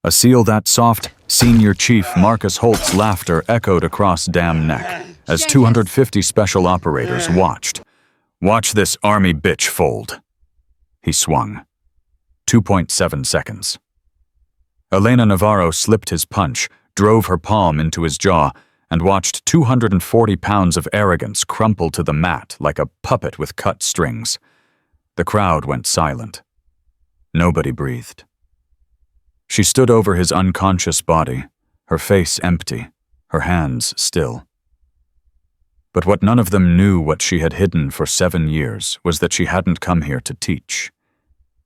A seal that soft, Senior Chief Marcus Holt's laughter echoed across Dam Neck as 250 special operators watched. Watch this army bitch fold. He swung. 2.7 seconds. Elena Navarro slipped his punch, drove her palm into his jaw, and watched 240 pounds of arrogance crumple to the mat like a puppet with cut strings. The crowd went silent. Nobody breathed. She stood over his unconscious body, her face empty, her hands still. But what none of them knew what she had hidden for 7 years was that she hadn't come here to teach.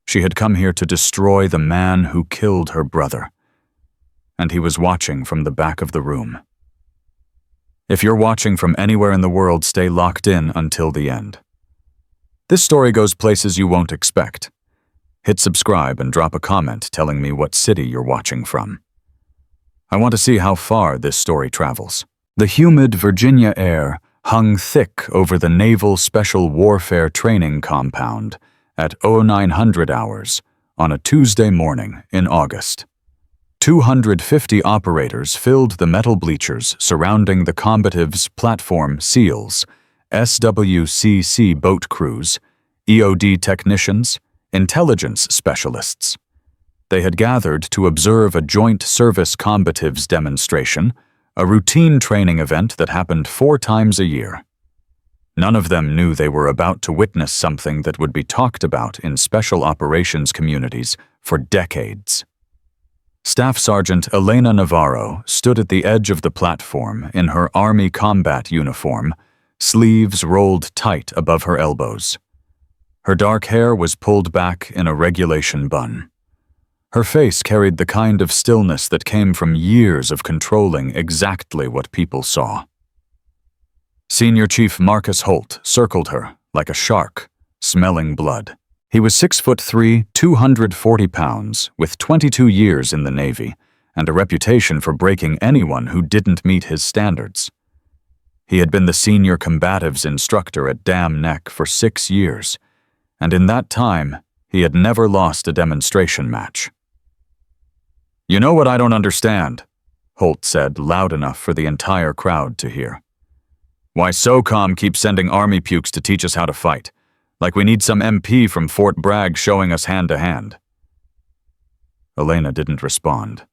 She had come here to destroy the man who killed her brother. And he was watching from the back of the room. If you're watching from anywhere in the world, stay locked in until the end. This story goes places you won't expect. Hit subscribe and drop a comment telling me what city you're watching from. I want to see how far this story travels. The humid Virginia air hung thick over the Naval Special Warfare Training Compound at 0900 hours on a Tuesday morning in August. 250 operators filled the metal bleachers surrounding the combatives' platform SEALs, SWCC boat crews, EOD technicians, intelligence specialists. They had gathered to observe a joint service combatives demonstration, a routine training event that happened 4 times a year. None of them knew they were about to witness something that would be talked about in special operations communities for decades. Staff Sergeant Elena Navarro stood at the edge of the platform in her Army combat uniform, sleeves rolled tight above her elbows. Her dark hair was pulled back in a regulation bun. Her face carried the kind of stillness that came from years of controlling exactly what people saw. Senior Chief Marcus Holt circled her like a shark, smelling blood. He was 6'3", 240 pounds, with 22 years in the Navy, and a reputation for breaking anyone who didn't meet his standards. He had been the senior combatives instructor at Dam Neck for 6 years, and in that time, he had never lost a demonstration match. "You know what I don't understand?" Holt said, loud enough for the entire crowd to hear. "Why SOCOM keeps sending army pukes to teach us how to fight, like we need some MP from Fort Bragg showing us hand-to-hand." Elena didn't respond.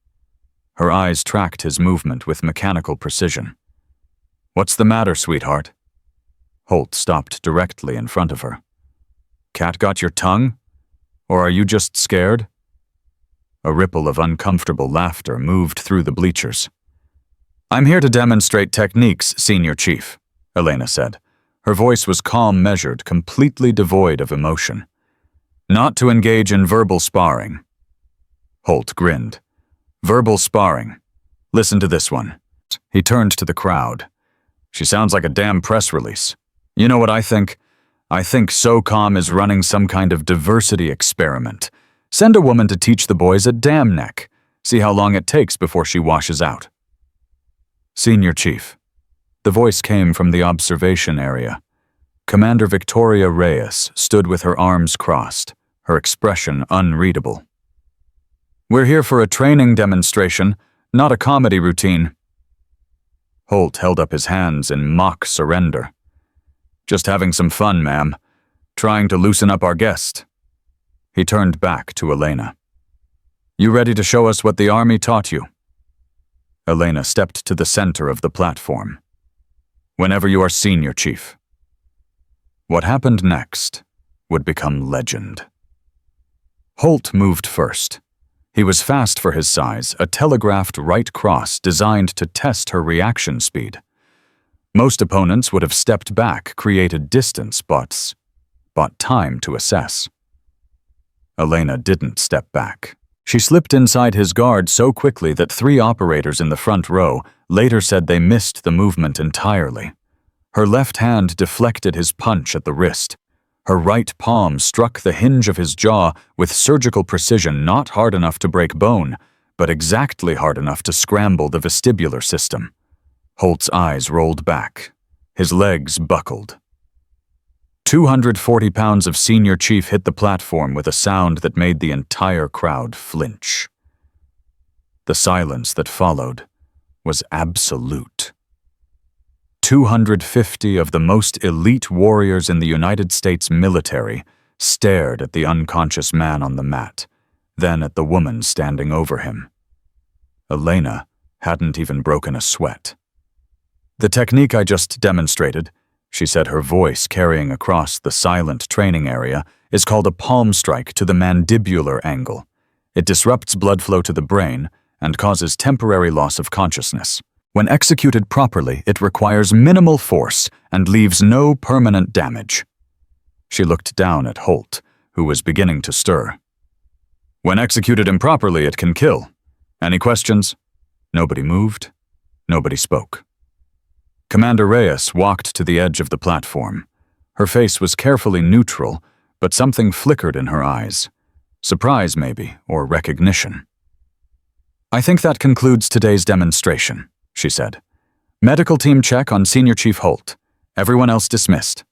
Her eyes tracked his movement with mechanical precision. "What's the matter, sweetheart?" Holt stopped directly in front of her. "Cat got your tongue? Or are you just scared?" A ripple of uncomfortable laughter moved through the bleachers. "I'm here to demonstrate techniques, Senior Chief," Elena said. Her voice was calm, measured, completely devoid of emotion. "Not to engage in verbal sparring." Holt grinned. "Verbal sparring. Listen to this one." He turned to the crowd. "She sounds like a damn press release. You know what I think? I think SOCOM is running some kind of diversity experiment. Send a woman to teach the boys at Dam Neck. See how long it takes before she washes out." "Senior Chief." The voice came from the observation area. Commander Victoria Reyes stood with her arms crossed, her expression unreadable. "We're here for a training demonstration, not a comedy routine." Holt held up his hands in mock surrender. "Just having some fun, ma'am. Trying to loosen up our guest." He turned back to Elena. "You ready to show us what the Army taught you?" Elena stepped to the center of the platform. "Whenever you are, Senior Chief." What happened next would become legend. Holt moved first. He was fast for his size, a telegraphed right cross designed to test her reaction speed. Most opponents would have stepped back, created distance, but bought time to assess. Elena didn't step back. She slipped inside his guard so quickly that 3 operators in the front row later said they missed the movement entirely. Her left hand deflected his punch at the wrist. Her right palm struck the hinge of his jaw with surgical precision, not hard enough to break bone, but exactly hard enough to scramble the vestibular system. Holt's eyes rolled back. His legs buckled. 240 pounds of Senior Chief hit the platform with a sound that made the entire crowd flinch. The silence that followed was absolute. 250 of the most elite warriors in the United States military stared at the unconscious man on the mat, then at the woman standing over him. Elena hadn't even broken a sweat. "The technique I just demonstrated," she said, her voice carrying across the silent training area, "is called a palm strike to the mandibular angle. It disrupts blood flow to the brain and causes temporary loss of consciousness. When executed properly, it requires minimal force and leaves no permanent damage." She looked down at Holt, who was beginning to stir. "When executed improperly, it can kill. Any questions?" Nobody moved. Nobody spoke. Commander Reyes walked to the edge of the platform. Her face was carefully neutral, but something flickered in her eyes. Surprise, maybe, or recognition. "I think that concludes today's demonstration," she said. "Medical team check on Senior Chief Holt. Everyone else dismissed."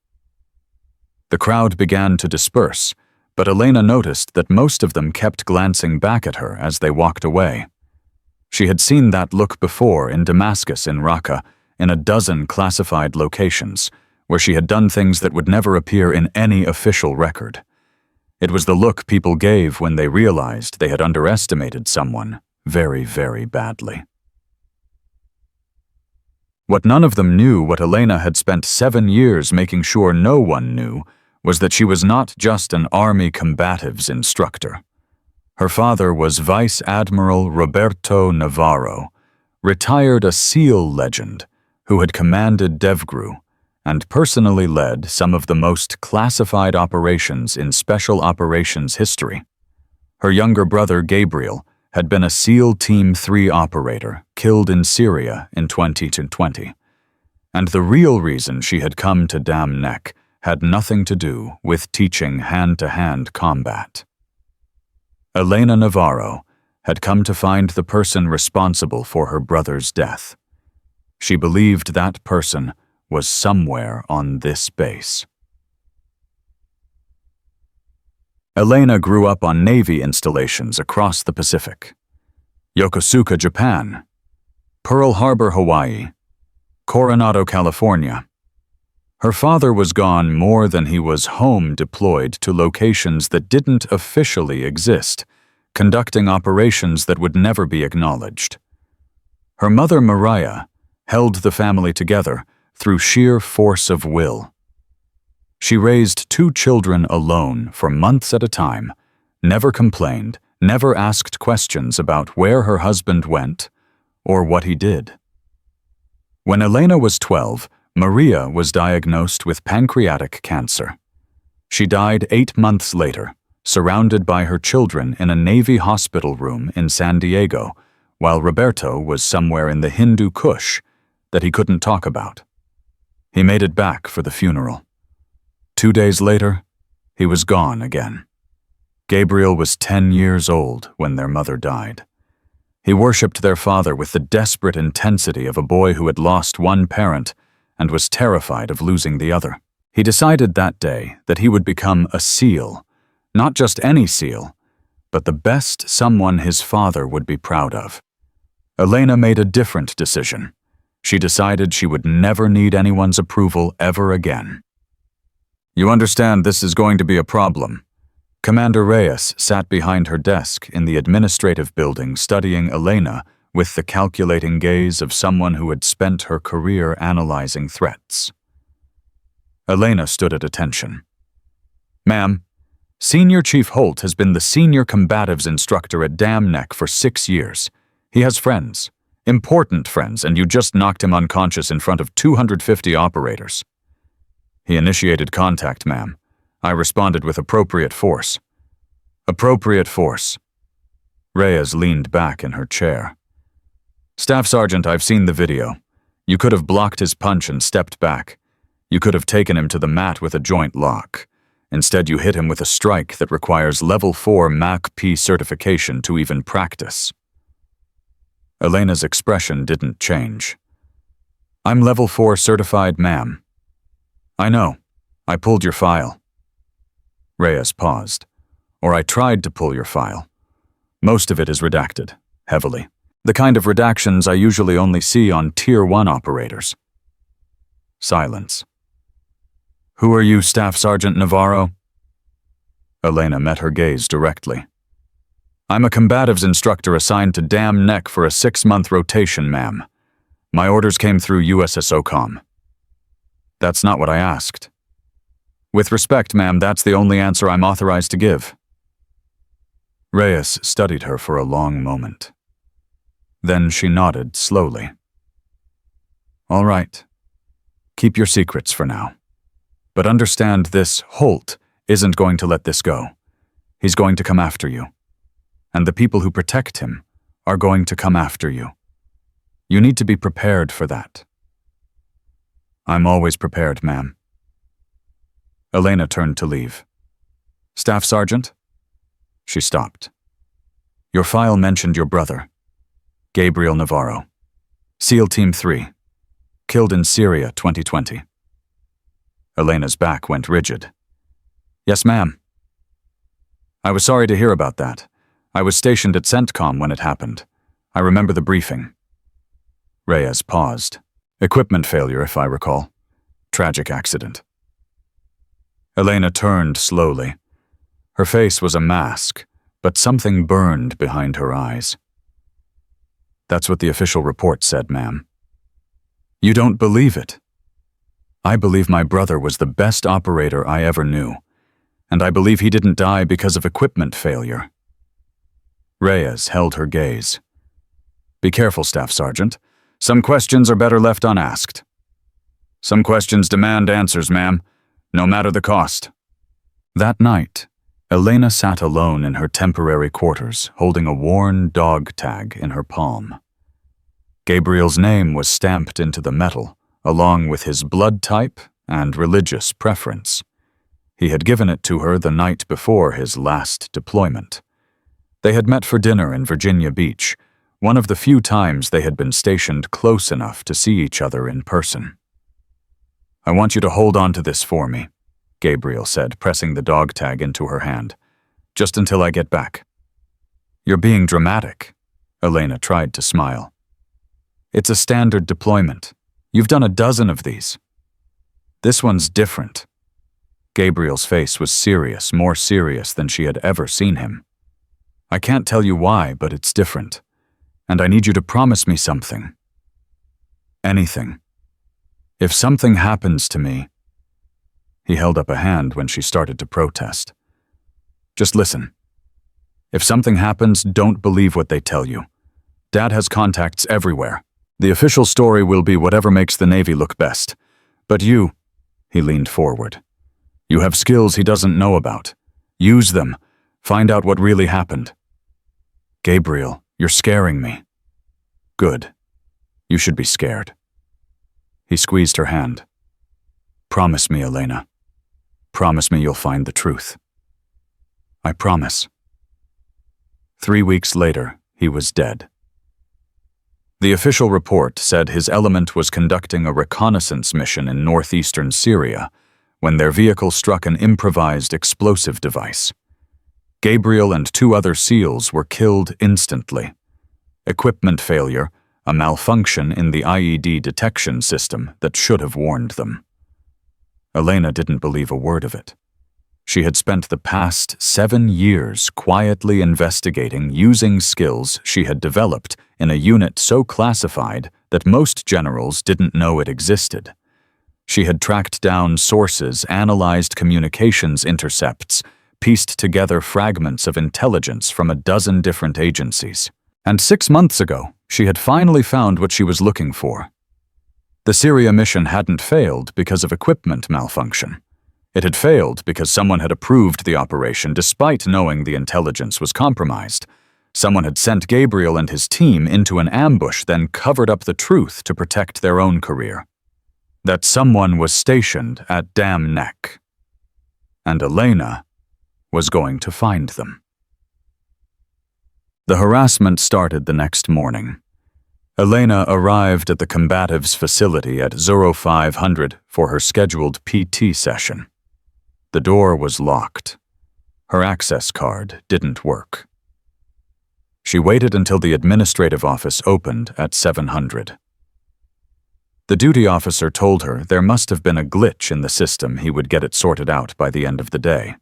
The crowd began to disperse, but Elena noticed that most of them kept glancing back at her as they walked away. She had seen that look before in Damascus, in Raqqa, in a dozen classified locations, where she had done things that would never appear in any official record. It was the look people gave when they realized they had underestimated someone very, very badly. What none of them knew, what Elena had spent 7 years making sure no one knew, was that she was not just an Army combatives instructor. Her father was Vice Admiral Roberto Navarro, retired a SEAL legend who had commanded DevGru and personally led some of the most classified operations in Special Operations history. Her younger brother, Gabriel, had been a SEAL Team 3 operator killed in Syria in 2020. And the real reason she had come to Dam Nek had nothing to do with teaching hand-to-hand combat. Elena Navarro had come to find the person responsible for her brother's death. She believed that person was somewhere on this base. Elena grew up on Navy installations across the Pacific. Yokosuka, Japan. Pearl Harbor, Hawaii. Coronado, California. Her father was gone more than he was home, deployed to locations that didn't officially exist, conducting operations that would never be acknowledged. Her mother, Mariah, held the family together through sheer force of will. She raised 2 children alone for months at a time, never complained, never asked questions about where her husband went or what he did. When Elena was 12, Maria was diagnosed with pancreatic cancer. She died 8 months later, surrounded by her children in a Navy hospital room in San Diego, while Roberto was somewhere in the Hindu Kush that he couldn't talk about. He made it back for the funeral. 2 days later, he was gone again. Gabriel was 10 years old when their mother died. He worshipped their father with the desperate intensity of a boy who had lost one parent and was terrified of losing the other. He decided that day that he would become a SEAL, not just any SEAL, but the best someone his father would be proud of. Elena made a different decision. She decided she would never need anyone's approval ever again. "You understand this is going to be a problem." Commander Reyes sat behind her desk in the administrative building studying Elena with the calculating gaze of someone who had spent her career analyzing threats. Elena stood at attention. "Ma'am, Senior Chief Holt has been the senior combatives instructor at Dam Nek for 6 years. He has friends, important friends, and you just knocked him unconscious in front of 250 operators." "He initiated contact, ma'am. I responded with appropriate force." "Appropriate force." Reyes leaned back in her chair. "Staff Sergeant, I've seen the video. You could have blocked his punch and stepped back. You could have taken him to the mat with a joint lock. Instead, you hit him with a strike that requires Level 4 MAC-P certification to even practice." Elena's expression didn't change. "I'm Level 4 certified, ma'am." "I know. I pulled your file." Reyes paused. "Or I tried to pull your file. Most of it is redacted, heavily. The kind of redactions I usually only see on Tier 1 operators. Silence. Who are you, Staff Sergeant Navarro? Elena met her gaze directly. I'm a combatives instructor assigned to Dam Neck for a 6-month rotation, ma'am. My orders came through USSOCOM. That's not what I asked. With respect, ma'am, that's the only answer I'm authorized to give. Reyes studied her for a long moment. Then she nodded slowly. All right. Keep your secrets for now. But understand this Holt isn't going to let this go. He's going to come after you. And the people who protect him are going to come after you. You need to be prepared for that. I'm always prepared, ma'am. Elena turned to leave. Staff Sergeant? She stopped. Your file mentioned your brother, Gabriel Navarro. SEAL Team 3. Killed in Syria 2020. Elena's back went rigid. Yes, ma'am. I was sorry to hear about that. I was stationed at CENTCOM when it happened. I remember the briefing. Reyes paused. Equipment failure, if I recall. Tragic accident. Elena turned slowly. Her face was a mask, but something burned behind her eyes. That's what the official report said, ma'am. You don't believe it? I believe my brother was the best operator I ever knew, and I believe he didn't die because of equipment failure. Reyes held her gaze. Be careful, Staff Sergeant. Some questions are better left unasked. Some questions demand answers, ma'am, no matter the cost. That night, Elena sat alone in her temporary quarters, holding a worn dog tag in her palm. Gabriel's name was stamped into the metal, along with his blood type and religious preference. He had given it to her the night before his last deployment. They had met for dinner in Virginia Beach, one of the few times they had been stationed close enough to see each other in person. I want you to hold on to this for me, Gabriel said, pressing the dog tag into her hand. Just until I get back. You're being dramatic. Elena tried to smile. It's a standard deployment. You've done a dozen of these. This one's different. Gabriel's face was serious, more serious than she had ever seen him. I can't tell you why, but it's different. And I need you to promise me something. Anything. If something happens to me... He held up a hand when she started to protest. Just listen. If something happens, don't believe what they tell you. Dad has contacts everywhere. The official story will be whatever makes the Navy look best. But you... He leaned forward. You have skills he doesn't know about. Use them. Find out what really happened. Gabriel, you're scaring me. Good. You should be scared. He squeezed her hand. Promise me, Elena. Promise me you'll find the truth. I promise. 3 weeks later, he was dead. The official report said his element was conducting a reconnaissance mission in northeastern Syria when their vehicle struck an improvised explosive device. Gabriel and 2 other SEALs were killed instantly. Equipment failure, a malfunction in the IED detection system that should have warned them. Elena didn't believe a word of it. She had spent the past 7 years quietly investigating using skills she had developed in a unit so classified that most generals didn't know it existed. She had tracked down sources, analyzed communications intercepts, pieced together fragments of intelligence from a dozen different agencies. And 6 months ago, she had finally found what she was looking for. The Syria mission hadn't failed because of equipment malfunction. It had failed because someone had approved the operation despite knowing the intelligence was compromised. Someone had sent Gabriel and his team into an ambush, then covered up the truth to protect their own career. That someone was stationed at Dam Neck. And Elena was going to find them. The harassment started the next morning. Elena arrived at the combatives facility at 0500 for her scheduled PT session. The door was locked. Her access card didn't work. She waited until the administrative office opened at 700. The duty officer told her there must have been a glitch in the system. He would get it sorted out by the end of the day.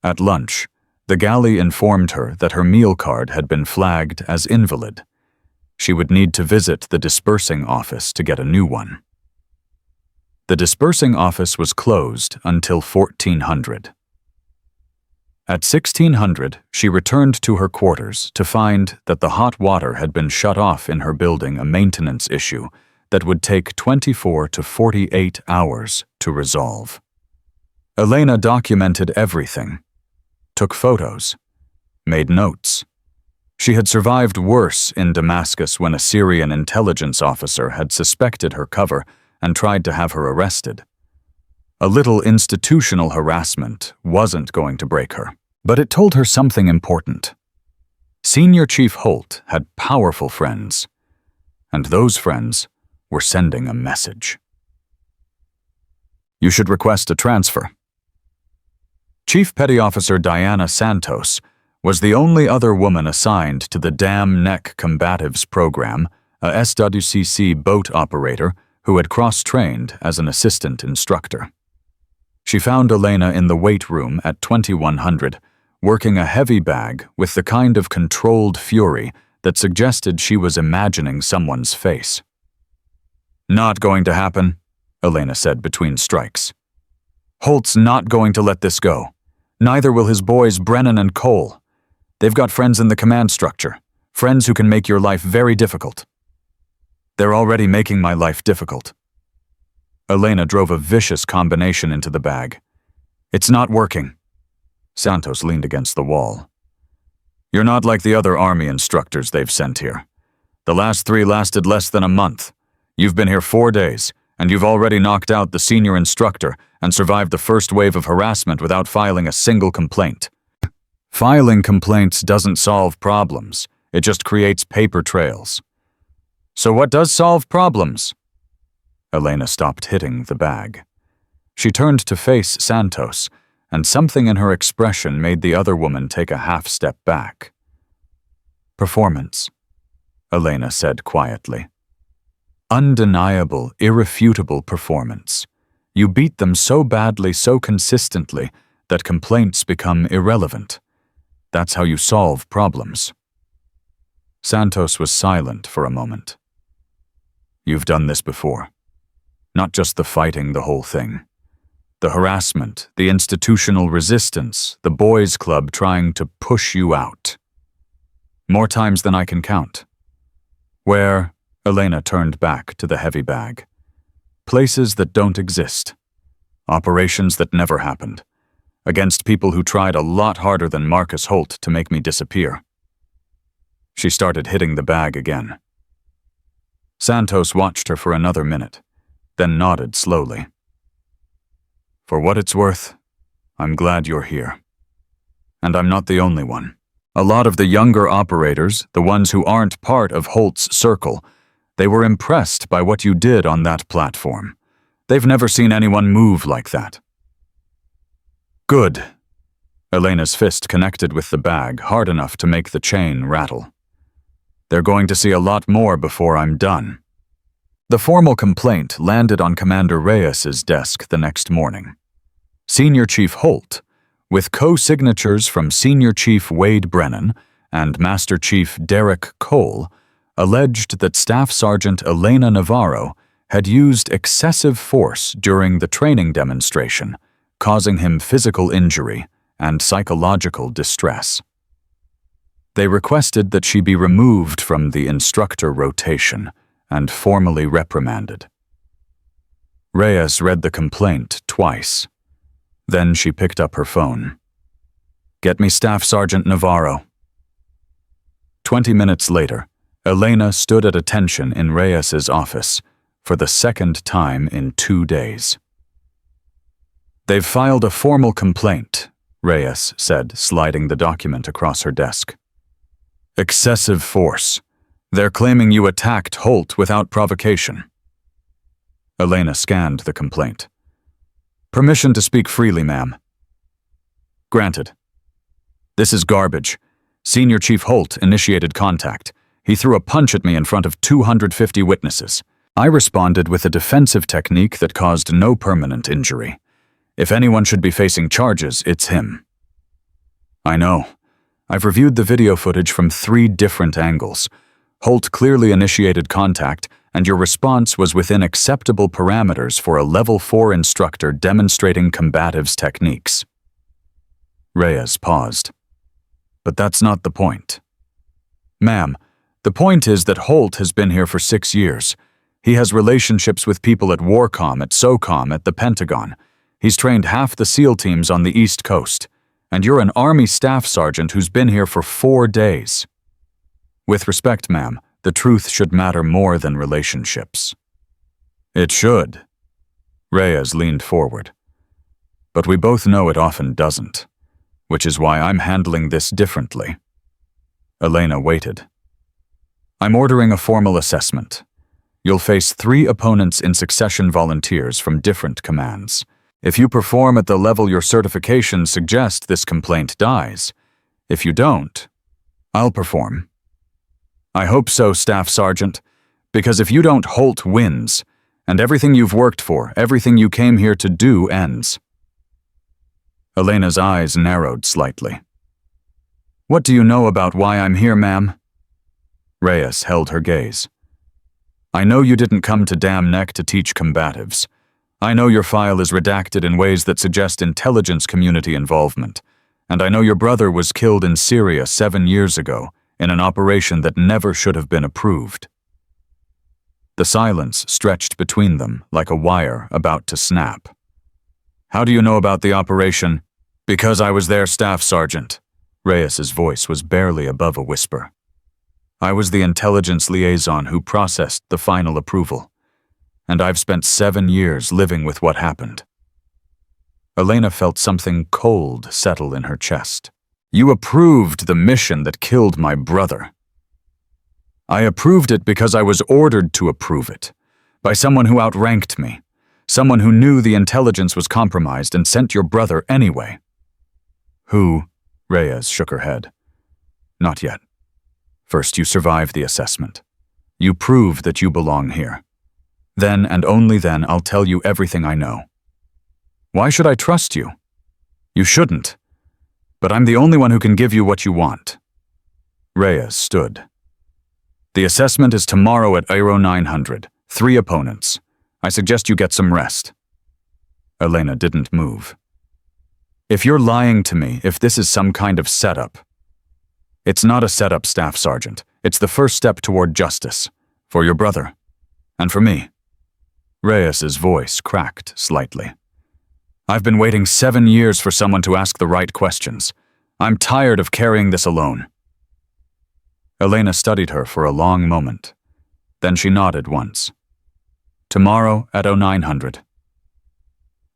At lunch, the galley informed her that her meal card had been flagged as invalid. She would need to visit the dispersing office to get a new one. The dispersing office was closed until 1400. At 1600, she returned to her quarters to find that the hot water had been shut off in her building, a maintenance issue that would take 24 to 48 hours to resolve. Elena documented everything, took photos, made notes. She had survived worse in Damascus when a Syrian intelligence officer had suspected her cover and tried to have her arrested. A little institutional harassment wasn't going to break her, but it told her something important. Senior Chief Holt had powerful friends, and those friends were sending a message. You should request a transfer. Chief Petty Officer Diana Santos was the only other woman assigned to the Dam Neck Combatives Program, a SWCC boat operator who had cross-trained as an assistant instructor. She found Elena in the weight room at 2100, working a heavy bag with the kind of controlled fury that suggested she was imagining someone's face. Not going to happen, Elena said between strikes. Holt's not going to let this go. Neither will his boys Brennan and Cole. They've got friends in the command structure, friends who can make your life very difficult. They're already making my life difficult. Elena drove a vicious combination into the bag. It's not working. Santos leaned against the wall. You're not like the other Army instructors they've sent here. The last 3 lasted less than a month. You've been here 4 days, and you've already knocked out the senior instructor and survived the first wave of harassment without filing a single complaint. Filing complaints doesn't solve problems. It just creates paper trails. So what does solve problems? Elena stopped hitting the bag. She turned to face Santos, and something in her expression made the other woman take a half step back. Performance, Elena said quietly. Undeniable, irrefutable performance. You beat them so badly, so consistently, that complaints become irrelevant. That's how you solve problems. Santos was silent for a moment. You've done this before. Not just the fighting, the whole thing. The harassment, the institutional resistance, the boys' club trying to push you out. More times than I can count. Where, Elena turned back to the heavy bag. Places that don't exist. Operations that never happened. Against people who tried a lot harder than Marcus Holt to make me disappear. She started hitting the bag again. Santos watched her for another minute, then nodded slowly. For what it's worth, I'm glad you're here. And I'm not the only one. A lot of the younger operators, the ones who aren't part of Holt's circle, they were impressed by what you did on that platform. They've never seen anyone move like that. Good. Elena's fist connected with the bag hard enough to make the chain rattle. They're going to see a lot more before I'm done. The formal complaint landed on Commander Reyes's desk the next morning. Senior Chief Holt, with co-signatures from Senior Chief Wade Brennan and Master Chief Derek Cole, alleged that Staff Sergeant Elena Navarro had used excessive force during the training demonstration, causing him physical injury and psychological distress. They requested that she be removed from the instructor rotation and formally reprimanded. Reyes read the complaint twice. Then she picked up her phone. Get me Staff Sergeant Navarro. 20 minutes later, Elena stood at attention in Reyes's office for the second time in 2 days. They've filed a formal complaint, Reyes said, sliding the document across her desk. Excessive force. They're claiming you attacked Holt without provocation. Elena scanned the complaint. Permission to speak freely, ma'am. Granted. This is garbage. Senior Chief Holt initiated contact. He threw a punch at me in front of 250 witnesses. I responded with a defensive technique that caused no permanent injury. If anyone should be facing charges, it's him. I know. I've reviewed the video footage from 3 different angles. Holt clearly initiated contact, and your response was within acceptable parameters for a Level 4 instructor demonstrating combatives techniques. Reyes paused. But that's not the point. Ma'am, the point is that Holt has been here for 6 years. He has relationships with people at WARCOM, at SOCOM, at the Pentagon. He's trained half the SEAL teams on the East Coast. And you're an Army staff sergeant who's been here for 4 days. With respect, ma'am, the truth should matter more than relationships. It should. Reyes leaned forward. But we both know it often doesn't, which is why I'm handling this differently. Elena waited. I'm ordering a formal assessment. You'll face 3 opponents in succession volunteers from different commands. If you perform at the level your certifications suggest, this complaint dies. If you don't, I'll perform. I hope so, Staff Sergeant, because if you don't, Holt wins, and everything you've worked for, everything you came here to do, ends. Elena's eyes narrowed slightly. What do you know about why I'm here, ma'am? Reyes held her gaze. I know you didn't come to Dam Neck to teach combatives. I know your file is redacted in ways that suggest intelligence community involvement, and I know your brother was killed in Syria 7 years ago in an operation that never should have been approved. The silence stretched between them like a wire about to snap. How do you know about the operation? Because I was there, Staff Sergeant. Reyes's voice was barely above a whisper. I was the intelligence liaison who processed the final approval. And I've spent 7 years living with what happened. Elena felt something cold settle in her chest. You approved the mission that killed my brother. I approved it because I was ordered to approve it, by someone who outranked me, someone who knew the intelligence was compromised and sent your brother anyway. Who? Reyes shook her head. Not yet. First, you survive the assessment. You prove that you belong here. Then and only then I'll tell you everything I know. Why should I trust you? You shouldn't. But I'm the only one who can give you what you want. Reyes stood. The assessment is tomorrow at Aero 900. 3 opponents. I suggest you get some rest. Elena didn't move. If you're lying to me, if this is some kind of setup. It's not a setup, Staff Sergeant. It's the first step toward justice. For your brother. And for me. Reyes's voice cracked slightly. I've been waiting 7 years for someone to ask the right questions. I'm tired of carrying this alone. Elena studied her for a long moment. Then she nodded once. Tomorrow at 0900.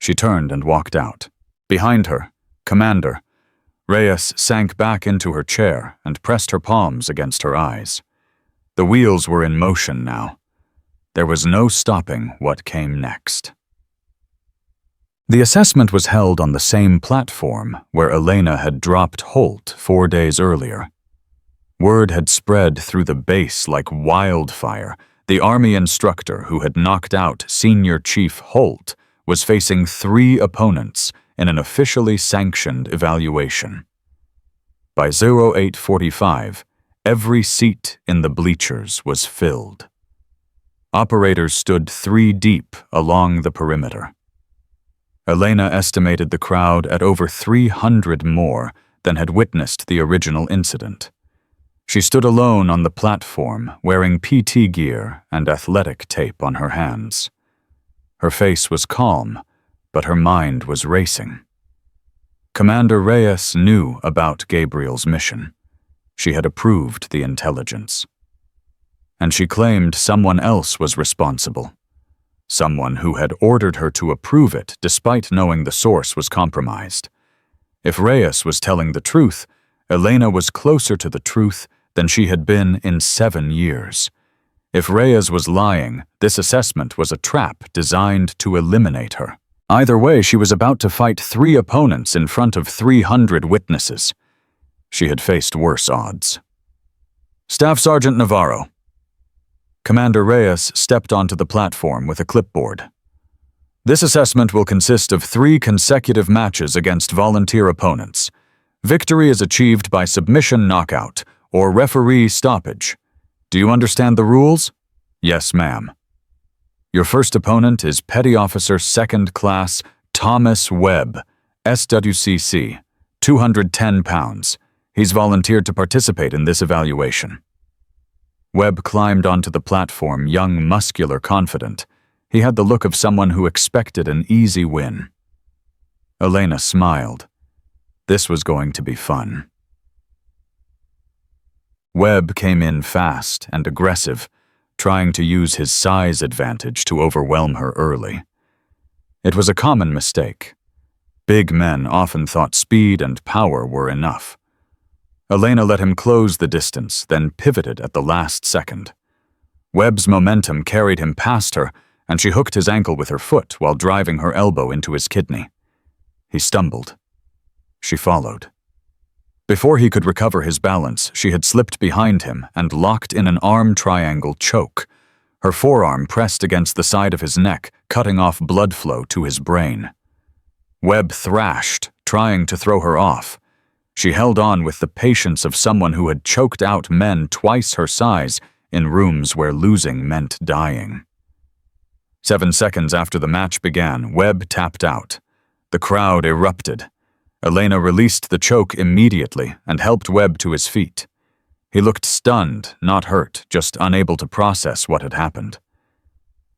She turned and walked out. Behind her, Commander. Reyes sank back into her chair and pressed her palms against her eyes. The wheels were in motion now. There was no stopping what came next. The assessment was held on the same platform where Elena had dropped Holt 4 days earlier. Word had spread through the base like wildfire. The Army instructor who had knocked out Senior Chief Holt was facing 3 opponents in an officially sanctioned evaluation. By 0845, every seat in the bleachers was filled. Operators stood 3 deep along the perimeter. Elena estimated the crowd at over 300 more than had witnessed the original incident. She stood alone on the platform, wearing PT gear and athletic tape on her hands. Her face was calm, but her mind was racing. Commander Reyes knew about Gabriel's mission. She had approved the intelligence. And she claimed someone else was responsible. Someone who had ordered her to approve it despite knowing the source was compromised. If Reyes was telling the truth, Elena was closer to the truth than she had been in 7 years. If Reyes was lying, this assessment was a trap designed to eliminate her. Either way, she was about to fight 3 opponents in front of 300 witnesses. She had faced worse odds. Staff Sergeant Navarro. Commander Reyes stepped onto the platform with a clipboard. This assessment will consist of 3 consecutive matches against volunteer opponents. Victory is achieved by submission knockout or referee stoppage. Do you understand the rules? Yes, ma'am. Your first opponent is Petty Officer 2nd Class Thomas Webb, SWCC, 210 pounds. He's volunteered to participate in this evaluation. Webb climbed onto the platform, young, muscular, confident. He had the look of someone who expected an easy win. Elena smiled. This was going to be fun. Webb came in fast and aggressive, trying to use his size advantage to overwhelm her early. It was a common mistake. Big men often thought speed and power were enough. Elena let him close the distance, then pivoted at the last second. Webb's momentum carried him past her, and she hooked his ankle with her foot while driving her elbow into his kidney. He stumbled. She followed. Before he could recover his balance, she had slipped behind him and locked in an arm triangle choke. Her forearm pressed against the side of his neck, cutting off blood flow to his brain. Webb thrashed, trying to throw her off. She held on with the patience of someone who had choked out men twice her size in rooms where losing meant dying. 7 seconds after the match began, Webb tapped out. The crowd erupted. Elena released the choke immediately and helped Webb to his feet. He looked stunned, not hurt, just unable to process what had happened.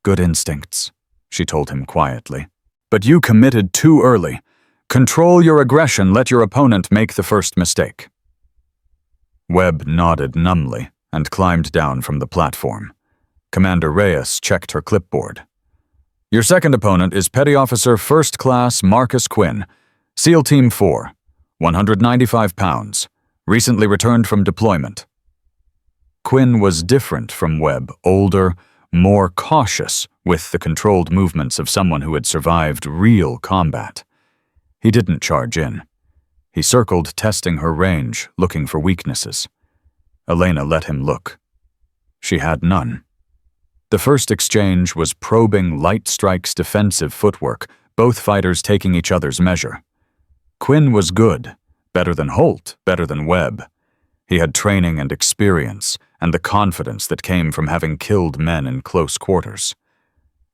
Good instincts, she told him quietly. But you committed too early. Control your aggression, let your opponent make the first mistake. Webb nodded numbly and climbed down from the platform. Commander Reyes checked her clipboard. Your second opponent is Petty Officer 1st Class Marcus Quinn, SEAL Team 4, 195 pounds, recently returned from deployment. Quinn was different from Webb, older, more cautious, with the controlled movements of someone who had survived real combat. He didn't charge in. He circled, testing her range, looking for weaknesses. Elena let him look. She had none. The first exchange was probing light strikes defensive footwork, both fighters taking each other's measure. Quinn was good, better than Holt, better than Webb. He had training and experience, and the confidence that came from having killed men in close quarters.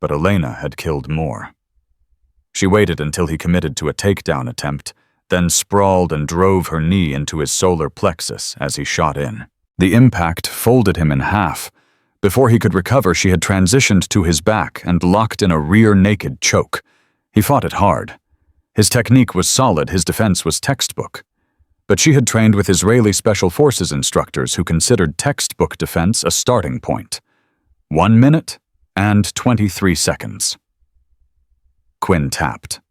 But Elena had killed more. She waited until he committed to a takedown attempt, then sprawled and drove her knee into his solar plexus as he shot in. The impact folded him in half. Before he could recover, she had transitioned to his back and locked in a rear naked choke. He fought it hard. His technique was solid, his defense was textbook. But she had trained with Israeli Special Forces instructors who considered textbook defense a starting point. 1 minute and 23 seconds. Quinn tapped.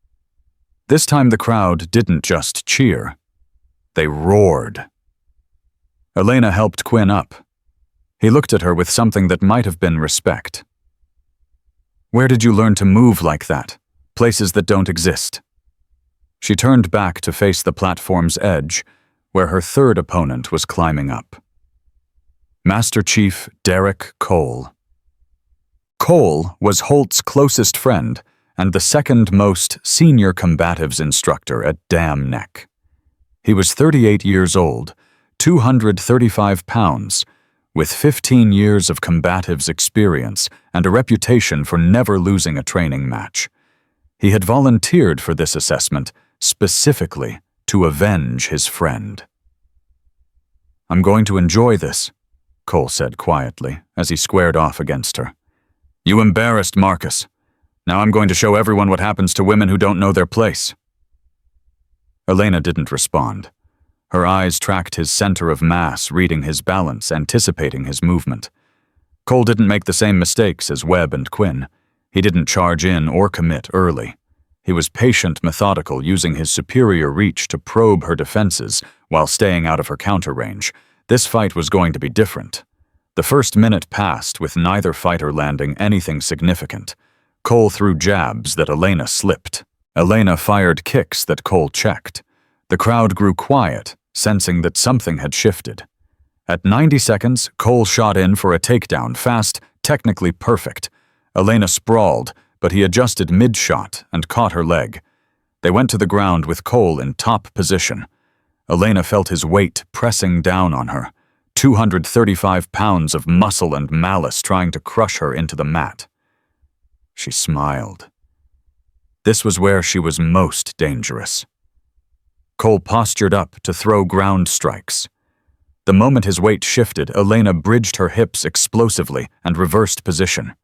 This time the crowd didn't just cheer. They roared. Elena helped Quinn up. He looked at her with something that might have been respect. Where did you learn to move like that? Places that don't exist. She turned back to face the platform's edge, where her third opponent was climbing up. Master Chief Derek Cole. Cole was Holt's closest friend and the second most senior combatives instructor at Dam Neck. He was 38 years old, 235 pounds, with 15 years of combatives experience and a reputation for never losing a training match. He had volunteered for this assessment specifically to avenge his friend. I'm going to enjoy this, Cole said quietly as he squared off against her. You embarrassed Marcus. Now I'm going to show everyone what happens to women who don't know their place. Elena didn't respond. Her eyes tracked his center of mass, reading his balance, anticipating his movement. Cole didn't make the same mistakes as Webb and Quinn. He didn't charge in or commit early. He was patient, methodical, using his superior reach to probe her defenses while staying out of her counter range. This fight was going to be different. The first minute passed with neither fighter landing anything significant. Cole threw jabs that Elena slipped. Elena fired kicks that Cole checked. The crowd grew quiet, sensing that something had shifted. At 90 seconds, Cole shot in for a takedown, fast, technically perfect. Elena sprawled, but he adjusted mid-shot and caught her leg. They went to the ground with Cole in top position. Elena felt his weight pressing down on her, 235 pounds of muscle and malice trying to crush her into the mat. She smiled. This was where she was most dangerous. Cole postured up to throw ground strikes. The moment his weight shifted, Elena bridged her hips explosively and reversed position.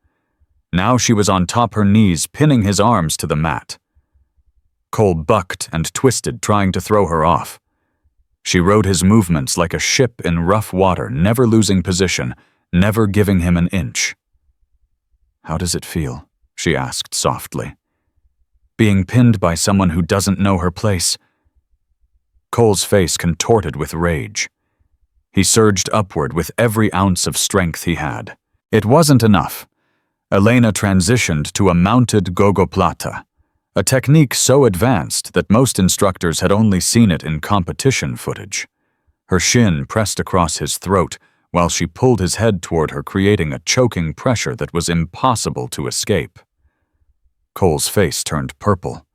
Now she was on top her knees, pinning his arms to the mat. Cole bucked and twisted, trying to throw her off. She rode his movements like a ship in rough water, never losing position, never giving him an inch. "How does it feel?" she asked softly. "Being pinned by someone who doesn't know her place." Cole's face contorted with rage. He surged upward with every ounce of strength he had. It wasn't enough. Elena transitioned to a mounted gogoplata, a technique so advanced that most instructors had only seen it in competition footage. Her shin pressed across his throat while she pulled his head toward her, creating a choking pressure that was impossible to escape. Cole's face turned purple.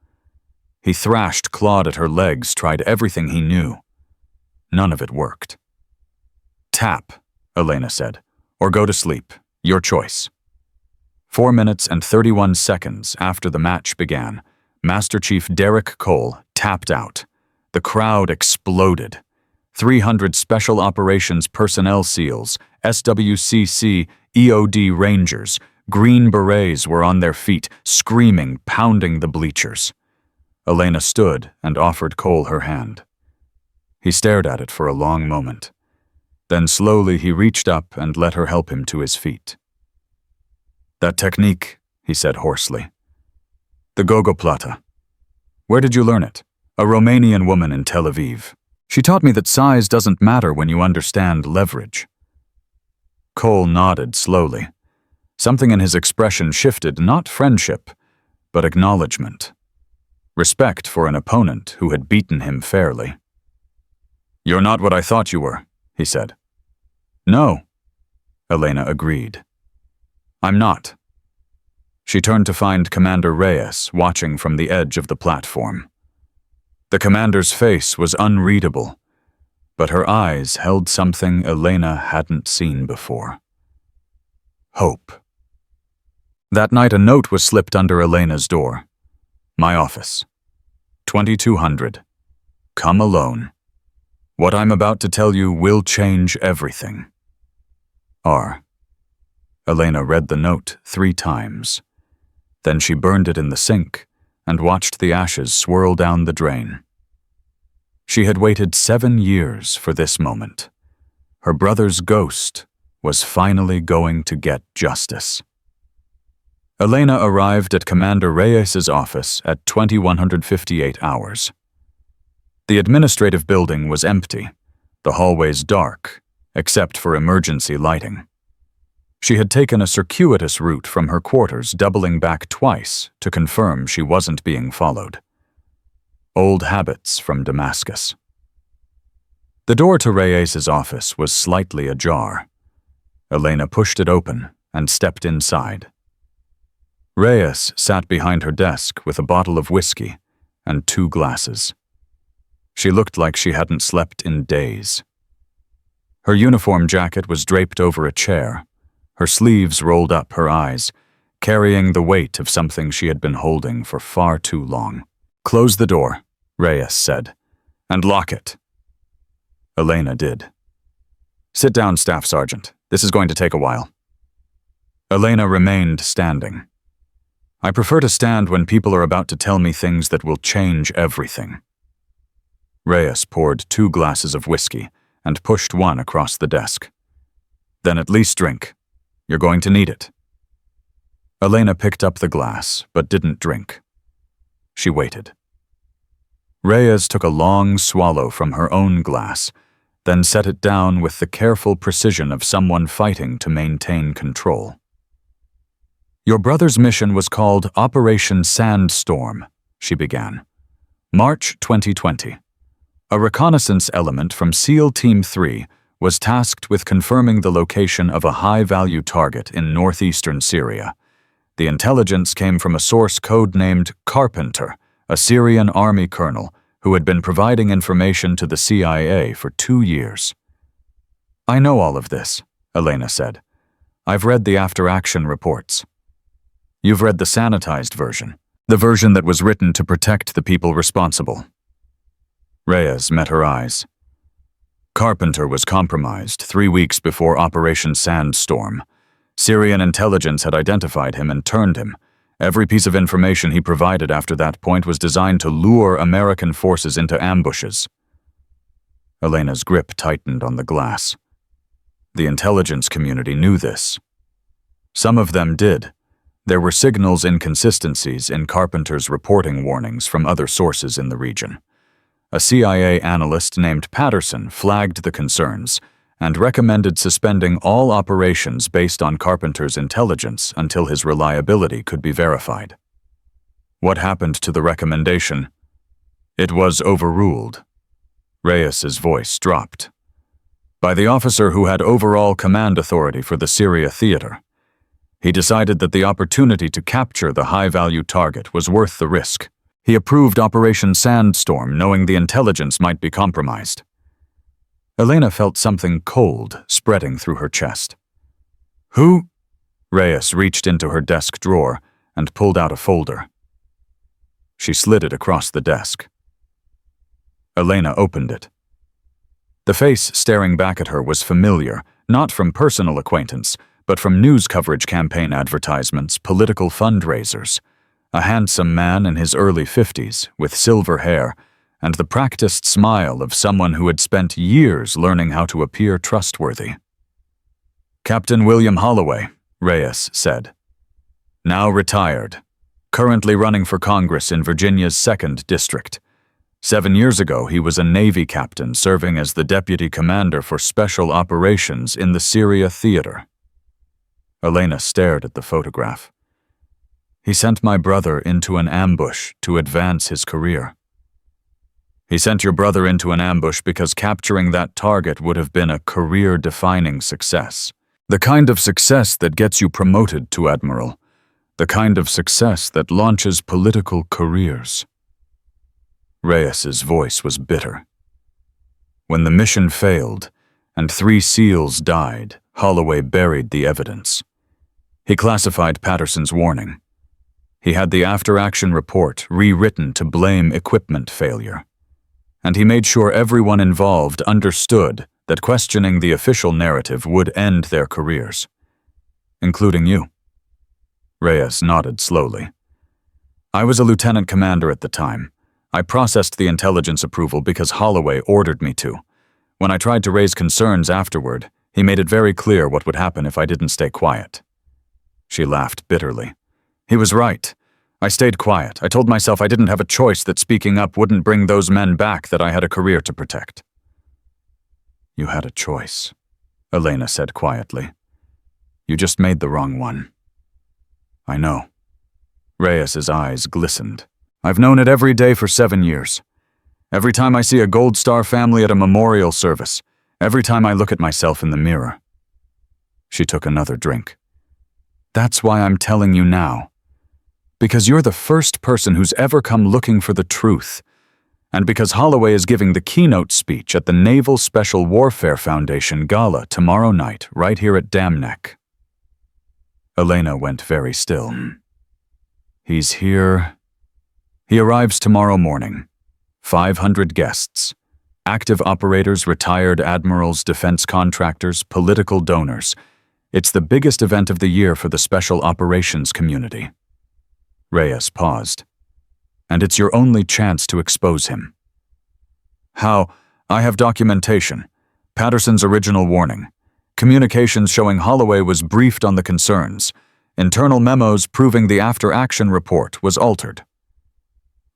He thrashed, clawed at her legs, tried everything he knew. None of it worked. "Tap," Elena said, "or go to sleep. Your choice." 4 minutes and 31 seconds after the match began, Master Chief Derek Cole tapped out. The crowd exploded. 300 Special Operations Personnel SEALs, SWCC, EOD Rangers, Green Berets were on their feet, screaming, pounding the bleachers. Elena stood and offered Cole her hand. He stared at it for a long moment. Then slowly he reached up and let her help him to his feet. "That technique," he said hoarsely. "The gogoplata. Where did you learn it?" "A Romanian woman in Tel Aviv. She taught me that size doesn't matter when you understand leverage." Cole nodded slowly. Something in his expression shifted, not friendship, but acknowledgement. Respect for an opponent who had beaten him fairly. "You're not what I thought you were," he said. "No," Elena agreed. "I'm not." She turned to find Commander Reyes watching from the edge of the platform. The commander's face was unreadable, but her eyes held something Elena hadn't seen before. Hope. That night a note was slipped under Elena's door. "My office. 2200. Come alone. What I'm about to tell you will change everything. R." Elena read the note 3 times. Then she burned it in the sink and watched the ashes swirl down the drain. She had waited 7 years for this moment. Her brother's ghost was finally going to get justice. Elena arrived at Commander Reyes's office at 2158 hours. The administrative building was empty, the hallways dark, except for emergency lighting. She had taken a circuitous route from her quarters, doubling back twice to confirm she wasn't being followed. Old habits from Damascus. The door to Reyes's office was slightly ajar. Elena pushed it open and stepped inside. Reyes sat behind her desk with a bottle of whiskey and 2 glasses. She looked like she hadn't slept in days. Her uniform jacket was draped over a chair, her sleeves rolled up her eyes, carrying the weight of something she had been holding for far too long. "Close the door," Reyes said, "and lock it." Elena did. "Sit down, Staff Sergeant. This is going to take a while." Elena remained standing. "I prefer to stand when people are about to tell me things that will change everything." Reyes poured 2 glasses of whiskey and pushed one across the desk. "Then at least drink. You're going to need it." Elena picked up the glass, but didn't drink. She waited. Reyes took a long swallow from her own glass, then set it down with the careful precision of someone fighting to maintain control. "Your brother's mission was called Operation Sandstorm," she began. "March 2020. A reconnaissance element from SEAL Team 3 was tasked with confirming the location of a high-value target in northeastern Syria. The intelligence came from a source codenamed Carpenter, a Syrian army colonel who had been providing information to the CIA for 2 years. "I know all of this," Elena said. "I've read the after-action reports." "You've read the sanitized version, the version that was written to protect the people responsible." Reyes met her eyes. Carpenter was compromised 3 weeks before Operation Sandstorm. Syrian intelligence had identified him and turned him. Every piece of information he provided after that point was designed to lure American forces into ambushes. Elena's grip tightened on the glass. The intelligence community knew this. Some of them did. There were signals inconsistencies in Carpenter's reporting warnings from other sources in the region. A CIA analyst named Patterson flagged the concerns and recommended suspending all operations based on Carpenter's intelligence until his reliability could be verified. What happened to the recommendation? It was overruled. Reyes's voice dropped. By the officer who had overall command authority for the Syria theater. He decided that the opportunity to capture the high-value target was worth the risk. He approved Operation Sandstorm, knowing the intelligence might be compromised. Elena felt something cold spreading through her chest. "Who?" Reyes reached into her desk drawer and pulled out a folder. She slid it across the desk. Elena opened it. The face staring back at her was familiar, not from personal acquaintance, but from news coverage campaign advertisements, political fundraisers. A handsome man in his early 50s, with silver hair, and the practiced smile of someone who had spent years learning how to appear trustworthy. "Captain William Holloway," Reyes said. "Now retired. Currently running for Congress in Virginia's 2nd District. 7 years ago, he was a Navy captain serving as the deputy commander for special operations in the Syria theater." Elena stared at the photograph. "He sent my brother into an ambush to advance his career." "He sent your brother into an ambush because capturing that target would have been a career-defining success. The kind of success that gets you promoted to admiral. The kind of success that launches political careers." Reyes's voice was bitter. "When the mission failed and 3 SEALs died, Holloway buried the evidence. He classified Patterson's warning. He had the after-action report rewritten to blame equipment failure. And he made sure everyone involved understood that questioning the official narrative would end their careers. Including you." Reyes nodded slowly. "I was a lieutenant commander at the time. I processed the intelligence approval because Holloway ordered me to. When I tried to raise concerns afterward, he made it very clear what would happen if I didn't stay quiet." She laughed bitterly. "He was right. I stayed quiet. I told myself I didn't have a choice, that speaking up wouldn't bring those men back, that I had a career to protect." "You had a choice," Elena said quietly. "You just made the wrong one." "I know." Reyes's eyes glistened. "I've known it every day for 7 years. Every time I see a Gold Star family at a memorial service. Every time I look at myself in the mirror." She took another drink. "That's why I'm telling you now. Because you're the first person who's ever come looking for the truth. And because Holloway is giving the keynote speech at the Naval Special Warfare Foundation Gala tomorrow night, right here at Dam Neck." Elena went very still. "He's here. He arrives tomorrow morning. 500 guests. Active operators, retired admirals, defense contractors, political donors. It's the biggest event of the year for the special operations community." Reyes paused. "And it's your only chance to expose him." "How? I have documentation. Patterson's original warning. Communications showing Holloway was briefed on the concerns. Internal memos proving the after-action report was altered."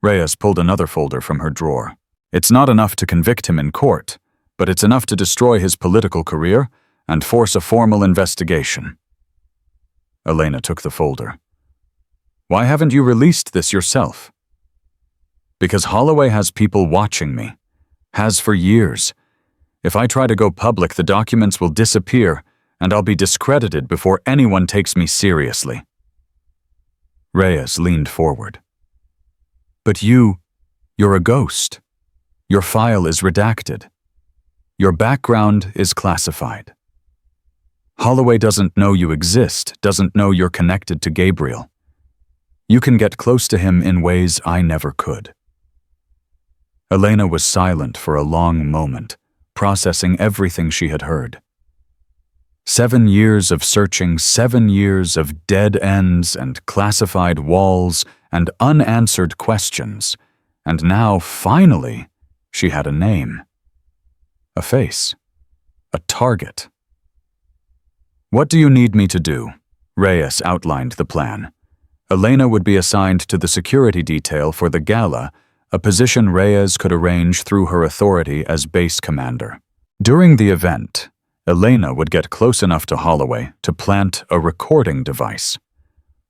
Reyes pulled another folder from her drawer. "It's not enough to convict him in court, but it's enough to destroy his political career and force a formal investigation." Elena took the folder. "Why haven't you released this yourself?" "Because Holloway has people watching me. Has for years. If I try to go public, the documents will disappear, and I'll be discredited before anyone takes me seriously. Reyes leaned forward. But you're a ghost. Your file is redacted. Your background is classified. Holloway doesn't know you exist, doesn't know you're connected to Gabriel. You can get close to him in ways I never could. Elena was silent for a long moment, processing everything she had heard. 7 years of searching, 7 years of dead ends and classified walls and unanswered questions, and now, finally, she had a name. A face. A target. What do you need me to do? Reyes outlined the plan. Elena would be assigned to the security detail for the gala, a position Reyes could arrange through her authority as base commander. During the event, Elena would get close enough to Holloway to plant a recording device.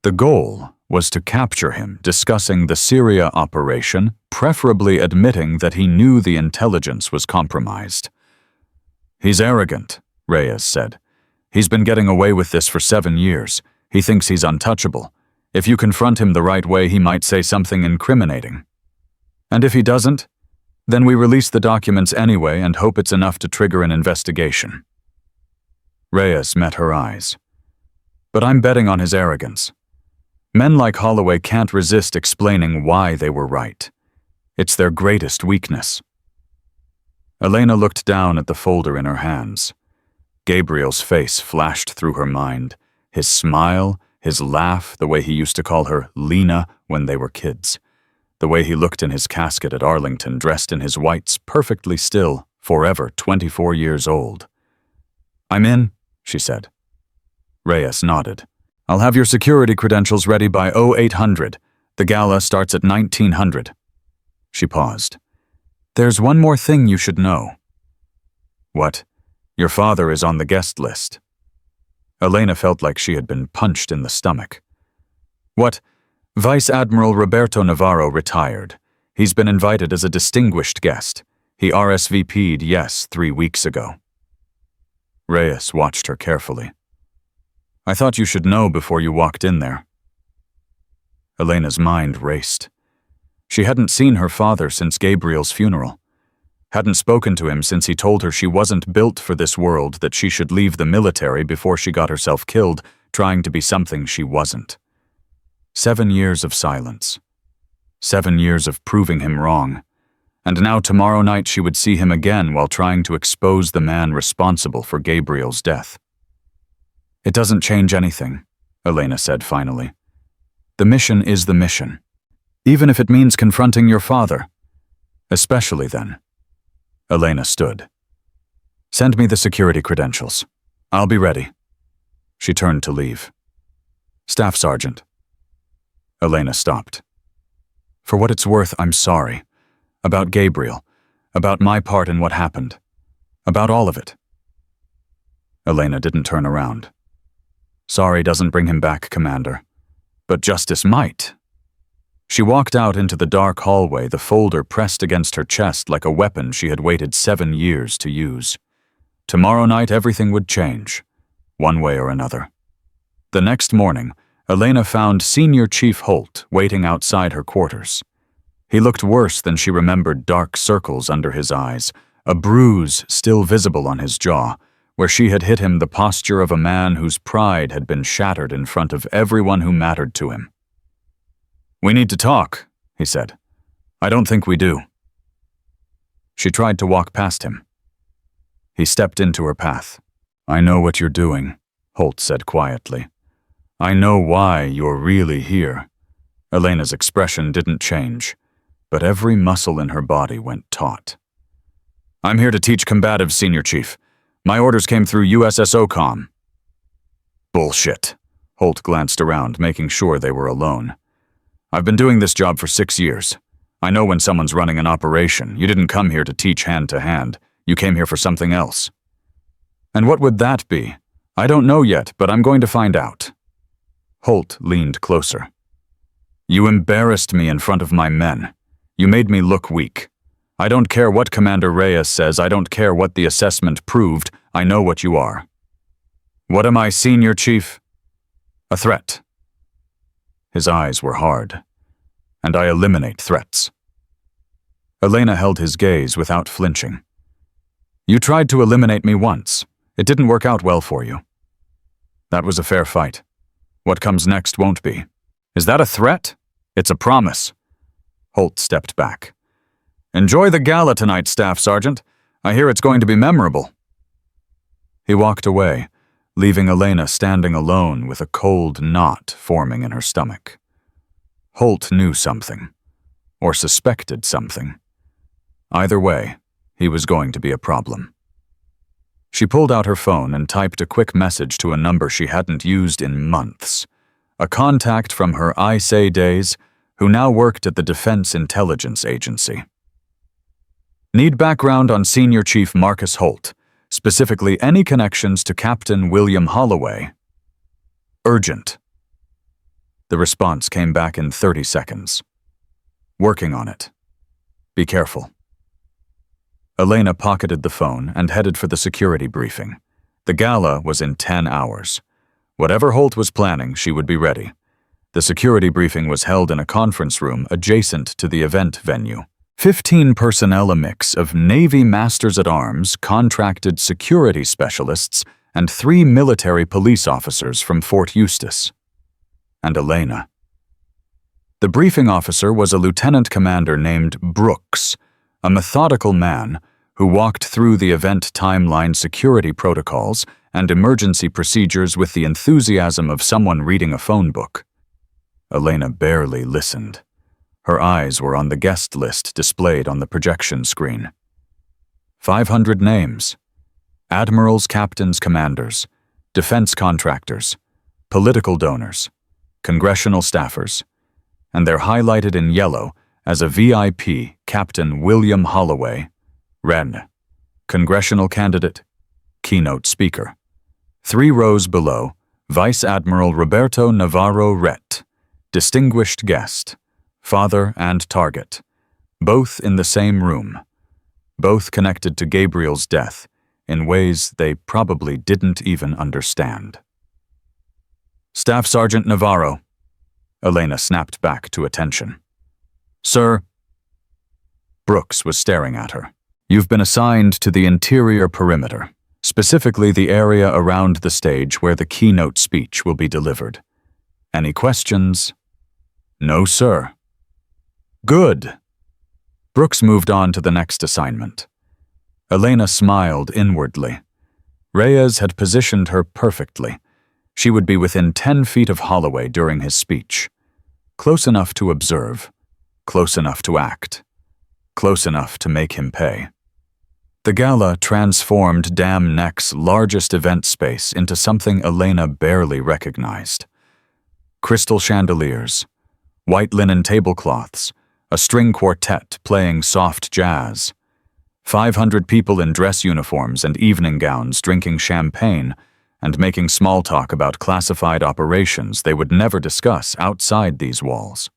The goal was to capture him discussing the Syria operation, preferably admitting that he knew the intelligence was compromised. He's arrogant, Reyes said. He's been getting away with this for 7 years. He thinks he's untouchable. If you confront him the right way, he might say something incriminating. And if he doesn't, then we release the documents anyway and hope it's enough to trigger an investigation. Reyes met her eyes. But I'm betting on his arrogance. Men like Holloway can't resist explaining why they were right. It's their greatest weakness. Elena looked down at the folder in her hands. Gabriel's face flashed through her mind, his smile, his laugh, the way he used to call her Lena when they were kids, the way he looked in his casket at Arlington dressed in his whites, perfectly still, forever 24 years old. I'm in, she said. Reyes nodded. I'll have your security credentials ready by 0800. The gala starts at 1900. She paused. There's one more thing you should know. What? Your father is on the guest list. Elena felt like she had been punched in the stomach. What? Vice Admiral Roberto Navarro retired. He's been invited as a distinguished guest. He RSVP'd yes 3 weeks ago. Reyes watched her carefully. I thought you should know before you walked in there. Elena's mind raced. She hadn't seen her father since Gabriel's funeral. Hadn't spoken to him since he told her she wasn't built for this world, that she should leave the military before she got herself killed, trying to be something she wasn't. 7 years of silence. 7 years of proving him wrong. And now tomorrow night she would see him again while trying to expose the man responsible for Gabriel's death. It doesn't change anything, Elena said finally. The mission is the mission. Even if it means confronting your father. Especially then. Elena stood. Send me the security credentials. I'll be ready. She turned to leave. Staff Sergeant. Elena stopped. For what it's worth, I'm sorry. About Gabriel. About my part in what happened. About all of it. Elena didn't turn around. Sorry doesn't bring him back, Commander. But justice might. She walked out into the dark hallway, the folder pressed against her chest like a weapon she had waited 7 years to use. Tomorrow night everything would change, one way or another. The next morning, Elena found Senior Chief Holt waiting outside her quarters. He looked worse than she remembered, dark circles under his eyes, a bruise still visible on his jaw, where she had hit him the posture of a man whose pride had been shattered in front of everyone who mattered to him. We need to talk, he said. I don't think we do. She tried to walk past him. He stepped into her path. I know what you're doing, Holt said quietly. I know why you're really here. Elena's expression didn't change, but every muscle in her body went taut. I'm here to teach combatives, Senior Chief. My orders came through USSOCOM. Bullshit. Holt glanced around, making sure they were alone. I've been doing this job for 6 years. I know when someone's running an operation. You didn't come here to teach hand-to-hand. You came here for something else. And what would that be? I don't know yet, but I'm going to find out. Holt leaned closer. You embarrassed me in front of my men. You made me look weak. I don't care what Commander Reyes says, I don't care what the assessment proved, I know what you are. What am I, Senior Chief? A threat. His eyes were hard. And I eliminate threats. Elena held his gaze without flinching. You tried to eliminate me once. It didn't work out well for you. That was a fair fight. What comes next won't be. Is that a threat? It's a promise. Holt stepped back. Enjoy the gala tonight, Staff Sergeant. I hear it's going to be memorable. He walked away, leaving Elena standing alone with a cold knot forming in her stomach. Holt knew something, or suspected something. Either way, he was going to be a problem. She pulled out her phone and typed a quick message to a number she hadn't used in months, a contact from her ISA days who now worked at the Defense Intelligence Agency. Need background on Senior Chief Marcus Holt, specifically any connections to Captain William Holloway. Urgent. The response came back in 30 seconds. Working on it. Be careful. Elena pocketed the phone and headed for the security briefing. The gala was in 10 hours. Whatever Holt was planning, she would be ready. The security briefing was held in a conference room adjacent to the event venue. 15 personnel, a mix of Navy Masters-at-Arms, contracted security specialists, and 3 military police officers from Fort Eustis. And Elena. The briefing officer was a lieutenant commander named Brooks, a methodical man who walked through the event timeline security protocols and emergency procedures with the enthusiasm of someone reading a phone book. Elena barely listened. Her eyes were on the guest list displayed on the projection screen. 500 names. Admirals, captains, commanders, defense contractors, political donors, congressional staffers, and they're highlighted in yellow as a VIP, Captain William Holloway, Ren, congressional candidate, keynote speaker. 3 rows below, Vice Admiral Roberto Navarro Rett, distinguished guest, father and target, both in the same room, both connected to Gabriel's death in ways they probably didn't even understand. Staff Sergeant Navarro. Elena snapped back to attention. Sir. Brooks was staring at her. You've been assigned to the interior perimeter, specifically the area around the stage where the keynote speech will be delivered. Any questions? No, sir. Good. Brooks moved on to the next assignment. Elena smiled inwardly. Reyes had positioned her perfectly. She would be within 10 feet of Holloway during his speech. Close enough to observe. Close enough to act. Close enough to make him pay. The gala transformed Dam Neck's largest event space into something Elena barely recognized. Crystal chandeliers, white linen tablecloths, a string quartet playing soft jazz, 500 people in dress uniforms and evening gowns drinking champagne and making small talk about classified operations they would never discuss outside these walls.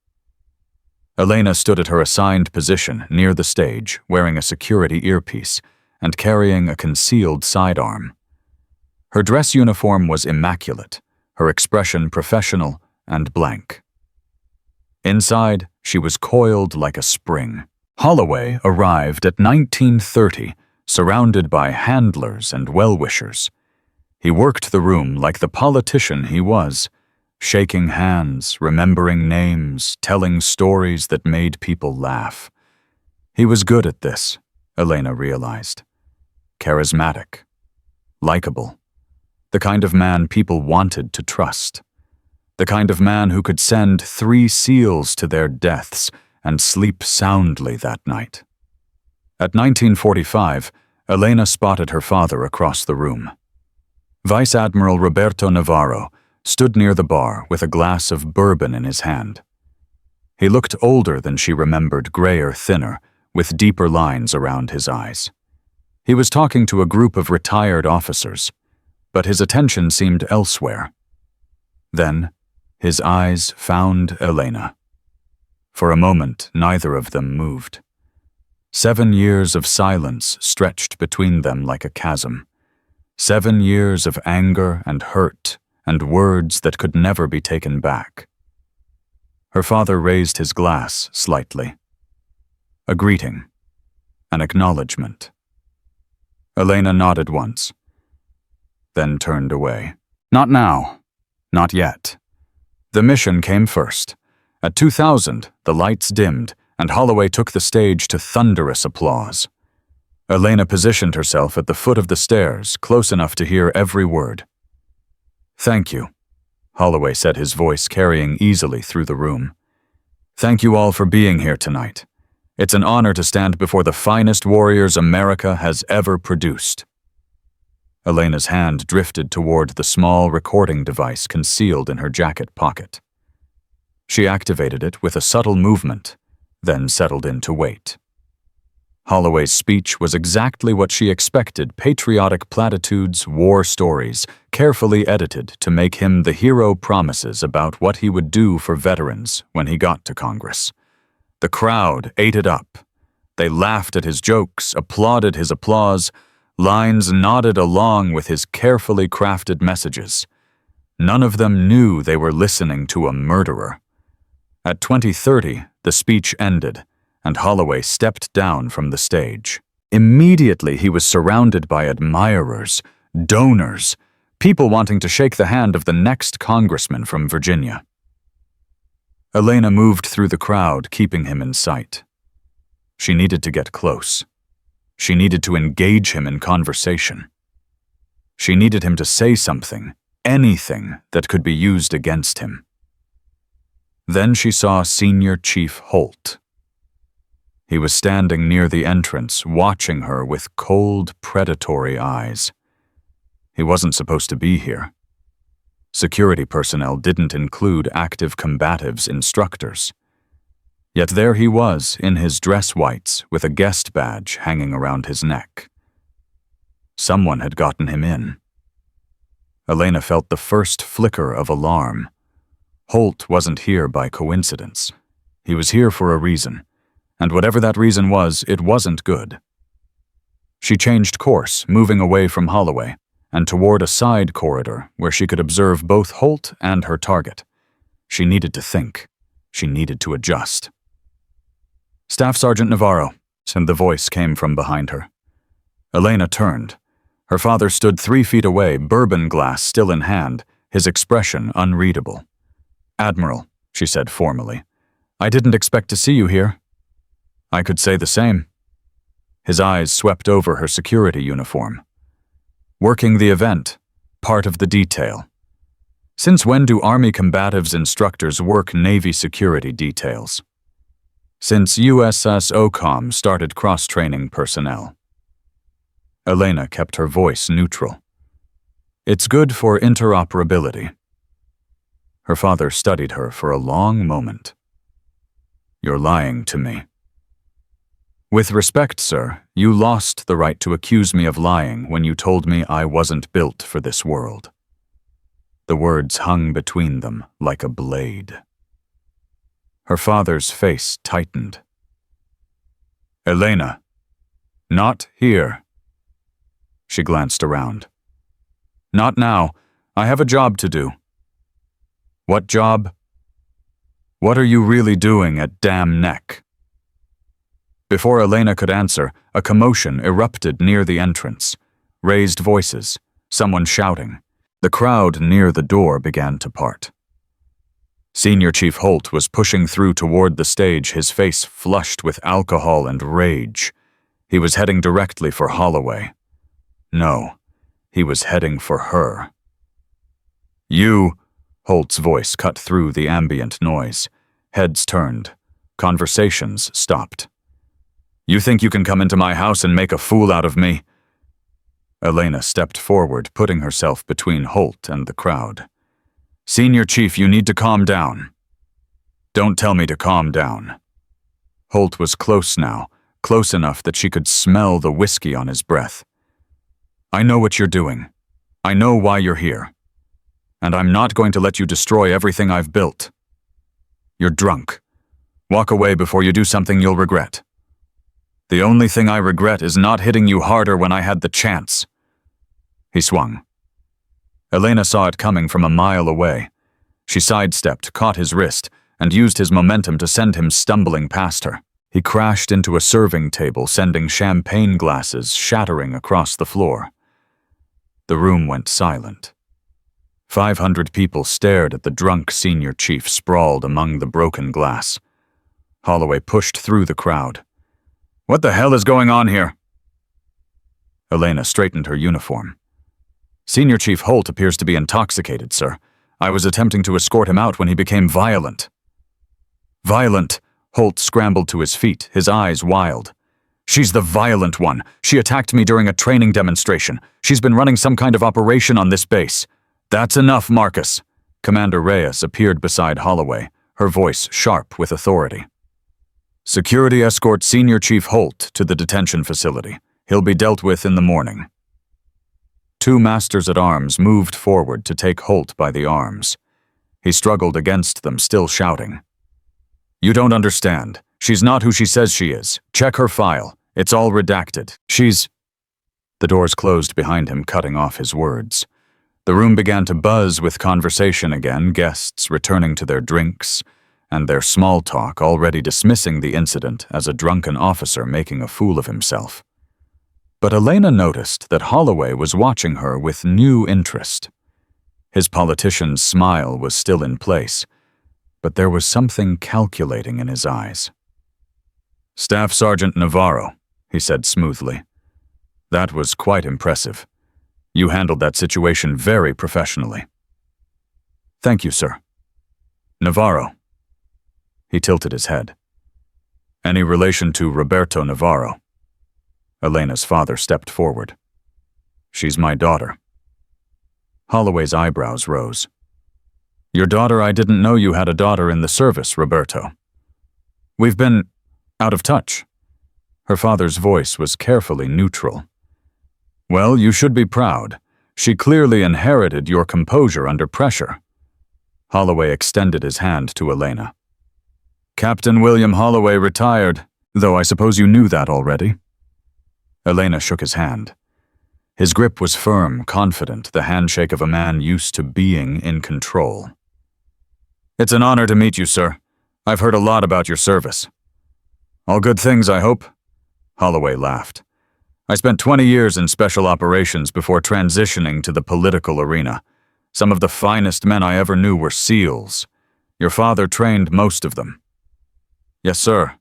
Elena stood at her assigned position near the stage, wearing a security earpiece and carrying a concealed sidearm. Her dress uniform was immaculate, her expression professional and blank. Inside, she was coiled like a spring. Holloway arrived at 1930, surrounded by handlers and well-wishers. He worked the room like the politician he was, shaking hands, remembering names, telling stories that made people laugh. He was good at this, Elena realized. Charismatic, likable, the kind of man people wanted to trust, the kind of man who could send 3 SEALs to their deaths and sleep soundly that night. At 1945, Elena spotted her father across the room. Vice Admiral Roberto Navarro stood near the bar with a glass of bourbon in his hand. He looked older than she remembered, grayer, thinner, with deeper lines around his eyes. He was talking to a group of retired officers, but his attention seemed elsewhere. Then, his eyes found Elena. For a moment, neither of them moved. 7 years of silence stretched between them like a chasm. 7 years of anger and hurt and words that could never be taken back. Her father raised his glass slightly. A greeting, an acknowledgement. Elena nodded once, then turned away. Not now. Not yet. The mission came first. At 2000, the lights dimmed, and Holloway took the stage to thunderous applause. Elena positioned herself at the foot of the stairs, close enough to hear every word. "Thank you," Holloway said, his voice carrying easily through the room. "Thank you all for being here tonight. It's an honor to stand before the finest warriors America has ever produced." Elena's hand drifted toward the small recording device concealed in her jacket pocket. She activated it with a subtle movement, then settled in to wait. Holloway's speech was exactly what she expected: patriotic platitudes, war stories, carefully edited to make him the hero promises about what he would do for veterans when he got to Congress. The crowd ate it up. They laughed at his jokes, applauded his applause. Lines nodded along with his carefully crafted messages. None of them knew they were listening to a murderer. At 20:30, the speech ended, and Holloway stepped down from the stage. Immediately, he was surrounded by admirers, donors, people wanting to shake the hand of the next congressman from Virginia. Elena moved through the crowd, keeping him in sight. She needed to get close. She needed to engage him in conversation. She needed him to say something, anything that could be used against him. Then she saw Senior Chief Holt. He was standing near the entrance, watching her with cold, predatory eyes. He wasn't supposed to be here. Security personnel didn't include active combatives instructors. Yet there he was, in his dress whites, with a guest badge hanging around his neck. Someone had gotten him in. Elena felt the first flicker of alarm. Holt wasn't here by coincidence. He was here for a reason, and whatever that reason was, it wasn't good. She changed course, moving away from Holloway, and toward a side corridor where she could observe both Holt and her target. She needed to think. She needed to adjust. "Staff Sergeant Navarro," and the voice came from behind her. Elena turned. Her father stood 3 feet away, bourbon glass still in hand, his expression unreadable. "Admiral," she said formally, "I didn't expect to see you here." "I could say the same." His eyes swept over her security uniform. "Working the event, part of the detail. Since when do Army combatives instructors work Navy security details?" "Since USS OCOM started cross-training personnel." Elena kept her voice neutral. "It's good for interoperability." Her father studied her for a long moment. "You're lying to me." "With respect, sir, you lost the right to accuse me of lying when you told me I wasn't built for this world." The words hung between them like a blade. Her father's face tightened. "Elena, not here." She glanced around. "Not now. I have a job to do." "What job?" "What are you really doing at Dam Neck?" Before Elena could answer, a commotion erupted near the entrance. Raised voices, someone shouting. The crowd near the door began to part. Senior Chief Holt was pushing through toward the stage, his face flushed with alcohol and rage. He was heading directly for Holloway. No, he was heading for her. "You," Holt's voice cut through the ambient noise. Heads turned. Conversations stopped. "You think you can come into my house and make a fool out of me?" Elena stepped forward, putting herself between Holt and the crowd. "Senior Chief, you need to calm down." "Don't tell me to calm down." Holt was close now, close enough that she could smell the whiskey on his breath. "I know what you're doing. I know why you're here. And I'm not going to let you destroy everything I've built. You're drunk. Walk away before you do something you'll regret." The only thing I regret is not hitting you harder when I had the chance. He swung. Elena saw it coming from a mile away. She sidestepped, caught his wrist, and used his momentum to send him stumbling past her. He crashed into a serving table, sending champagne glasses shattering across the floor. The room went silent. 500 people stared at the drunk senior chief sprawled among the broken glass. Holloway pushed through the crowd. "What the hell is going on here?" Elena straightened her uniform. "Senior Chief Holt appears to be intoxicated, sir. I was attempting to escort him out when he became violent." "Violent?" Holt scrambled to his feet, his eyes wild. "She's the violent one. She attacked me during a training demonstration. She's been running some kind of operation on this base." "That's enough, Marcus." Commander Reyes appeared beside Holloway, her voice sharp with authority. "Security escort Senior Chief Holt to the detention facility. He'll be dealt with in the morning." 2 masters-at-arms moved forward to take Holt by the arms. He struggled against them, still shouting. "You don't understand. She's not who she says she is. Check her file. It's all redacted. She's—" The doors closed behind him, cutting off his words. The room began to buzz with conversation again, guests returning to their drinks, and their small talk already dismissing the incident as a drunken officer making a fool of himself. But Elena noticed that Holloway was watching her with new interest. His politician's smile was still in place, but there was something calculating in his eyes. "Staff Sergeant Navarro," he said smoothly. "That was quite impressive. You handled that situation very professionally." "Thank you, sir." "Navarro." He tilted his head. "Any relation to Roberto Navarro?" Elena's father stepped forward. "She's my daughter." Holloway's eyebrows rose. "Your daughter? I didn't know you had a daughter in the service, Roberto." "We've been out of touch." Her father's voice was carefully neutral. "Well, you should be proud. She clearly inherited your composure under pressure." Holloway extended his hand to Elena. "Captain William Holloway retired, though I suppose you knew that already." Elena shook his hand. His grip was firm, confident, the handshake of a man used to being in control. "It's an honor to meet you, sir. I've heard a lot about your service." "All good things, I hope." Holloway laughed. "I spent 20 years in special operations before transitioning to the political arena. Some of the finest men I ever knew were SEALs. Your father trained most of them." "Yes, sir."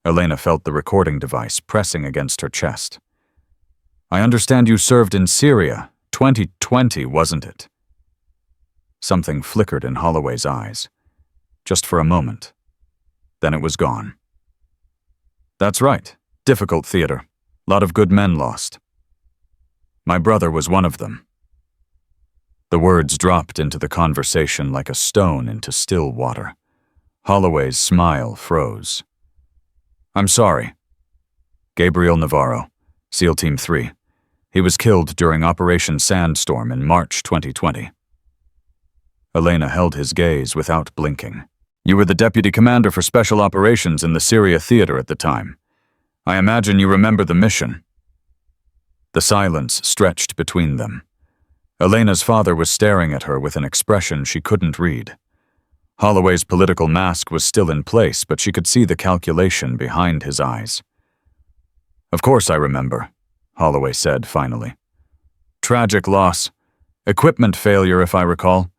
Elena felt the recording device pressing against her chest. "I understand you served in Syria. 2020, wasn't it?" Something flickered in Holloway's eyes. Just for a moment. Then it was gone. "That's right. Difficult theater. Lot of good men lost. My brother was one of them." The words dropped into the conversation like a stone into still water. Holloway's smile froze. "I'm sorry. Gabriel Navarro, SEAL Team 3. He was killed during Operation Sandstorm in March 2020. Elena held his gaze without blinking. "You were the deputy commander for special operations in the Syria theater at the time. I imagine you remember the mission." The silence stretched between them. Elena's father was staring at her with an expression she couldn't read. Holloway's political mask was still in place, but she could see the calculation behind his eyes. "Of course I remember," Holloway said finally. "Tragic loss. Equipment failure, if I recall.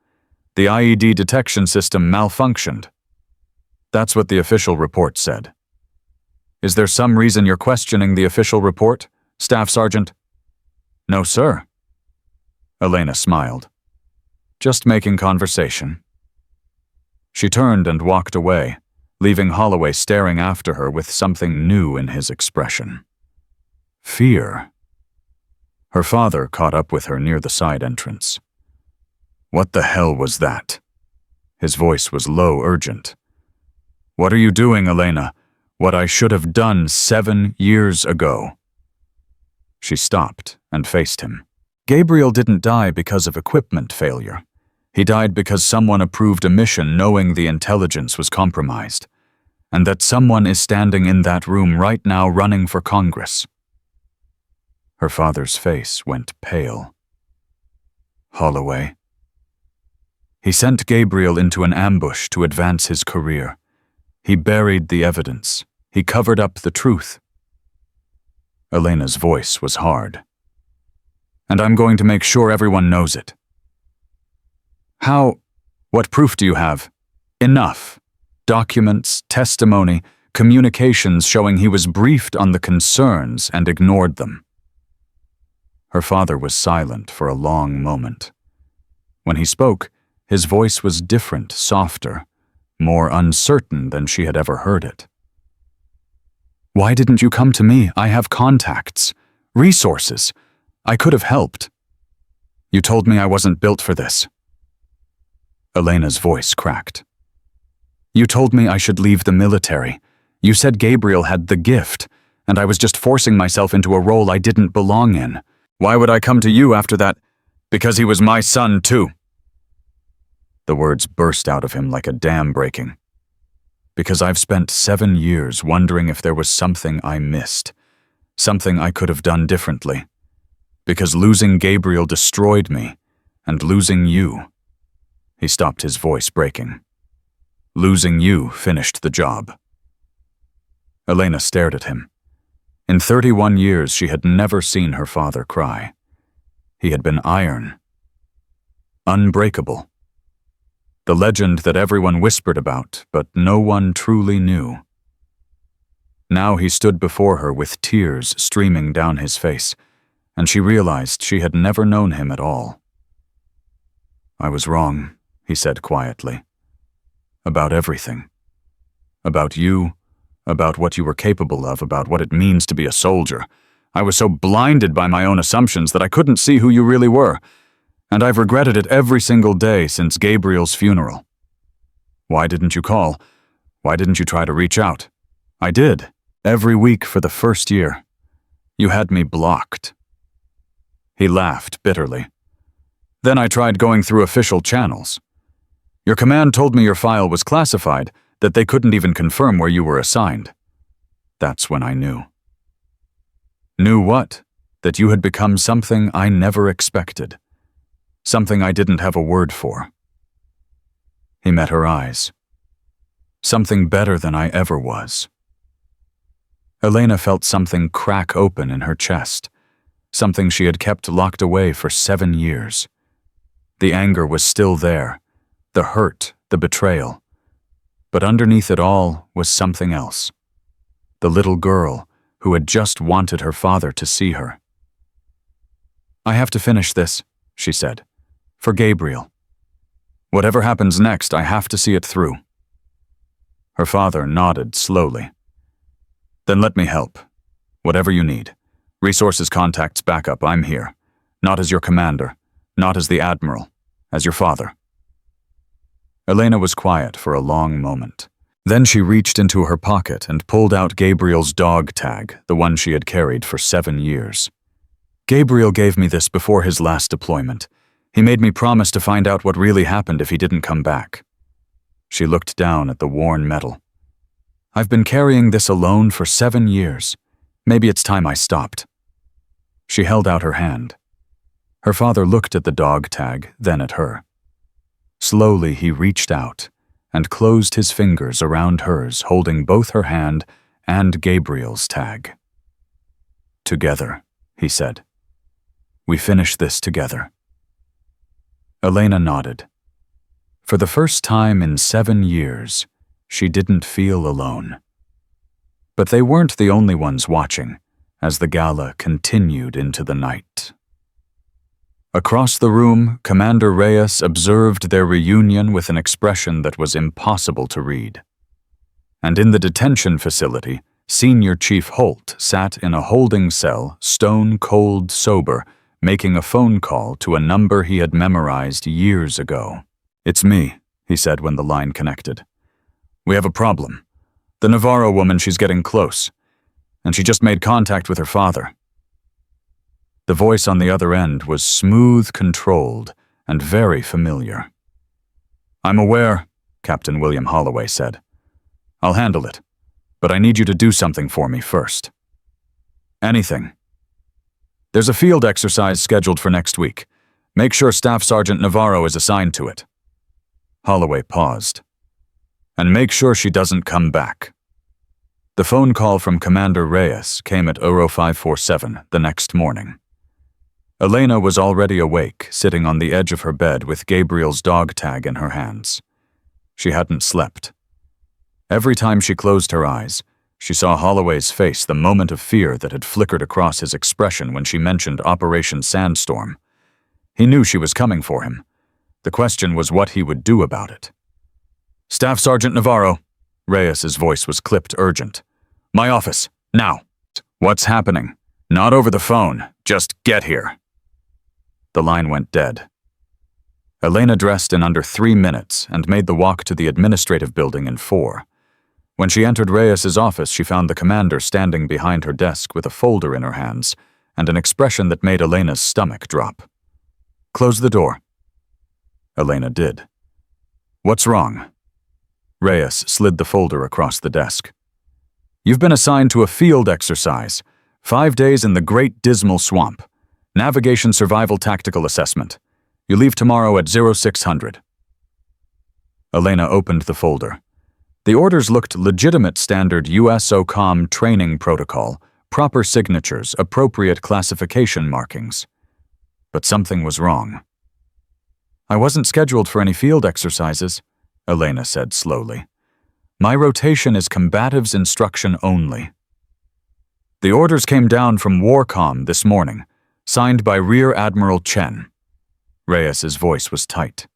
The IED detection system malfunctioned." That's what the official report said. "Is there some reason you're questioning the official report, Staff Sergeant?" "No, sir." Elena smiled. "Just making conversation." She turned and walked away, leaving Holloway staring after her with something new in his expression. Fear. Her father caught up with her near the side entrance. "What the hell was that?" His voice was low, urgent. "What are you doing, Elena? What I should have done 7 years ago." She stopped and faced him. Gabriel didn't die because of equipment failure. He died because someone approved a mission knowing the intelligence was compromised. and that someone is standing in that room right now running for Congress. Her father's face went pale. Holloway. He sent Gabriel into an ambush to advance his career. He buried the evidence. He covered up the truth. Elena's voice was hard. And I'm going to make sure everyone knows it. How? What proof do you have? Enough. Documents, testimony, communications showing he was briefed on the concerns and ignored them. Her father was silent for a long moment. When he spoke, his voice was different, softer, more uncertain than she had ever heard it. Why didn't you come to me? I have contacts, resources. I could have helped. You told me I wasn't built for this. Elena's voice cracked. You told me I should leave the military. You said Gabriel had the gift, and I was just forcing myself into a role I didn't belong in. Why would I come to you after that? Because he was my son, too. The words burst out of him like a dam breaking. Because I've spent 7 years wondering if there was something I missed, something I could have done differently. Because losing Gabriel destroyed me, and losing you. He stopped, his voice breaking. Losing you finished the job. Elena stared at him. In 31 years, she had never seen her father cry. He had been iron. Unbreakable. The legend that everyone whispered about, but no one truly knew. Now he stood before her with tears streaming down his face, and she realized she had never known him at all. I was wrong, he said quietly. About everything. About you, about what you were capable of, about what it means to be a soldier. I was so blinded by my own assumptions that I couldn't see who you really were, and I've regretted it every single day since Gabriel's funeral. Why didn't you call? Why didn't you try to reach out? I did, every week for the first year. You had me blocked. He laughed bitterly. Then I tried going through official channels. Your command told me your file was classified, that they couldn't even confirm where you were assigned. That's when I knew. Knew what? That you had become something I never expected. Something I didn't have a word for. He met her eyes. Something better than I ever was. Elena felt something crack open in her chest, something she had kept locked away for 7 years. The anger was still there, the hurt, the betrayal. But underneath it all was something else. The little girl who had just wanted her father to see her. I have to finish this, she said, for Gabriel. Whatever happens next, I have to see it through. Her father nodded slowly. Then let me help. Whatever you need. Resources, contacts, backup, I'm here. Not as your commander, not as the admiral, as your father. Elena was quiet for a long moment. Then she reached into her pocket and pulled out Gabriel's dog tag, the one she had carried for 7 years. Gabriel gave me this before his last deployment. He made me promise to find out what really happened if he didn't come back. She looked down at the worn metal. I've been carrying this alone for 7 years. Maybe it's time I stopped. She held out her hand. Her father looked at the dog tag, then at her. Slowly he reached out and closed his fingers around hers, holding both her hand and Gabriel's tag. Together, he said. We finish this together. Elena nodded. For the first time in 7 years, she didn't feel alone. But they weren't the only ones watching as the gala continued into the night. Across the room, Commander Reyes observed their reunion with an expression that was impossible to read. And in the detention facility, Senior Chief Holt sat in a holding cell, stone-cold sober, making a phone call to a number he had memorized years ago. It's me, he said when the line connected. We have a problem. The Navarro woman, she's getting close, and she just made contact with her father. The voice on the other end was smooth, controlled, and very familiar. I'm aware, Captain William Holloway said. I'll handle it, but I need you to do something for me first. Anything. There's a field exercise scheduled for next week. Make sure Staff Sergeant Navarro is assigned to it. Holloway paused. And make sure she doesn't come back. The phone call from Commander Reyes came at 0547 the next morning. Elena was already awake, sitting on the edge of her bed with Gabriel's dog tag in her hands. She hadn't slept. Every time she closed her eyes, she saw Holloway's face, the moment of fear that had flickered across his expression when she mentioned Operation Sandstorm. He knew she was coming for him. The question was what he would do about it. Staff Sergeant Navarro. Reyes's voice was clipped urgent. My office, now. What's happening? Not over the phone, just get here. The line went dead. Elena dressed in under 3 minutes and made the walk to the administrative building in 4. When she entered Reyes's office, she found the commander standing behind her desk with a folder in her hands and an expression that made Elena's stomach drop. Close the door. Elena did. What's wrong? Reyes slid the folder across the desk. You've been assigned to a field exercise, 5 days in the Great Dismal Swamp. Navigation Survival Tactical Assessment. You leave tomorrow at 0600. Elena opened the folder. The orders looked legitimate, standard USOCOM training protocol, proper signatures, appropriate classification markings. But something was wrong. I wasn't scheduled for any field exercises, Elena said slowly. My rotation is combatives instruction only. The orders came down from Warcom this morning, signed by Rear Admiral Chen. Reyes's voice was tight.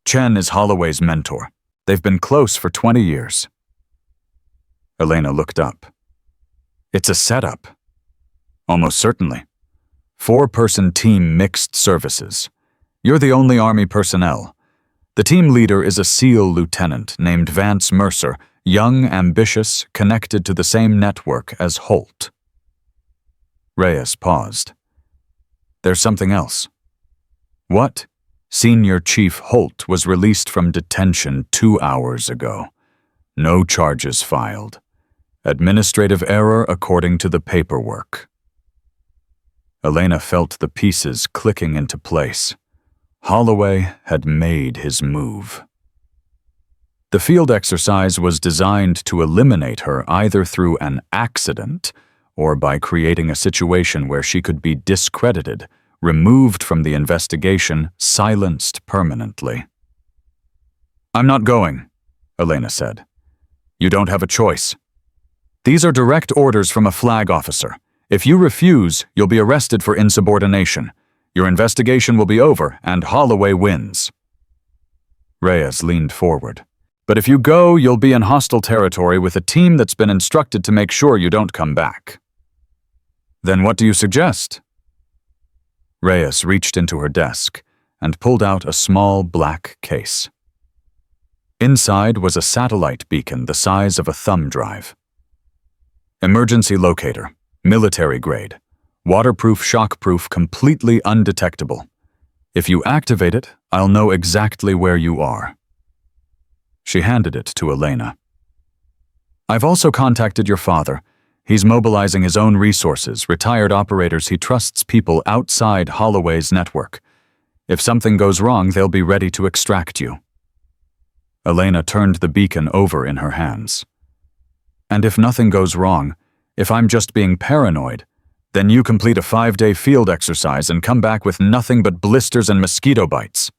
Chen is Holloway's mentor. They've been close for 20 years. Elena looked up. It's a setup. Almost certainly. 4-person team, mixed services. You're the only Army personnel. The team leader is a SEAL lieutenant named Vance Mercer, young, ambitious, connected to the same network as Holt. Reyes paused. There's something else. What? Senior Chief Holt was released from detention 2 hours ago. No charges filed. Administrative error according to the paperwork. Elena felt the pieces clicking into place. Holloway had made his move. The field exercise was designed to eliminate her either through an accident or by creating a situation where she could be discredited, removed from the investigation, silenced permanently. I'm not going, Elena said. You don't have a choice. These are direct orders from a flag officer. If you refuse, you'll be arrested for insubordination. Your investigation will be over, and Holloway wins. Reyes leaned forward. But if you go, you'll be in hostile territory with a team that's been instructed to make sure you don't come back. Then what do you suggest? Reyes reached into her desk and pulled out a small black case. Inside was a satellite beacon the size of a thumb drive. Emergency locator, military grade, waterproof, shockproof, completely undetectable. If you activate it, I'll know exactly where you are. She handed it to Elena. I've also contacted your father. He's mobilizing his own resources, retired operators. He trusts people outside Holloway's network. If something goes wrong, they'll be ready to extract you. Elena turned the beacon over in her hands. And if nothing goes wrong, if I'm just being paranoid, then you complete a 5-day field exercise and come back with nothing but blisters and mosquito bites.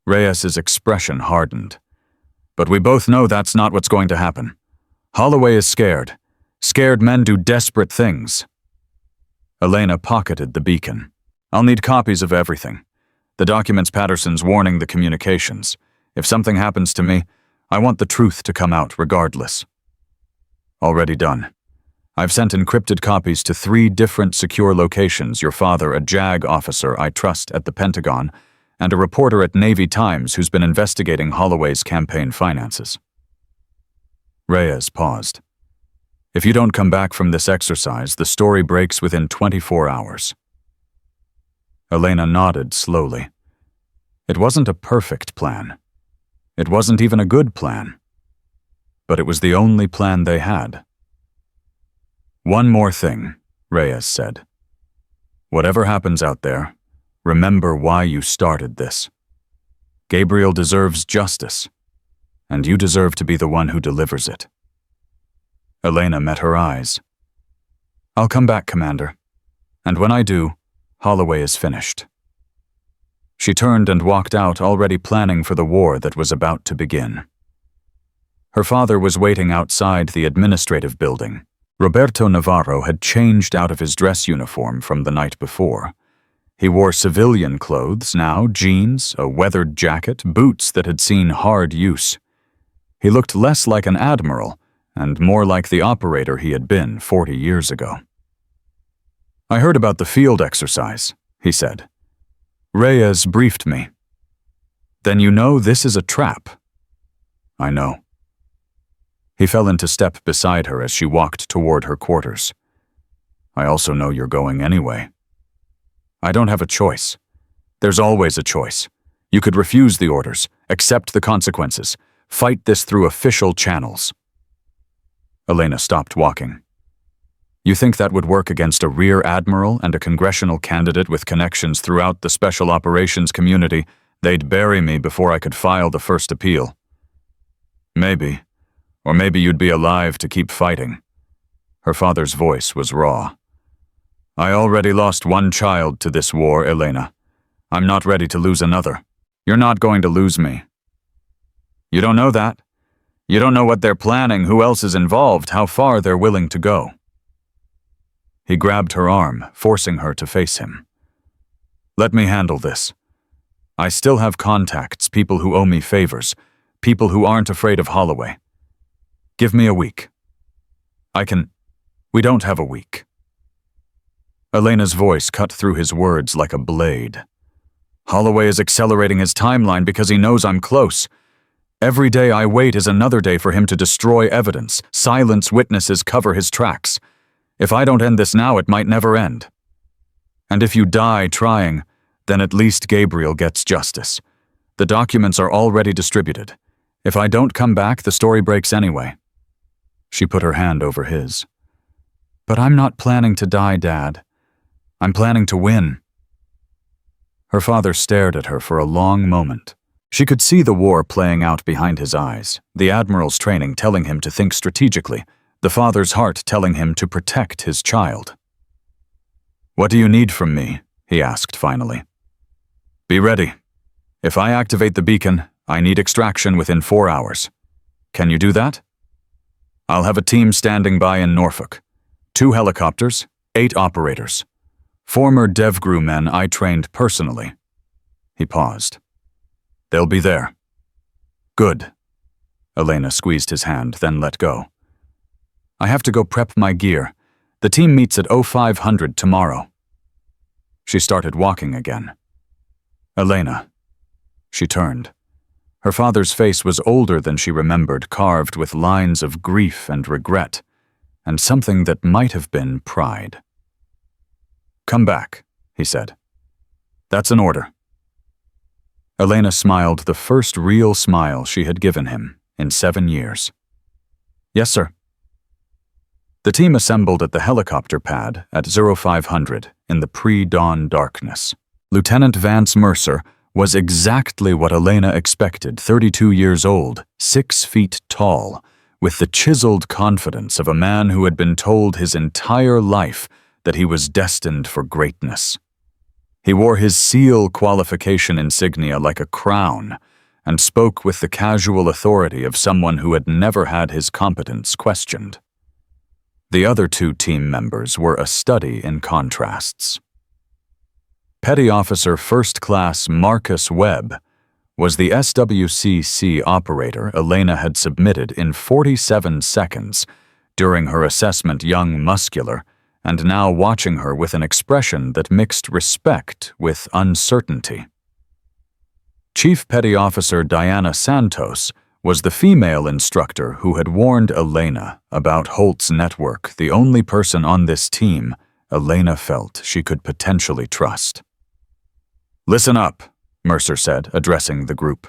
Reyes's expression hardened. But we both know that's not what's going to happen. Holloway is scared. Scared men do desperate things. Elena pocketed the beacon. I'll need copies of everything. The documents Patterson's warning the communications. If something happens to me, I want the truth to come out regardless. Already done. I've sent encrypted copies to 3 different secure locations, your father, a JAG officer I trust at the Pentagon, and a reporter at Navy Times who's been investigating Holloway's campaign finances. Reyes paused. If you don't come back from this exercise, the story breaks within 24 hours. Elena nodded slowly. It wasn't a perfect plan. It wasn't even a good plan. but it was the only plan they had. "One more thing," Reyes said. "Whatever happens out there, remember why you started this. Gabriel deserves justice, and you deserve to be the one who delivers it." Elena met her eyes. "I'll come back, Commander. And when I do, Holloway is finished." She turned and walked out, already planning for the war that was about to begin. Her father was waiting outside the administrative building. Roberto Navarro had changed out of his dress uniform from the night before. He wore civilian clothes now, jeans, a weathered jacket, boots that had seen hard use. He looked less like an admiral and more like the operator he had been 40 years ago. "I heard about the field exercise," he said. "Reyes briefed me." "Then you know this is a trap." "I know." He fell into step beside her as she walked toward her quarters. "I also know you're going anyway." "I don't have a choice. There's always a choice. You could refuse the orders, accept the consequences, fight this through official channels." Elena stopped walking. "You think that would work against a rear admiral and a congressional candidate with connections throughout the special operations community? They'd bury me before I could file the first appeal." "Maybe. Or maybe you'd be alive to keep fighting." Her father's voice was raw. "I already lost one child to this war, Elena. I'm not ready to lose another. You're not going to lose me." "You don't know that. You don't know what they're planning, who else is involved, how far they're willing to go." He grabbed her arm, forcing her to face him. "Let me handle this. I still have contacts, people who owe me favors, people who aren't afraid of Holloway. Give me a week." We don't have a week." Elena's voice cut through his words like a blade. "Holloway is accelerating his timeline because he knows I'm close. Every day I wait is another day for him to destroy evidence, silence witnesses, cover his tracks. If I don't end this now, it might never end. And if you die trying, then at least Gabriel gets justice. The documents are already distributed. If I don't come back, the story breaks anyway." She put her hand over his. "But I'm not planning to die, Dad. I'm planning to win." Her father stared at her for a long moment. She could see the war playing out behind his eyes, the admiral's training telling him to think strategically, the father's heart telling him to protect his child. "What do you need from me?" he asked finally. "Be ready. If I activate the beacon, I need extraction within 4 hours. Can you do that? I'll have a team standing by in Norfolk. 2 helicopters, 8 operators. Former DevGru men I trained personally." He paused. "They'll be there." "Good." Elena squeezed his hand, then let go. "I have to go prep my gear. The team meets at 0500 tomorrow." She started walking again. "Elena." She turned. Her father's face was older than she remembered, carved with lines of grief and regret, and something that might have been pride. "Come back," he said. "That's an order." Elena smiled the first real smile she had given him in 7 years. "Yes, sir." The team assembled at the helicopter pad at 0500 in the pre-dawn darkness. Lieutenant Vance Mercer was exactly what Elena expected, 32 years old, 6 feet tall, with the chiseled confidence of a man who had been told his entire life that he was destined for greatness. He wore his SEAL qualification insignia like a crown and spoke with the casual authority of someone who had never had his competence questioned. The other 2 team members were a study in contrasts. Petty Officer First Class Marcus Webb was the SWCC operator Elena had submitted in 47 seconds during her assessment, young, muscular, and now watching her with an expression that mixed respect with uncertainty. Chief Petty Officer Diana Santos was the female instructor who had warned Elena about Holt's network, the only person on this team Elena felt she could potentially trust. "Listen up," Mercer said, addressing the group.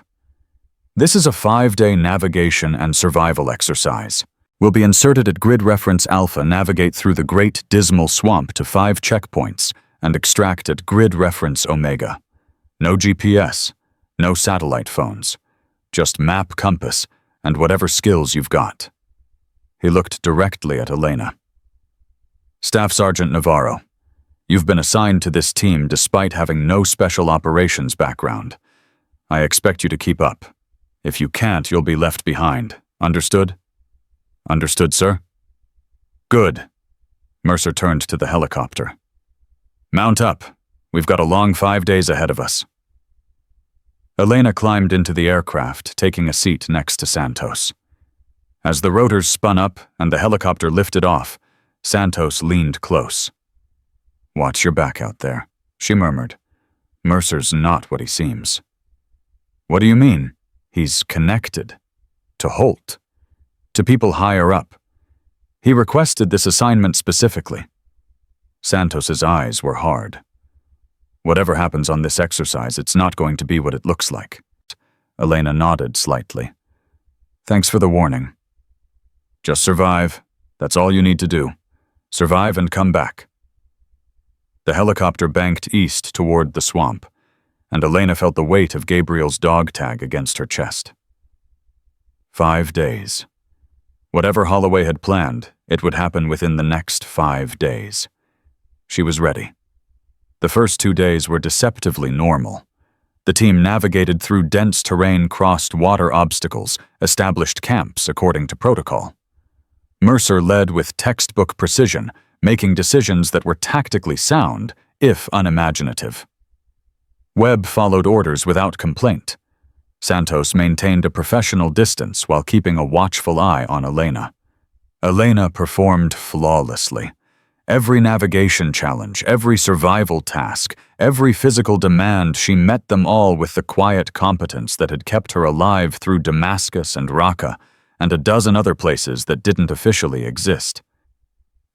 This is a 5-day navigation and survival exercise. We'll be inserted at Grid Reference Alpha, navigate through the Great Dismal Swamp to 5 checkpoints, and extract at Grid Reference Omega. No GPS, no satellite phones, just map, compass, and whatever skills you've got. He looked directly at Elena. Staff Sergeant Navarro, you've been assigned to this team despite having no special operations background. I expect you to keep up. If you can't, you'll be left behind. Understood? Understood, sir? Good. Mercer turned to the helicopter. Mount up. We've got a long 5 days ahead of us. Elena climbed into the aircraft, taking a seat next to Santos. As the rotors spun up and the helicopter lifted off, Santos leaned close. Watch your back out there, she murmured. Mercer's not what he seems. What do you mean? He's connected. To Holt. To people higher up. He requested this assignment specifically. Santos's eyes were hard. Whatever happens on this exercise, it's not going to be what it looks like. Elena nodded slightly. Thanks for the warning. Just survive. That's all you need to do. Survive and come back. The helicopter banked east toward the swamp, and Elena felt the weight of Gabriel's dog tag against her chest. 5 days. Whatever Holloway had planned, it would happen within the next 5 days. She was ready. The first 2 days were deceptively normal. The team navigated through dense terrain, crossed water obstacles, established camps according to protocol. Mercer led with textbook precision, making decisions that were tactically sound, if unimaginative. Webb followed orders without complaint. Santos maintained a professional distance while keeping a watchful eye on Elena. Elena performed flawlessly. Every navigation challenge, every survival task, every physical demand, she met them all with the quiet competence that had kept her alive through Damascus and Raqqa, and a dozen other places that didn't officially exist.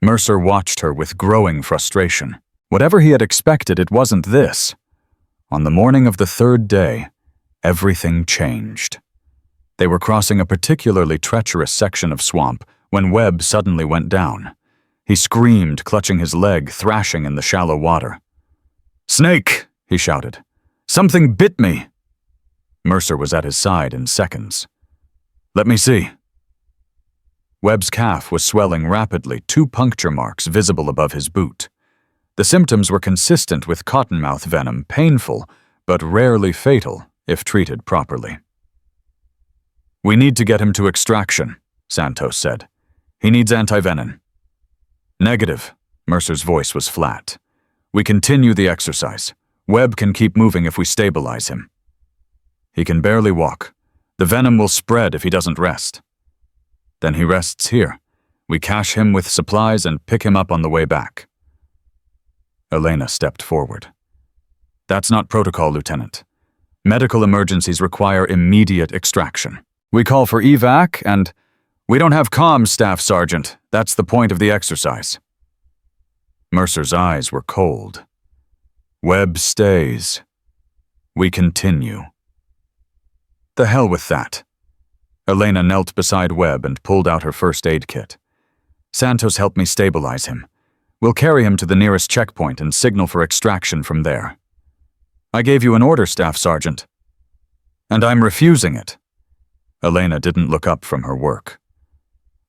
Mercer watched her with growing frustration. Whatever he had expected, it wasn't this. On the morning of the 3rd day, everything changed. They were crossing a particularly treacherous section of swamp when Webb suddenly went down. He screamed, clutching his leg, thrashing in the shallow water. "Snake!" he shouted. "Something bit me!" Mercer was at his side in seconds. "Let me see." Webb's calf was swelling rapidly, 2 puncture marks visible above his boot. The symptoms were consistent with cottonmouth venom, painful, but rarely fatal if treated properly. "We need to get him to extraction," Santos said. "He needs antivenin." "Negative." Mercer's voice was flat. "We continue the exercise. Webb can keep moving if we stabilize him." "He can barely walk. The venom will spread if he doesn't rest." "Then he rests here. We cache him with supplies and pick him up on the way back." Elena stepped forward. "That's not protocol, Lieutenant. Medical emergencies require immediate extraction. We call for evac and... We don't have comms, Staff Sergeant. That's the point of the exercise." Mercer's eyes were cold. "Webb stays. We continue." "The hell with that." Elena knelt beside Webb and pulled out her first aid kit. "Santos helped me stabilize him. We'll carry him to the nearest checkpoint and signal for extraction from there." "I gave you an order, Staff Sergeant." "And I'm refusing it." Elena didn't look up from her work.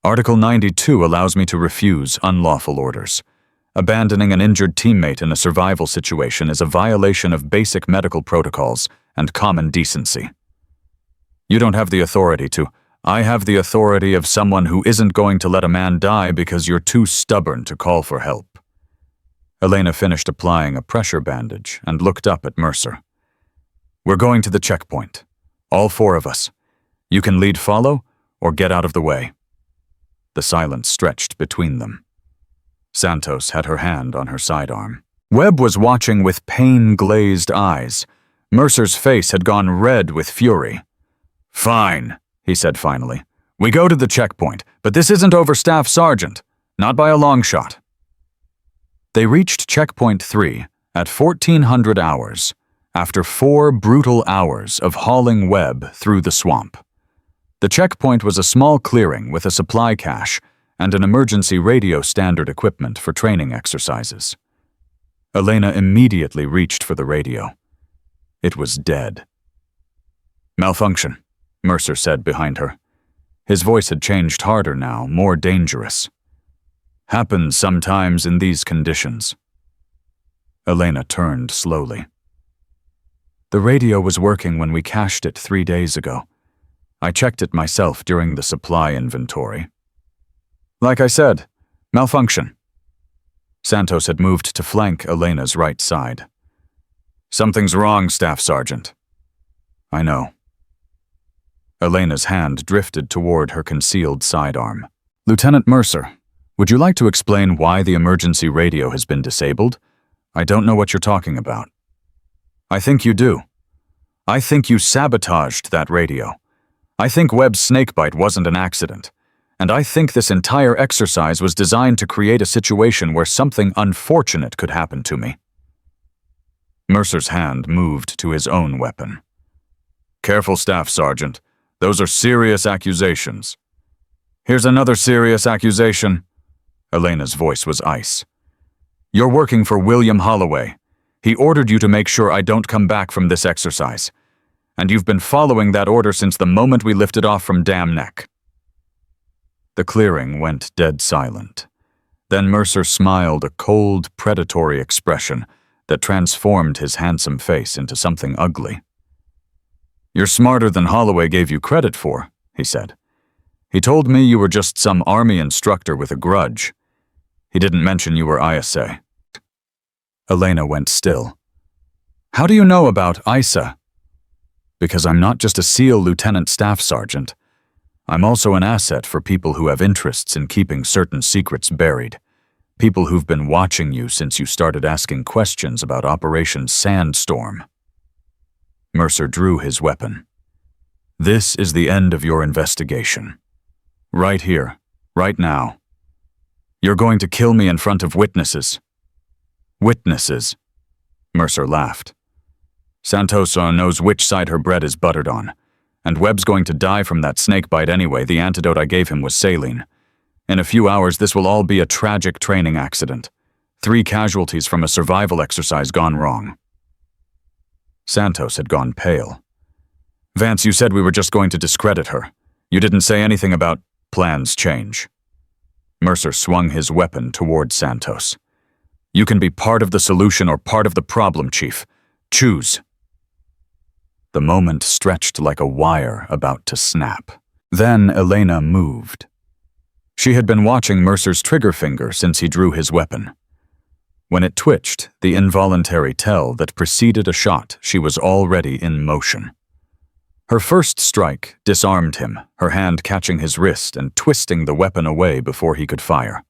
Article 92 allows me to refuse unlawful orders. Abandoning an injured teammate in a survival situation is a violation of basic medical protocols and common decency. You don't have the authority to. I have the authority of someone who isn't going to let a man die because you're too stubborn to call for help. Elena finished applying a pressure bandage and looked up at Mercer. "We're going to the checkpoint. All 4 of us. You can lead follow or get out of the way." The silence stretched between them. Santos had her hand on her sidearm. Webb was watching with pain-glazed eyes. Mercer's face had gone red with fury. "Fine," he said finally. "We go to the checkpoint, but this isn't over, Staff Sergeant. Not by a long shot." They reached Checkpoint 3 at 1400 hours, after 4 brutal hours of hauling Webb through the swamp. The checkpoint was a small clearing with a supply cache and an emergency radio standard equipment for training exercises. Elena immediately reached for the radio. It was dead. "Malfunction," Mercer said behind her. His voice had changed harder now, more dangerous. "Happens sometimes in these conditions." Elena turned slowly. "The radio was working when we cached it 3 days ago. I checked it myself during the supply inventory." "Like I said, malfunction." Santos had moved to flank Elena's right side. "Something's wrong, Staff Sergeant." "I know." Elena's hand drifted toward her concealed sidearm. "Lieutenant Mercer, would you like to explain why the emergency radio has been disabled? I don't know what you're talking about." "I think you do. I think you sabotaged that radio. I think Webb's snakebite wasn't an accident. And I think this entire exercise was designed to create a situation where something unfortunate could happen to me." Mercer's hand moved to his own weapon. "Careful, Staff Sergeant. Those are serious accusations." "Here's another serious accusation." Elena's voice was ice. "You're working for William Holloway. He ordered you to make sure I don't come back from this exercise. And you've been following that order since the moment we lifted off from Dam Neck." The clearing went dead silent. Then Mercer smiled a cold, predatory expression that transformed his handsome face into something ugly. "You're smarter than Holloway gave you credit for," he said. "He told me you were just some army instructor with a grudge. He didn't mention you were ISA." Elena went still. "How do you know about ISA?" "Because I'm not just a SEAL Lieutenant Staff Sergeant. I'm also an asset for people who have interests in keeping certain secrets buried. People who've been watching you since you started asking questions about Operation Sandstorm." Mercer drew his weapon. "This is the end of your investigation. Right here, right now. You're going to kill me in front of witnesses." "Witnesses?" Mercer laughed. "Santos knows which side her bread is buttered on. And Webb's going to die from that snakebite anyway. The antidote I gave him was saline. In a few hours, this will all be a tragic training accident. 3 casualties from a survival exercise gone wrong." Santos had gone pale. "Vance, you said we were just going to discredit her. You didn't say anything about plans change." Mercer swung his weapon toward Santos. "You can be part of the solution or part of the problem, Chief. Choose." The moment stretched like a wire about to snap. Then Elena moved. She had been watching Mercer's trigger finger since he drew his weapon. When it twitched, the involuntary tell that preceded a shot, she was already in motion. Her first strike disarmed him, her hand catching his wrist and twisting the weapon away before he could fire.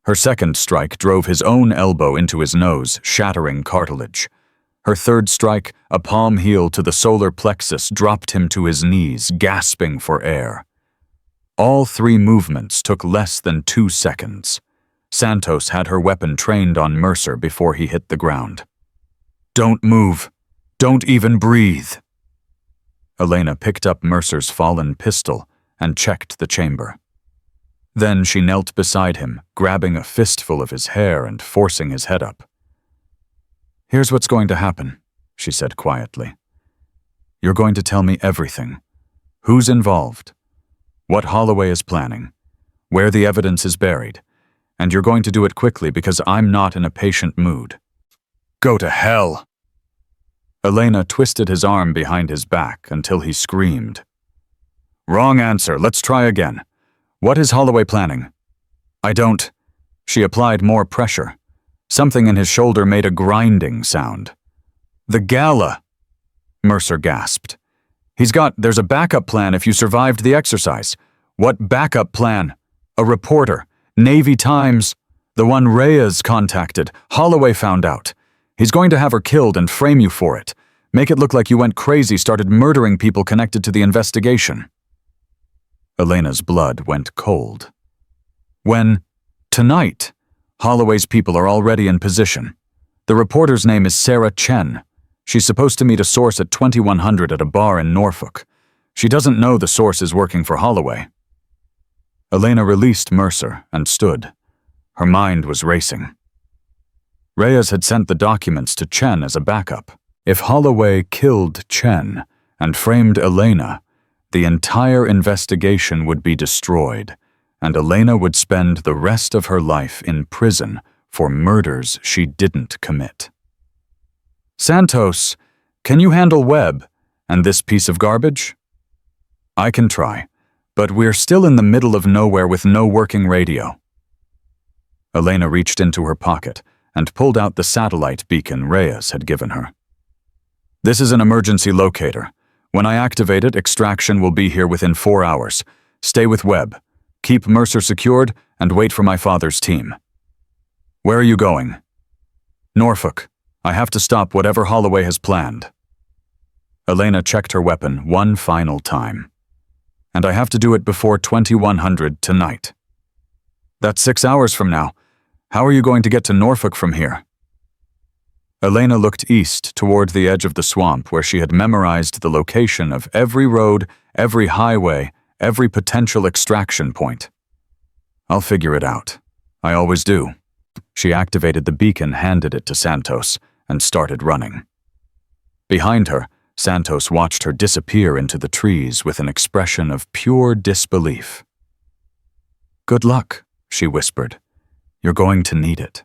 Her second strike drove his own elbow into his nose, shattering cartilage. Her third strike, a palm heel to the solar plexus, dropped him to his knees, gasping for air. All 3 movements took less than 2 seconds. Santos had her weapon trained on Mercer before he hit the ground. "Don't move. Don't even breathe." Elena picked up Mercer's fallen pistol and checked the chamber. Then she knelt beside him, grabbing a fistful of his hair and forcing his head up. "Here's what's going to happen," she said quietly. "You're going to tell me everything. Who's involved, what Holloway is planning, where the evidence is buried, and you're going to do it quickly because I'm not in a patient mood." "Go to hell!" Elena twisted his arm behind his back until he screamed. "Wrong answer. Let's try again. What is Holloway planning?" "I don't." She applied more pressure. Something in his shoulder made a grinding sound. "The gala!" Mercer gasped. There's a backup plan if you survived the exercise." "What backup plan?" "A reporter. Navy Times. The one Reyes contacted. Holloway found out. He's going to have her killed and frame you for it. Make it look like you went crazy, started murdering people connected to the investigation." Elena's blood went cold. "Tonight. Holloway's people are already in position. The reporter's name is Sarah Chen. She's supposed to meet a source at 2100 at a bar in Norfolk. She doesn't know the source is working for Holloway. Elena released Mercer and stood. Her mind was racing. Reyes had sent the documents to Chen as a backup. If Holloway killed Chen and framed Elena, the entire investigation would be destroyed, and Elena would spend the rest of her life in prison for murders she didn't commit. Santos, can you handle Webb and this piece of garbage? I can try, but we're still in the middle of nowhere with no working radio. Elena reached into her pocket and pulled out the satellite beacon Reyes had given her. This is an emergency locator. When I activate it, extraction will be here within 4 hours. Stay with Webb. Keep Mercer secured and wait for my father's team. Where are you going? Norfolk. I have to stop whatever Holloway has planned. Elena checked her weapon one final time. And I have to do it before 2100 tonight. That's 6 hours from now. How are you going to get to Norfolk from here? Elena looked east toward the edge of the swamp where she had memorized the location of every road, every highway, every potential extraction point. I'll figure it out. I always do. She activated the beacon, handed it to Santos, and started running. Behind her, Santos watched her disappear into the trees with an expression of pure disbelief. Good luck, she whispered. You're going to need it.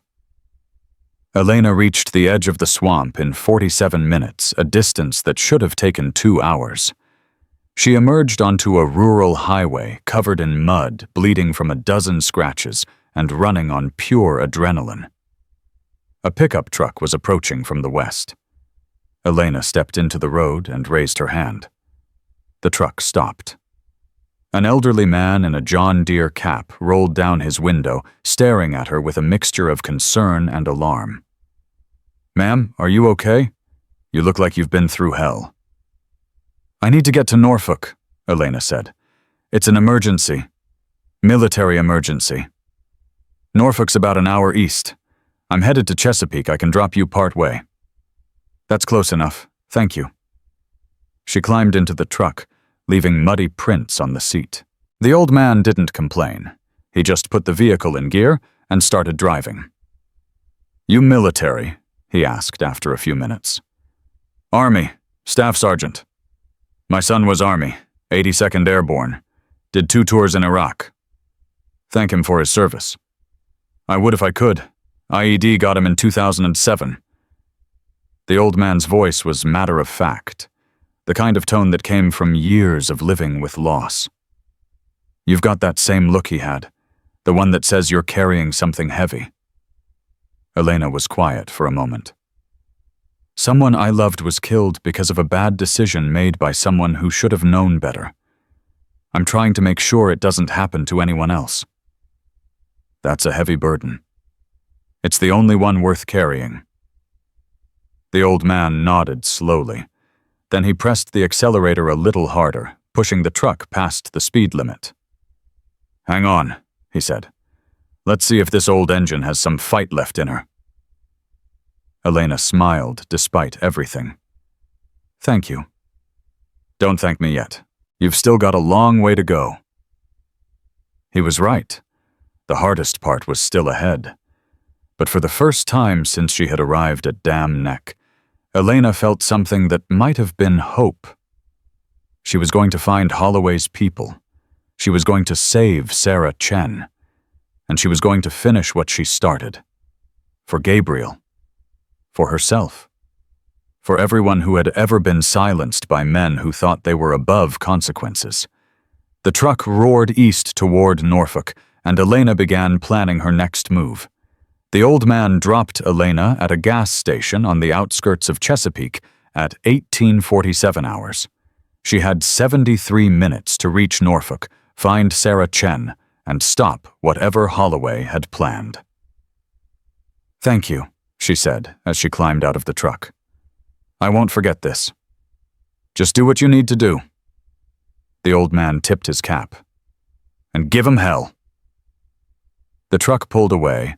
Elena reached the edge of the swamp in 47 minutes, a distance that should have taken 2 hours. She emerged onto a rural highway covered in mud, bleeding from a dozen scratches, and running on pure adrenaline. A pickup truck was approaching from the west. Elena stepped into the road and raised her hand. The truck stopped. An elderly man in a John Deere cap rolled down his window, staring at her with a mixture of concern and alarm. Ma'am, are you okay? You look like you've been through hell. I need to get to Norfolk, Elena said. It's an emergency. Military emergency. Norfolk's about an hour east. I'm headed to Chesapeake. I can drop you part way. That's close enough. Thank you. She climbed into the truck, leaving muddy prints on the seat. The old man didn't complain. He just put the vehicle in gear and started driving. You military? He asked after a few minutes. Army, Staff Sergeant. My son was Army, 82nd Airborne. Did 2 tours in Iraq. Thank him for his service. I would if I could. IED got him in 2007. The old man's voice was matter-of-fact, the kind of tone that came from years of living with loss. You've got that same look he had, the one that says you're carrying something heavy. Elena was quiet for a moment. Someone I loved was killed because of a bad decision made by someone who should have known better. I'm trying to make sure it doesn't happen to anyone else. That's a heavy burden. It's the only one worth carrying. The old man nodded slowly. Then he pressed the accelerator a little harder, pushing the truck past the speed limit. Hang on, he said. Let's see if this old engine has some fight left in her. Elena smiled despite everything. Thank you. Don't thank me yet. You've still got a long way to go. He was right. The hardest part was still ahead. But for the first time since she had arrived at Dam Neck, Elena felt something that might have been hope. She was going to find Holloway's people. She was going to save Sarah Chen. And she was going to finish what she started. For Gabriel. For herself. For everyone who had ever been silenced by men who thought they were above consequences. The truck roared east toward Norfolk, and Elena began planning her next move. The old man dropped Elena at a gas station on the outskirts of Chesapeake at 1847 hours. She had 73 minutes to reach Norfolk, find Sarah Chen, and stop whatever Holloway had planned. Thank you, she said as she climbed out of the truck. I won't forget this. Just do what you need to do. The old man tipped his cap. And give 'em hell. The truck pulled away,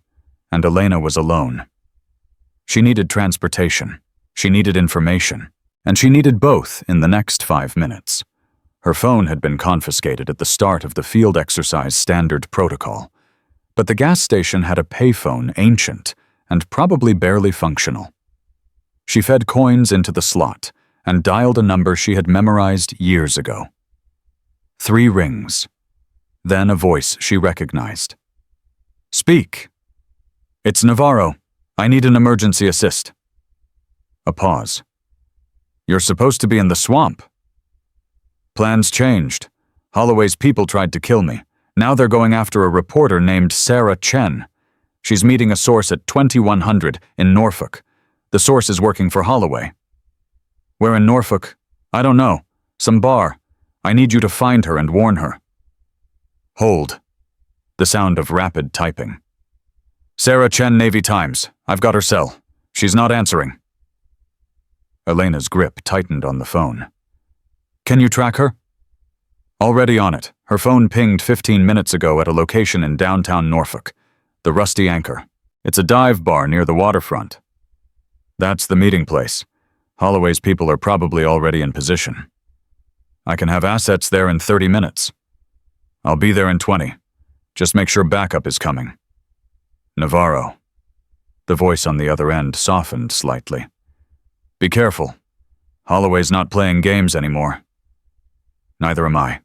and Elena was alone. She needed transportation. She needed information, and she needed both in the next 5 minutes. Her phone had been confiscated at the start of the field exercise standard protocol, but the gas station had a payphone ancient and probably barely functional. She fed coins into the slot and dialed a number she had memorized years ago. 3 rings. Then a voice she recognized. "Speak." "It's Navarro. I need an emergency assist." A pause. "You're supposed to be in the swamp." "Plans changed. Holloway's people tried to kill me. Now they're going after a reporter named Sarah Chen. She's meeting a source at 2100 in Norfolk. The source is working for Holloway." "Where in Norfolk?" "I don't know. Some bar. I need you to find her and warn her." Hold. The sound of rapid typing. "Sarah Chen, Navy Times. I've got her cell. She's not answering." Elena's grip tightened on the phone. "Can you track her?" "Already on it. Her phone pinged 15 minutes ago at a location in downtown Norfolk. The Rusty Anchor. It's a dive bar near the waterfront." "That's the meeting place. Holloway's people are probably already in position. I can have assets there in 30 minutes. I'll be there in 20. Just make sure backup is coming." "Navarro." The voice on the other end softened slightly. "Be careful. Holloway's not playing games anymore." "Neither am I."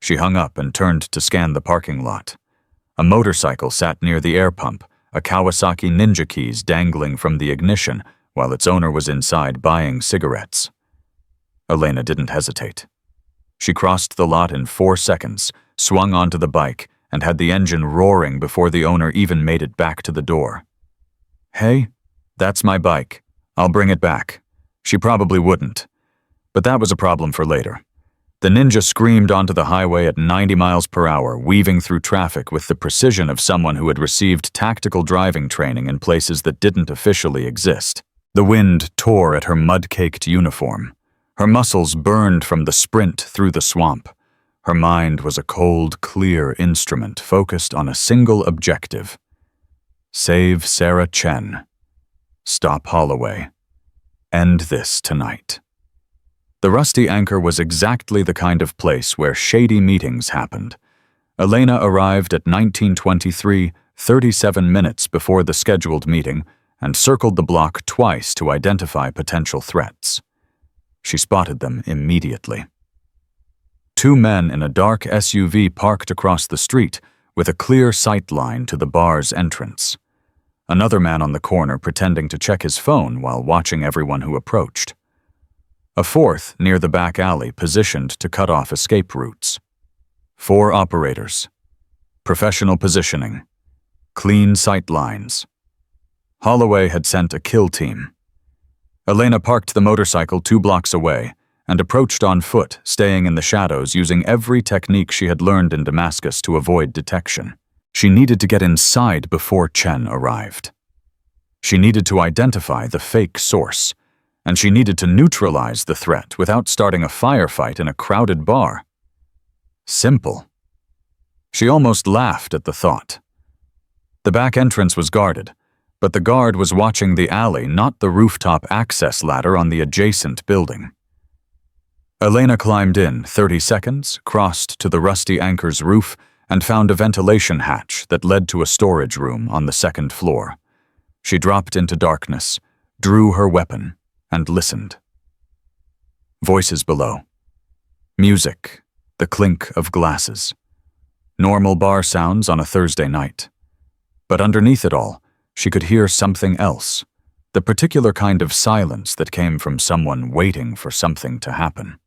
She hung up and turned to scan the parking lot. A motorcycle sat near the air pump, a Kawasaki Ninja keys dangling from the ignition while its owner was inside buying cigarettes. Elena didn't hesitate. She crossed the lot in 4 seconds, swung onto the bike, and had the engine roaring before the owner even made it back to the door. "Hey, that's my bike. I'll bring it back." She probably wouldn't. But that was a problem for later. The Ninja screamed onto the highway at 90 miles per hour, weaving through traffic with the precision of someone who had received tactical driving training in places that didn't officially exist. The wind tore at her mud-caked uniform. Her muscles burned from the sprint through the swamp. Her mind was a cold, clear instrument focused on a single objective. Save Sarah Chen. Stop Holloway. End this tonight. The Rusty Anchor was exactly the kind of place where shady meetings happened. Elena arrived at 1923, 37 minutes before the scheduled meeting, and circled the block twice to identify potential threats. She spotted them immediately. 2 men in a dark SUV parked across the street, with a clear sight line to the bar's entrance. Another man on the corner pretending to check his phone while watching everyone who approached. A 4th near the back alley positioned to cut off escape routes. 4 operators. Professional positioning. Clean sight lines. Holloway had sent a kill team. Elena parked the motorcycle 2 blocks away and approached on foot, staying in the shadows using every technique she had learned in Damascus to avoid detection. She needed to get inside before Chen arrived. She needed to identify the fake source, and she needed to neutralize the threat without starting a firefight in a crowded bar. Simple. She almost laughed at the thought. The back entrance was guarded, but the guard was watching the alley, not the rooftop access ladder on the adjacent building. Elena climbed in 30 seconds, crossed to the Rusty Anchor's roof, and found a ventilation hatch that led to a storage room on the 2nd floor. She dropped into darkness, drew her weapon, and listened. Voices below. Music, the clink of glasses. Normal bar sounds on a Thursday night. But underneath it all, she could hear something else, the particular kind of silence that came from someone waiting for something to happen.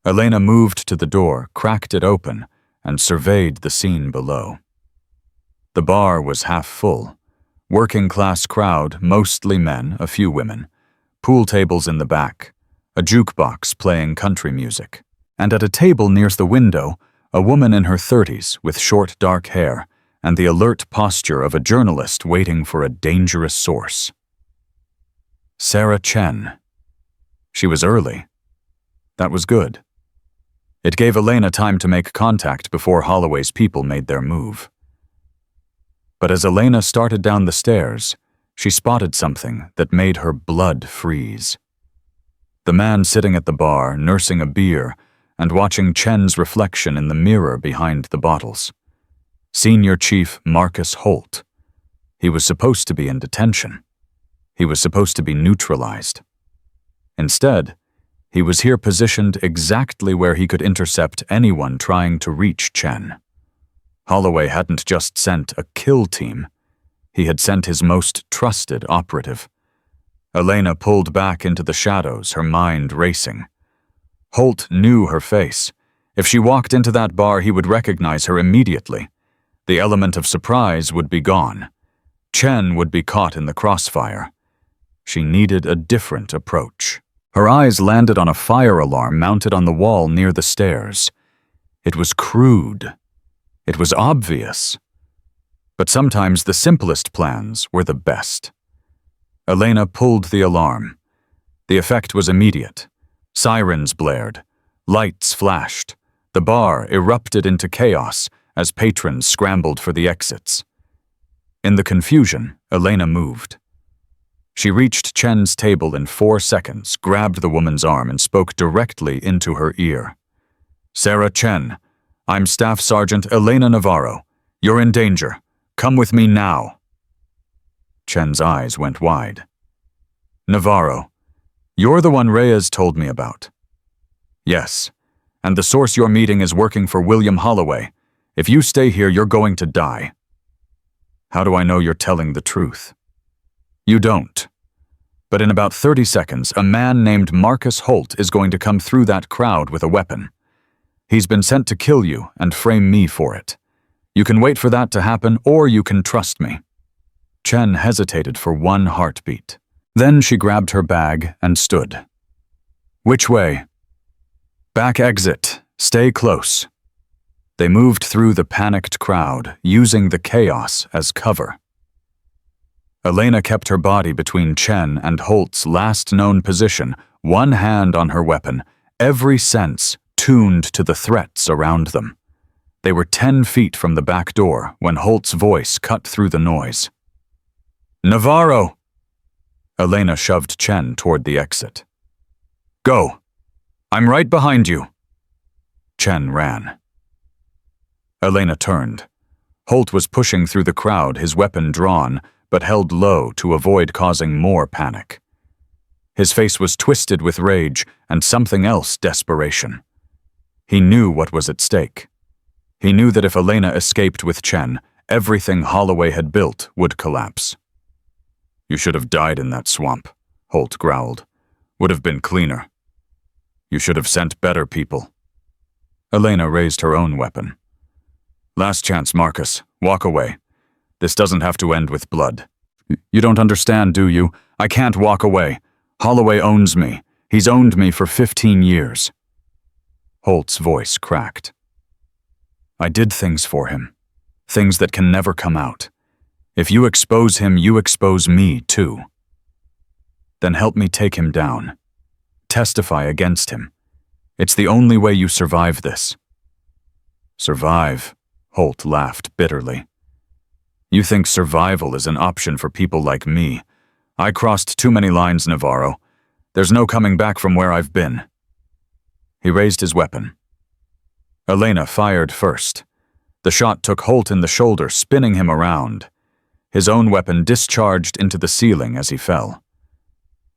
Elena moved to the door, cracked it open, and surveyed the scene below. The bar was half full. Working-class crowd, mostly men, a few women. Pool tables in the back. A jukebox playing country music. And at a table near the window, a woman in her 30s with short dark hair and the alert posture of a journalist waiting for a dangerous source. Sarah Chen. She was early. That was good. It gave Elena time to make contact before Holloway's people made their move. But as Elena started down the stairs, she spotted something that made her blood freeze. The man sitting at the bar, nursing a beer, and watching Chen's reflection in the mirror behind the bottles. Senior Chief Marcus Holt. He was supposed to be in detention. He was supposed to be neutralized. Instead, he was here positioned exactly where he could intercept anyone trying to reach Chen. Holloway hadn't just sent a kill team. He had sent his most trusted operative. Elena pulled back into the shadows, her mind racing. Holt knew her face. If she walked into that bar, he would recognize her immediately. The element of surprise would be gone. Chen would be caught in the crossfire. She needed a different approach. Her eyes landed on a fire alarm mounted on the wall near the stairs. It was crude. It was obvious. But sometimes the simplest plans were the best. Elena pulled the alarm. The effect was immediate. Sirens blared. Lights flashed. The bar erupted into chaos as patrons scrambled for the exits. In the confusion, Elena moved. She reached Chen's table in 4 seconds, grabbed the woman's arm, and spoke directly into her ear. "Sarah Chen, I'm Staff Sergeant Elena Navarro. You're in danger. Come with me now." Chen's eyes went wide. "Navarro, you're the one Reyes told me about." "Yes, and the source you're meeting is working for William Holloway. If you stay here, you're going to die." "How do I know you're telling the truth?" "You don't. But in about 30 seconds, a man named Marcus Holt is going to come through that crowd with a weapon. He's been sent to kill you and frame me for it. You can wait for that to happen, or you can trust me." Chen hesitated for 1 heartbeat. Then she grabbed her bag and stood. "Which way?" "Back exit. Stay close." They moved through the panicked crowd, using the chaos as cover. Elena kept her body between Chen and Holt's last known position, one hand on her weapon, every sense tuned to the threats around them. They were 10 feet from the back door when Holt's voice cut through the noise. "Navarro!" Elena shoved Chen toward the exit. "Go. I'm right behind you." Chen ran. Elena turned. Holt was pushing through the crowd, his weapon drawn, but held low to avoid causing more panic. His face was twisted with rage and something else, desperation. He knew what was at stake. He knew that if Elena escaped with Chen, everything Holloway had built would collapse. "You should have died in that swamp," Holt growled. "Would have been cleaner. You should have sent better people." Elena raised her own weapon. "Last chance, Marcus. Walk away. This doesn't have to end with blood." "You don't understand, do you? I can't walk away. Holloway owns me. He's owned me for 15 years. Holt's voice cracked. "I did things for him. Things that can never come out. If you expose him, you expose me too. Then help me take him down. Testify against him. It's the only way you survive this." "Survive?" Holt laughed bitterly. "You think survival is an option for people like me? I crossed too many lines, Navarro. There's no coming back from where I've been." He raised his weapon. Elena fired first. The shot took Holt in the shoulder, spinning him around. His own weapon discharged into the ceiling as he fell.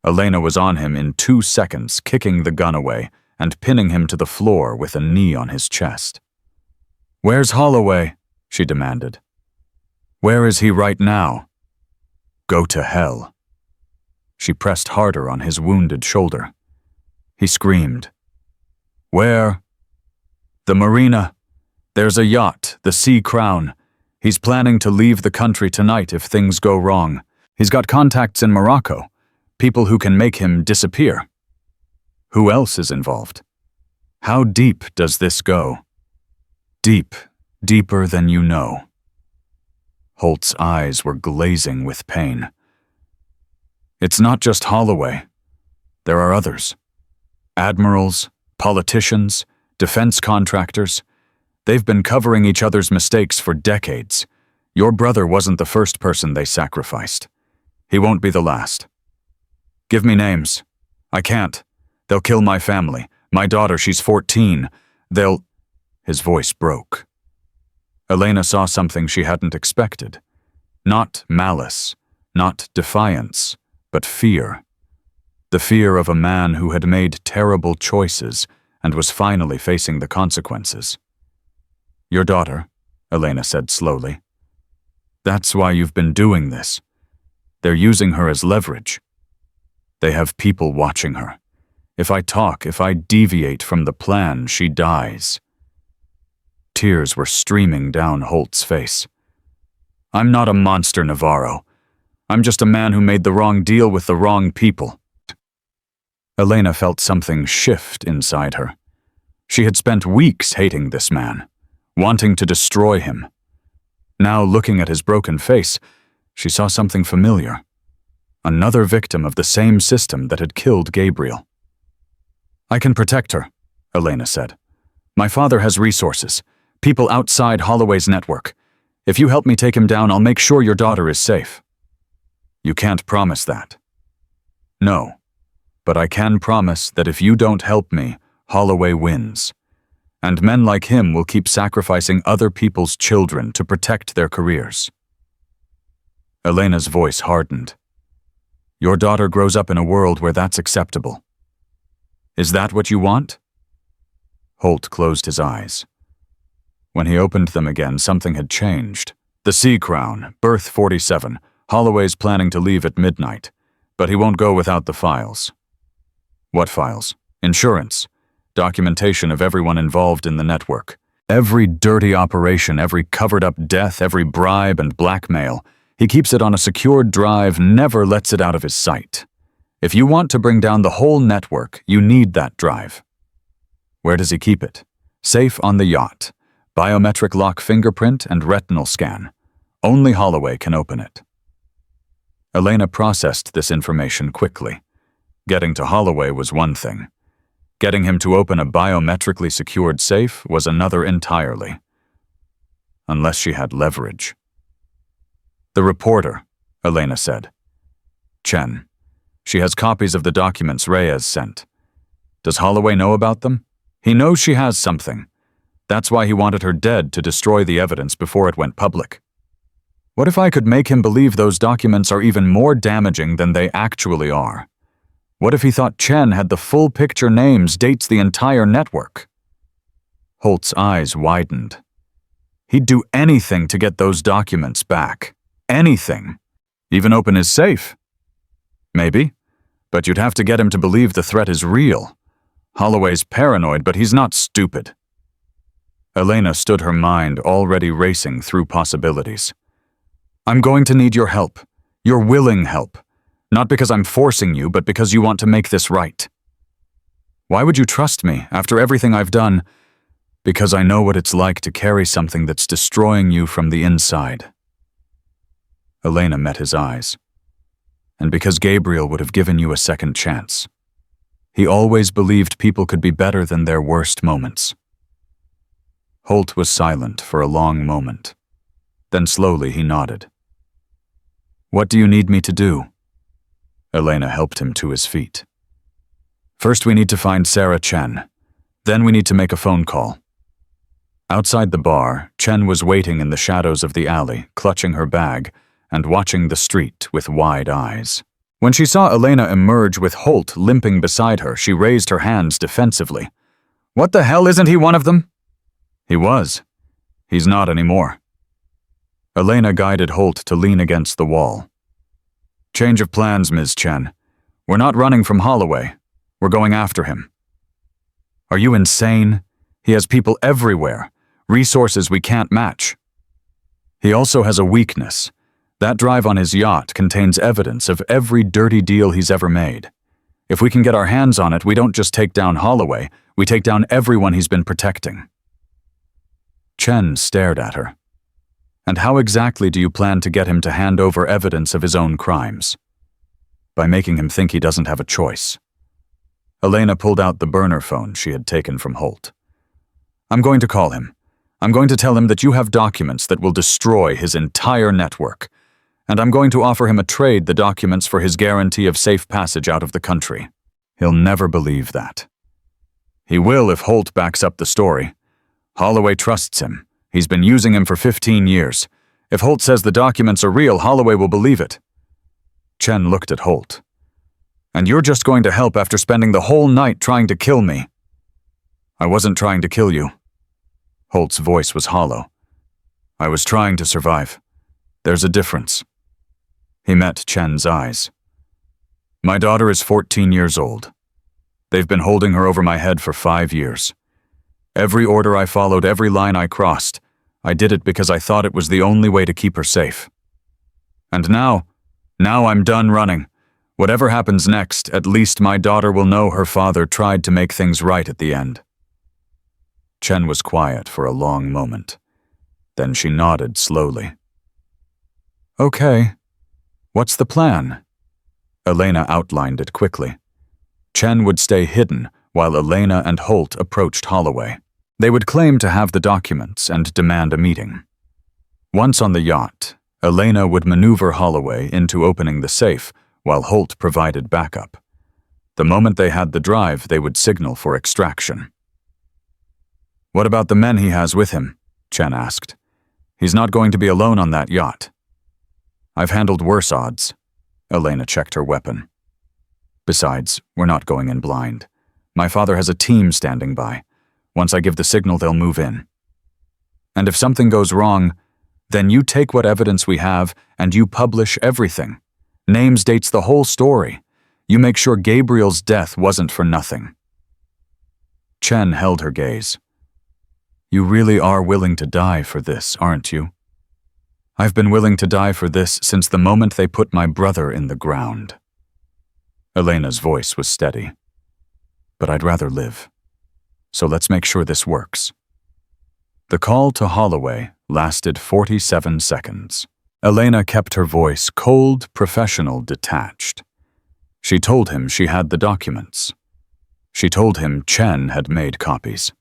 Elena was on him in 2 seconds, kicking the gun away and pinning him to the floor with a knee on his chest. "Where's Holloway?" she demanded. "Where is he right now?" "Go to hell." She pressed harder on his wounded shoulder. He screamed. "Where?" "The marina. There's a yacht, the Sea Crown. He's planning to leave the country tonight if things go wrong. He's got contacts in Morocco, people who can make him disappear." "Who else is involved?" "How deep does this go?" "Deep, deeper than you know." Holt's eyes were glazing with pain. "It's not just Holloway. There are others. Admirals, politicians, defense contractors. They've been covering each other's mistakes for decades. Your brother wasn't the first person they sacrificed. He won't be the last. Give me names. I can't. They'll kill my family. My daughter, she's 14. They'll... His voice broke. Elena saw something she hadn't expected. Not malice, not defiance, but fear. The fear of a man who had made terrible choices and was finally facing the consequences. Your daughter, Elena said slowly. That's why you've been doing this. They're using her as leverage. They have people watching her. If I talk, if I deviate from the plan, she dies. Tears were streaming down Holt's face. I'm not a monster, Navarro. I'm just a man who made the wrong deal with the wrong people. Elena felt something shift inside her. She had spent weeks hating this man, wanting to destroy him. Now, looking at his broken face, she saw something familiar. Another victim of the same system that had killed Gabriel. I can protect her, Elena said. My father has resources, people outside Holloway's network. If you help me take him down, I'll make sure your daughter is safe. You can't promise that. No, but I can promise that if you don't help me, Holloway wins. And men like him will keep sacrificing other people's children to protect their careers. Elena's voice hardened. Your daughter grows up in a world where that's acceptable. Is that what you want? Holt closed his eyes. When he opened them again, something had changed. The Sea Crown, berth 47. Holloway's planning to leave at midnight, but he won't go without the files. What files? Insurance. Documentation of everyone involved in the network. Every dirty operation, every covered-up death, every bribe and blackmail. He keeps it on a secured drive, never lets it out of his sight. If you want to bring down the whole network, you need that drive. Where does he keep it? Safe on the yacht. Biometric lock fingerprint and retinal scan. Only Holloway can open it. Elena processed this information quickly. Getting to Holloway was one thing. Getting him to open a biometrically secured safe was another entirely. Unless she had leverage. The reporter, Elena said. Chen. She has copies of the documents Reyes sent. Does Holloway know about them? He knows she has something. That's why he wanted her dead to destroy the evidence before it went public. What if I could make him believe those documents are even more damaging than they actually are? What if he thought Chen had the full picture, names, dates, the entire network? Holt's eyes widened. He'd do anything to get those documents back. Anything. Even open his safe. Maybe, but you'd have to get him to believe the threat is real. Holloway's paranoid, but he's not stupid. Elena stood, her mind already racing through possibilities. I'm going to need your help. Your willing help. Not because I'm forcing you, but because you want to make this right. Why would you trust me after everything I've done? Because I know what it's like to carry something that's destroying you from the inside. Elena met his eyes. And because Gabriel would have given you a second chance. He always believed people could be better than their worst moments. Holt was silent for a long moment. Then slowly he nodded. What do you need me to do? Elena helped him to his feet. First we need to find Sarah Chen. Then we need to make a phone call. Outside the bar, Chen was waiting in the shadows of the alley, clutching her bag and watching the street with wide eyes. When she saw Elena emerge with Holt limping beside her, she raised her hands defensively. What the hell, isn't he one of them? He was. He's not anymore. Elena guided Holt to lean against the wall. Change of plans, Ms. Chen. We're not running from Holloway. We're going after him. Are you insane? He has people everywhere, resources we can't match. He also has a weakness. That drive on his yacht contains evidence of every dirty deal he's ever made. If we can get our hands on it, we don't just take down Holloway, we take down everyone he's been protecting. Chen stared at her. And how exactly do you plan to get him to hand over evidence of his own crimes? By making him think he doesn't have a choice. Elena pulled out the burner phone she had taken from Holt. I'm going to call him. I'm going to tell him that you have documents that will destroy his entire network. and I'm going to offer him a trade the documents for his guarantee of safe passage out of the country. He'll never believe that. He will if Holt backs up the story. Holloway trusts him. He's been using him for 15 years. If Holt says the documents are real, Holloway will believe it. Chen looked at Holt. And you're just going to help after spending the whole night trying to kill me. I wasn't trying to kill you. Holt's voice was hollow. I was trying to survive. There's a difference. He met Chen's eyes. My daughter is 14 years old. They've been holding her over my head for 5 years. Every order I followed, every line I crossed, I did it because I thought it was the only way to keep her safe. And now I'm done running. Whatever happens next, at least my daughter will know her father tried to make things right at the end. Chen was quiet for a long moment. Then she nodded slowly. Okay. What's the plan? Elena outlined it quickly. Chen would stay hidden while Elena and Holt approached Holloway. They would claim to have the documents and demand a meeting. Once on the yacht, Elena would maneuver Holloway into opening the safe while Holt provided backup. The moment they had the drive, they would signal for extraction. What about the men he has with him? Chen asked. He's not going to be alone on that yacht. I've handled worse odds. Elena checked her weapon. Besides, we're not going in blind. My father has a team standing by. Once I give the signal, they'll move in. And if something goes wrong, then you take what evidence we have and you publish everything. Names, dates, the whole story. You make sure Gabriel's death wasn't for nothing. Chen held her gaze. You really are willing to die for this, aren't you? I've been willing to die for this since the moment they put my brother in the ground. Elena's voice was steady. But I'd rather live. So let's make sure this works. The call to Holloway lasted 47 seconds. Elena kept her voice cold, professional, detached. She told him she had the documents. She told him Chen had made copies.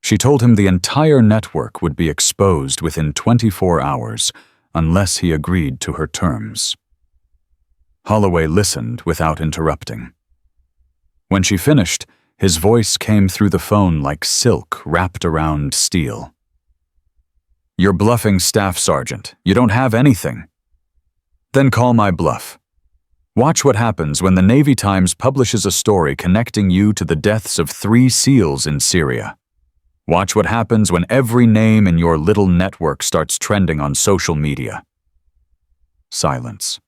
She told him the entire network would be exposed within 24 hours unless he agreed to her terms. Holloway listened without interrupting. When she finished, his voice came through the phone like silk wrapped around steel. You're bluffing, Staff Sergeant. You don't have anything. Then call my bluff. Watch what happens when the Navy Times publishes a story connecting you to the deaths of 3 SEALs in Syria. Watch what happens when every name in your little network starts trending on social media. Silence.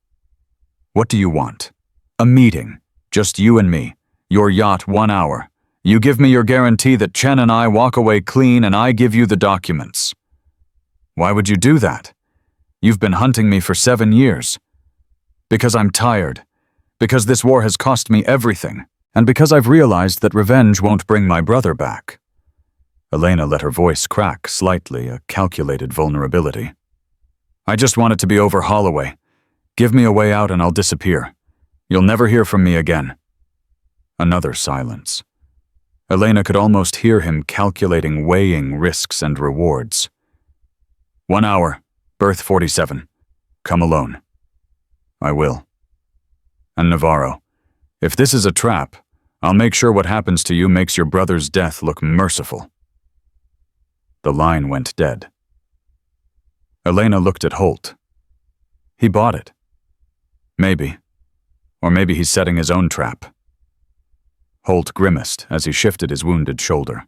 What do you want? A meeting. Just you and me. Your yacht, 1 hour. You give me your guarantee that Chen and I walk away clean and I give you the documents. Why would you do that? You've been hunting me for 7 years. Because I'm tired. Because this war has cost me everything. And because I've realized that revenge won't bring my brother back. Elena let her voice crack slightly, a calculated vulnerability. I just want it to be over, Holloway. Give me a way out and I'll disappear. You'll never hear from me again. Another silence. Elena could almost hear him calculating, weighing risks and rewards. 1 hour, berth 47. Come alone. I will. And Navarro, if this is a trap, I'll make sure what happens to you makes your brother's death look merciful. The line went dead. Elena looked at Holt. He bought it. Maybe. Or maybe he's setting his own trap. Holt grimaced as he shifted his wounded shoulder.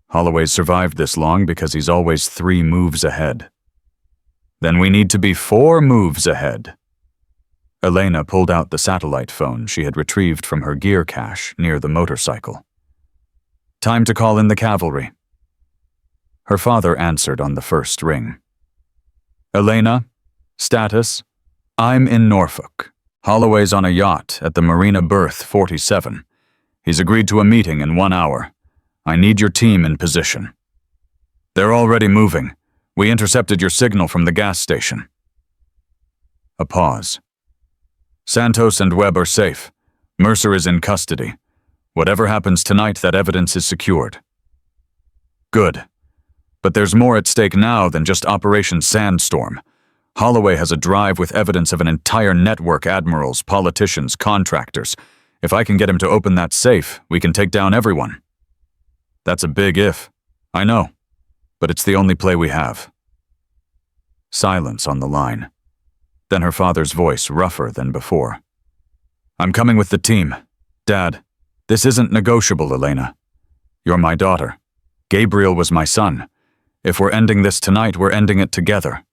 Holloway's survived this long because he's always 3 moves ahead. Then we need to be 4 moves ahead. Elena pulled out the satellite phone she had retrieved from her gear cache near the motorcycle. Time to call in the cavalry. Her father answered on the first ring. Elena, status, I'm in Norfolk. Holloway's on a yacht at the Marina berth 47. He's agreed to a meeting in 1 hour. I need your team in position. They're already moving. We intercepted your signal from the gas station. A pause. Santos and Webb are safe. Mercer is in custody. Whatever happens tonight, that evidence is secured. Good. But there's more at stake now than just Operation Sandstorm. Holloway has a drive with evidence of an entire network, admirals, politicians, contractors. If I can get him to open that safe, we can take down everyone. That's a big if. I know, but it's the only play we have. Silence on the line. Then her father's voice, rougher than before. I'm coming with the team. Dad, this isn't negotiable, Elena. You're my daughter. Gabriel was my son. If we're ending this tonight, we're ending it together.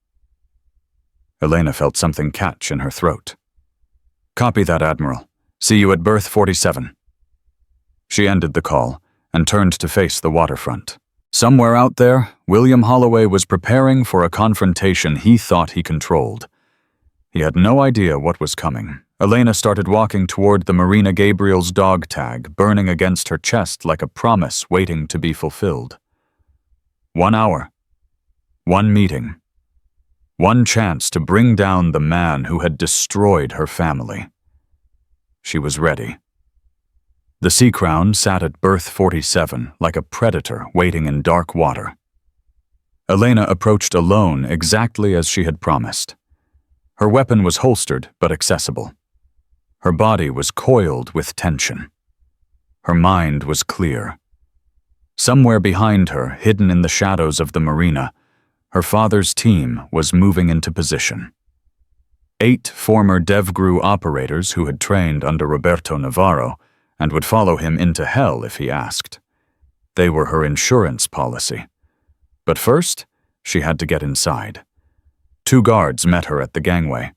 Elena felt something catch in her throat. Copy that, Admiral. See you at berth 47. She ended the call and turned to face the waterfront. Somewhere out there, William Holloway was preparing for a confrontation he thought he controlled. He had no idea what was coming. Elena started walking toward the Marina Gabriel's dog tag, burning against her chest like a promise waiting to be fulfilled. 1 hour. 1 meeting. 1 chance to bring down the man who had destroyed her family. She was ready. The Sea Crown sat at berth 47 like a predator waiting in dark water. Elena approached alone exactly as she had promised. Her weapon was holstered but accessible. Her body was coiled with tension. Her mind was clear. Somewhere behind her, hidden in the shadows of the marina, her father's team was moving into position. 8 former DevGru operators who had trained under Roberto Navarro and would follow him into hell if he asked. They were her insurance policy. But first, she had to get inside. 2 guards met her at the gangway.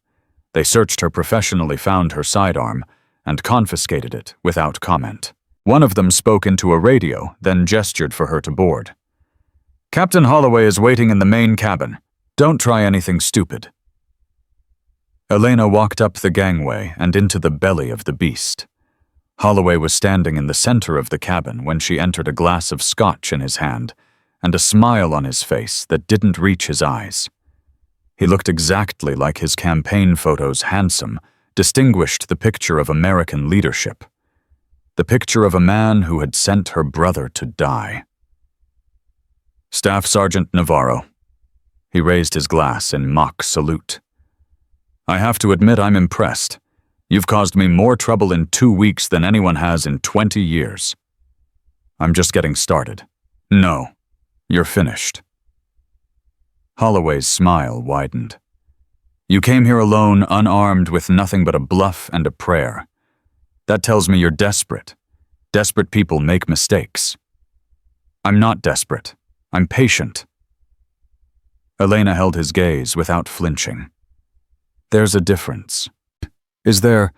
They searched her professionally, found her sidearm, and confiscated it without comment. One of them spoke into a radio, then gestured for her to board. Captain Holloway is waiting in the main cabin. Don't try anything stupid. Elena walked up the gangway and into the belly of the beast. Holloway was standing in the center of the cabin when she entered, a glass of scotch in his hand, and a smile on his face that didn't reach his eyes. He looked exactly like his campaign photos, handsome, distinguished the picture of American leadership. The picture of a man who had sent her brother to die. Staff Sergeant Navarro. He raised his glass in mock salute. I have to admit I'm impressed. You've caused me more trouble in 2 weeks than anyone has in 20 years. I'm just getting started. No, you're finished. Holloway's smile widened. You came here alone, unarmed, with nothing but a bluff and a prayer. That tells me you're desperate. Desperate people make mistakes. I'm not desperate. I'm patient. Elena held his gaze without flinching. There's a difference. Is there?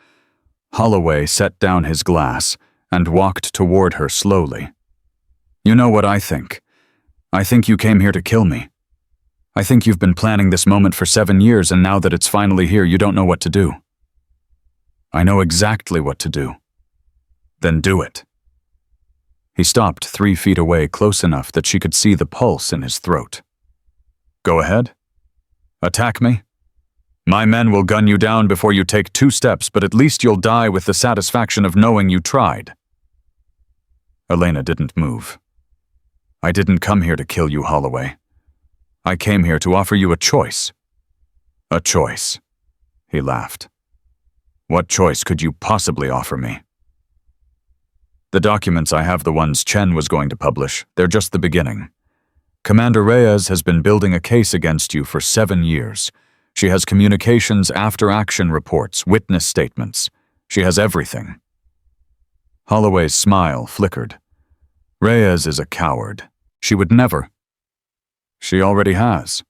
Holloway set down his glass and walked toward her slowly. You know what I think. I think you came here to kill me. I think you've been planning this moment for 7 years, and now that it's finally here, you don't know what to do. I know exactly what to do. Then do it. He stopped 3 feet away, close enough that she could see the pulse in his throat. Go ahead. Attack me. My men will gun you down before you take 2 steps, but at least you'll die with the satisfaction of knowing you tried. Elena didn't move. I didn't come here to kill you, Holloway. I came here to offer you a choice. A choice. He laughed. What choice could you possibly offer me? The documents I have, the ones Chen was going to publish, they're just the beginning. Commander Reyes has been building a case against you for 7 years. She has communications, after-action reports, witness statements. She has everything. Holloway's smile flickered. Reyes is a coward. She would never. She already has.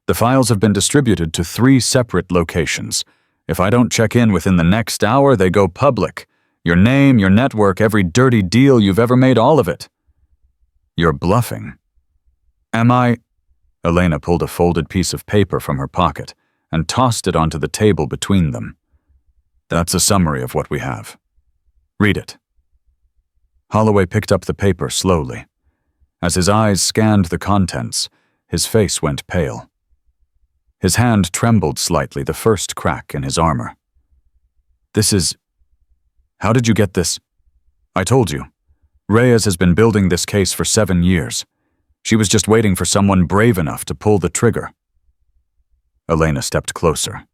The files have been distributed to 3 separate locations. If I don't check in within the next hour, they go public. Your name, your network, every dirty deal you've ever made, all of it. You're bluffing. Am I? Elena pulled a folded piece of paper from her pocket and tossed it onto the table between them. That's a summary of what we have. Read it. Holloway picked up the paper slowly. As his eyes scanned the contents, his face went pale. His hand trembled slightly, the first crack in his armor. This is... How did you get this? I told you. Reyes has been building this case for 7 years. She was just waiting for someone brave enough to pull the trigger. Elena stepped closer.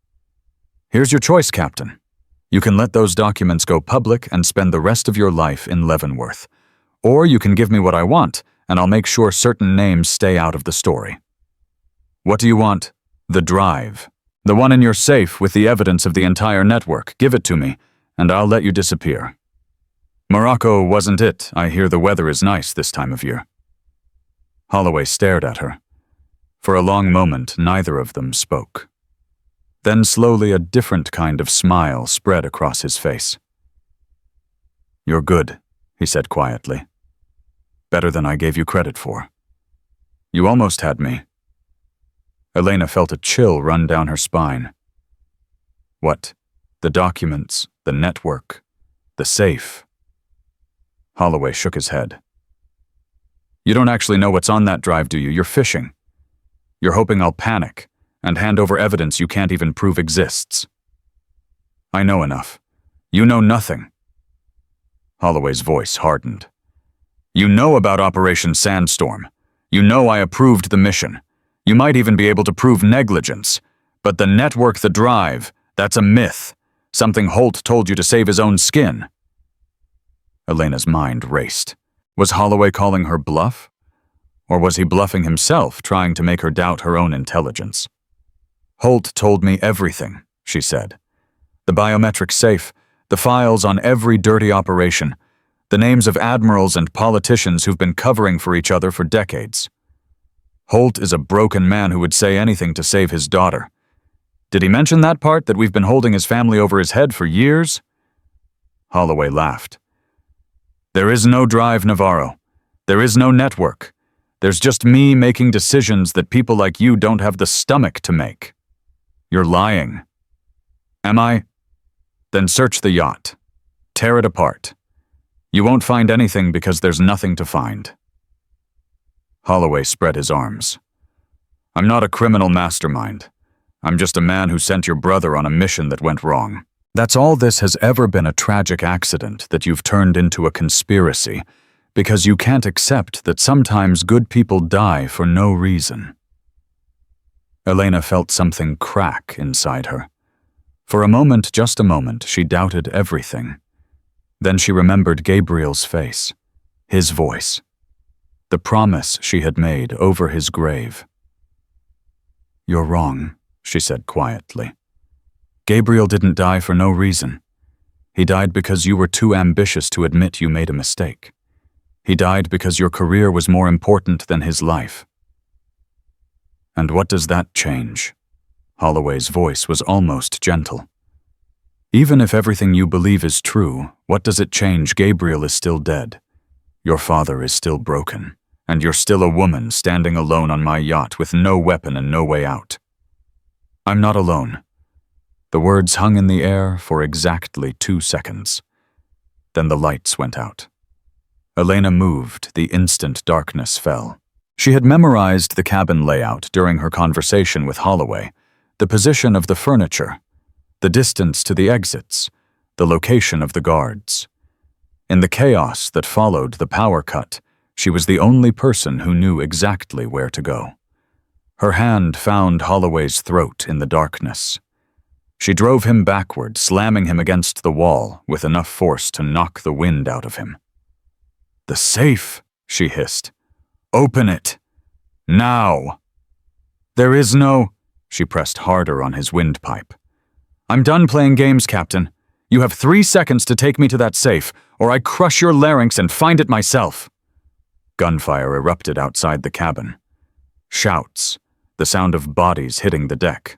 Here's your choice, Captain. You can let those documents go public and spend the rest of your life in Leavenworth. Or you can give me what I want, and I'll make sure certain names stay out of the story. What do you want? The drive. The one in your safe with the evidence of the entire network. Give it to me, and I'll let you disappear. Morocco wasn't it. I hear the weather is nice this time of year. Holloway stared at her. For a long moment, neither of them spoke. Then slowly a different kind of smile spread across his face. You're good, he said quietly. Better than I gave you credit for. You almost had me. Elena felt a chill run down her spine. What? The documents, the network, the safe. Holloway shook his head. You don't actually know what's on that drive, do you? You're fishing. You're hoping I'll panic and hand over evidence you can't even prove exists. I know enough. You know nothing. Holloway's voice hardened. You know about Operation Sandstorm. You know I approved the mission. You might even be able to prove negligence. But the network, the drive, that's a myth. Something Holt told you to save his own skin. Elena's mind raced. Was Holloway calling her bluff? Or was he bluffing himself, trying to make her doubt her own intelligence? Holt told me everything, she said. The biometric safe, the files on every dirty operation, the names of admirals and politicians who've been covering for each other for decades. Holt is a broken man who would say anything to save his daughter. Did he mention that part, that we've been holding his family over his head for years? Holloway laughed. There is no drive, Navarro. There is no network. There's just me making decisions that people like you don't have the stomach to make. You're lying. Am I? Then search the yacht. Tear it apart. You won't find anything because there's nothing to find. Holloway spread his arms. I'm not a criminal mastermind. I'm just a man who sent your brother on a mission that went wrong. That's all this has ever been, a tragic accident that you've turned into a conspiracy, because you can't accept that sometimes good people die for no reason. Elena felt something crack inside her. For a moment, just a moment, she doubted everything. Then she remembered Gabriel's face, his voice, the promise she had made over his grave. You're wrong, she said quietly. Gabriel didn't die for no reason. He died because you were too ambitious to admit you made a mistake. He died because your career was more important than his life. And what does that change? Holloway's voice was almost gentle. Even if everything you believe is true, what does it change? Gabriel is still dead. Your father is still broken, and you're still a woman standing alone on my yacht with no weapon and no way out. I'm not alone. The words hung in the air for exactly 2 seconds. Then the lights went out. Elena moved, the instant darkness fell. She had memorized the cabin layout during her conversation with Holloway, the position of the furniture, the distance to the exits, the location of the guards. In the chaos that followed the power cut, she was the only person who knew exactly where to go. Her hand found Holloway's throat in the darkness. She drove him backward, slamming him against the wall with enough force to knock the wind out of him. The safe, she hissed. Open it. Now. There is no... She pressed harder on his windpipe. I'm done playing games, Captain. You have 3 seconds to take me to that safe, or I crush your larynx and find it myself. Gunfire erupted outside the cabin. Shouts, the sound of bodies hitting the deck.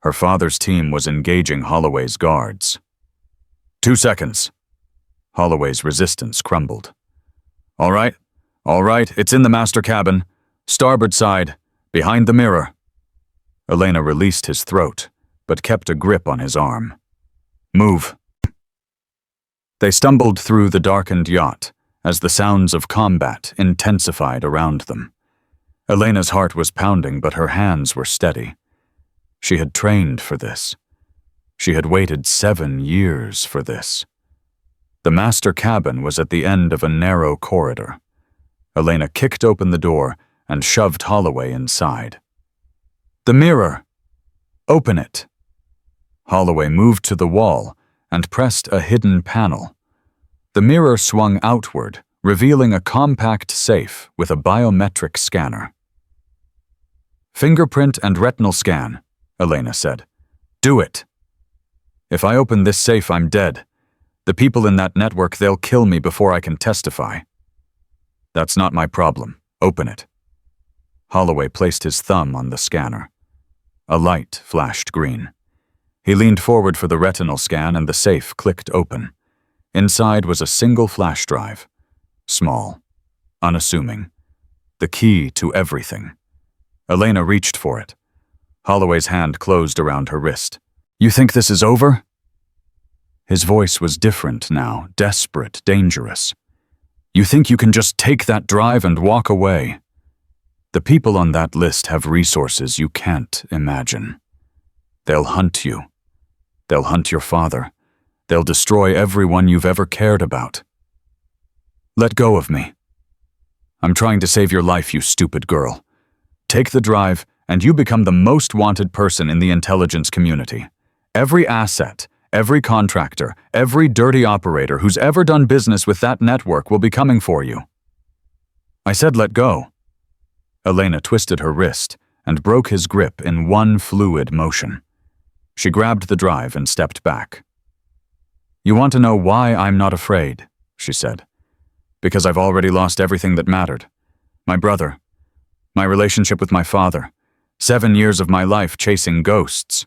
Her father's team was engaging Holloway's guards. 2 seconds. Holloway's resistance crumbled. All right, it's in the master cabin. Starboard side, behind the mirror. Elena released his throat, but kept a grip on his arm. Move. They stumbled through the darkened yacht as the sounds of combat intensified around them. Elena's heart was pounding, but her hands were steady. She had trained for this. She had waited 7 years for this. The master cabin was at the end of a narrow corridor. Elena kicked open the door and shoved Holloway inside. The mirror! Open it. Holloway moved to the wall and pressed a hidden panel. The mirror swung outward, revealing a compact safe with a biometric scanner. Fingerprint and retinal scan, Elena said. Do it. If I open this safe, I'm dead. The people in that network, they'll kill me before I can testify. That's not my problem. Open it. Holloway placed his thumb on the scanner. A light flashed green. He leaned forward for the retinal scan and the safe clicked open. Inside was a single flash drive. Small, unassuming. The key to everything. Elena reached for it. Holloway's hand closed around her wrist. You think this is over? His voice was different now, desperate, dangerous. You think you can just take that drive and walk away? The people on that list have resources you can't imagine. They'll hunt you. They'll hunt your father. They'll destroy everyone you've ever cared about. Let go of me. I'm trying to save your life, you stupid girl. Take the drive, and you become the most wanted person in the intelligence community. Every asset, every contractor, every dirty operator who's ever done business with that network will be coming for you. I said let go. Elena twisted her wrist and broke his grip in one fluid motion. She grabbed the drive and stepped back. You want to know why I'm not afraid, she said. Because I've already lost everything that mattered. My brother, my relationship with my father, 7 years of my life chasing ghosts.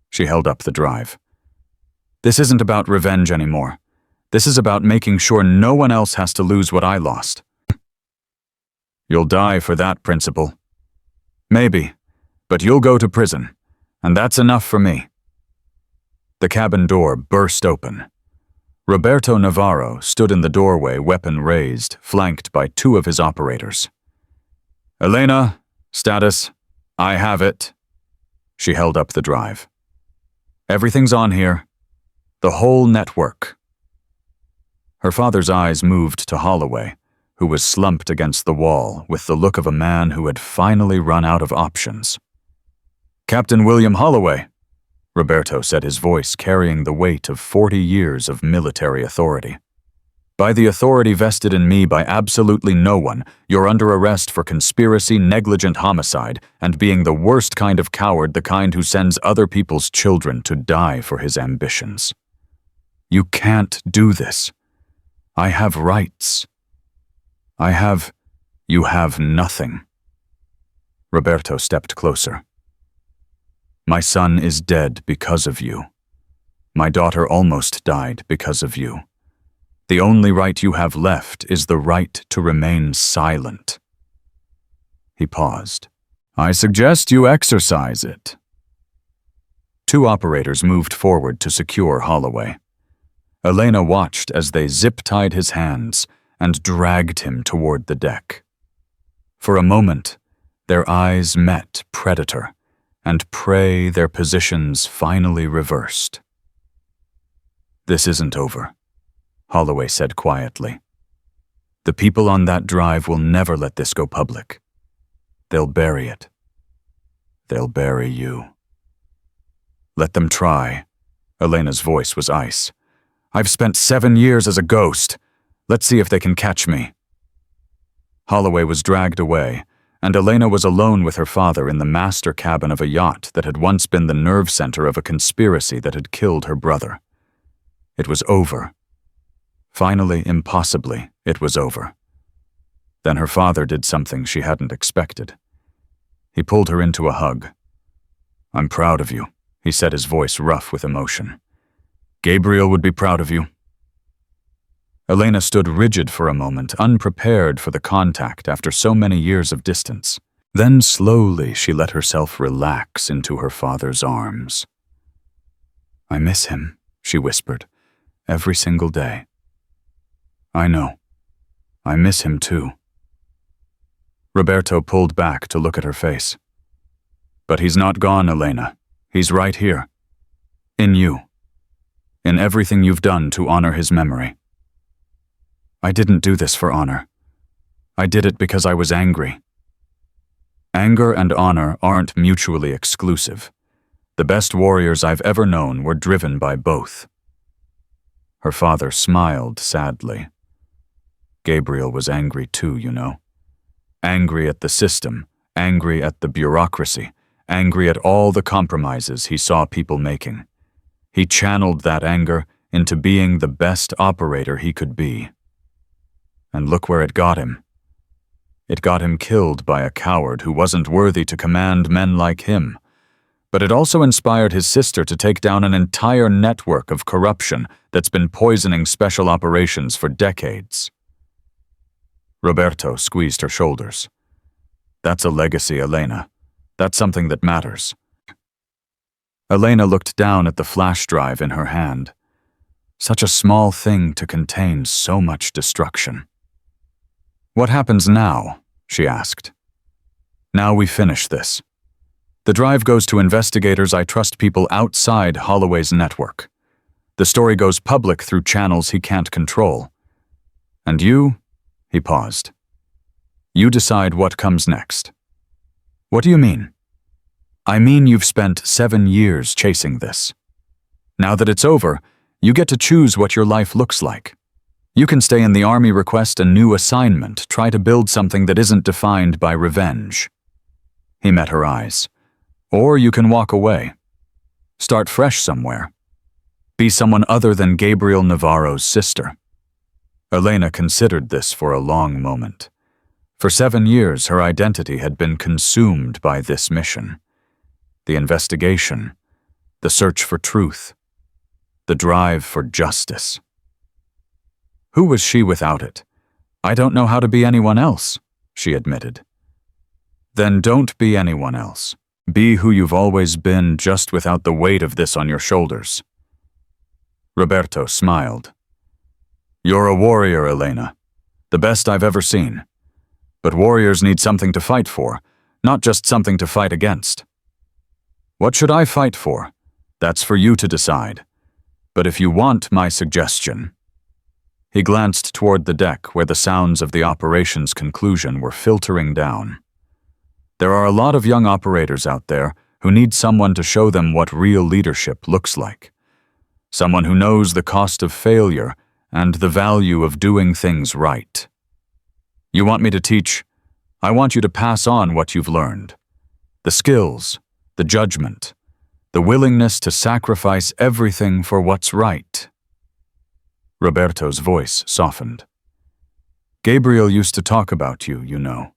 She held up the drive. This isn't about revenge anymore. This is about making sure no one else has to lose what I lost. You'll die for that, Principal. Maybe, but you'll go to prison, and that's enough for me. The cabin door burst open. Roberto Navarro stood in the doorway, weapon raised, flanked by 2 of his operators. Elena, status, I have it. She held up the drive. Everything's on here. The whole network. Her father's eyes moved to Holloway, who was slumped against the wall with the look of a man who had finally run out of options. Captain William Holloway, Roberto said, his voice carrying the weight of 40 years of military authority. By the authority vested in me by absolutely no one, you're under arrest for conspiracy, negligent homicide, and being the worst kind of coward, the kind who sends other people's children to die for his ambitions. You can't do this. I have rights. You have nothing. Roberto stepped closer. My son is dead because of you. My daughter almost died because of you. The only right you have left is the right to remain silent. He paused. I suggest you exercise it. 2 operators moved forward to secure Holloway. Elena watched as they zip-tied his hands and dragged him toward the deck. For a moment, their eyes met predator and prey, their positions finally reversed. This isn't over, Holloway said quietly. The people on that drive will never let this go public. They'll bury it. They'll bury you. Let them try. Elena's voice was ice. I've spent 7 years as a ghost. Let's see if they can catch me. Holloway was dragged away, and Elena was alone with her father in the master cabin of a yacht that had once been the nerve center of a conspiracy that had killed her brother. It was over. Finally, impossibly, it was over. Then her father did something she hadn't expected. He pulled her into a hug. I'm proud of you, he said, his voice rough with emotion. Gabriel would be proud of you. Elena stood rigid for a moment, unprepared for the contact after so many years of distance. Then slowly she let herself relax into her father's arms. I miss him, she whispered, every single day. I know. I miss him too. Roberto pulled back to look at her face. But he's not gone, Elena. He's right here. In you. In everything you've done to honor his memory. I didn't do this for honor. I did it because I was angry. Anger and honor aren't mutually exclusive. The best warriors I've ever known were driven by both." Her father smiled sadly. Gabriel was angry too, you know. Angry at the system, angry at the bureaucracy, angry at all the compromises he saw people making. He channeled that anger into being the best operator he could be. And look where it got him. It got him killed by a coward who wasn't worthy to command men like him. But it also inspired his sister to take down an entire network of corruption that's been poisoning special operations for decades. Roberto squeezed her shoulders. "That's a legacy, Elena. That's something that matters." Elena looked down at the flash drive in her hand. Such a small thing to contain so much destruction. "What happens now?" she asked. "Now we finish this. The drive goes to investigators I trust, people outside Holloway's network. The story goes public through channels he can't control. And you," he paused, "you decide what comes next." "What do you mean?" "I mean you've spent 7 years chasing this. Now that it's over, you get to choose what your life looks like. You can stay in the army, request a new assignment, try to build something that isn't defined by revenge." He met her eyes. "Or you can walk away. Start fresh somewhere. Be someone other than Gabriel Navarro's sister." Elena considered this for a long moment. For 7 years, her identity had been consumed by this mission. The investigation, the search for truth, the drive for justice. Who was she without it? "I don't know how to be anyone else," she admitted. "Then don't be anyone else. Be who you've always been, just without the weight of this on your shoulders." Roberto smiled. "You're a warrior, Elena. The best I've ever seen. But warriors need something to fight for, not just something to fight against." "What should I fight for? That's for you to decide. But if you want my suggestion..." He glanced toward the deck where the sounds of the operation's conclusion were filtering down. "There are a lot of young operators out there who need someone to show them what real leadership looks like. Someone who knows the cost of failure and the value of doing things right. You want me to teach? I want you to pass on what you've learned. The skills, the judgment, the willingness to sacrifice everything for what's right." Roberto's voice softened. "Gabriel used to talk about you, you know.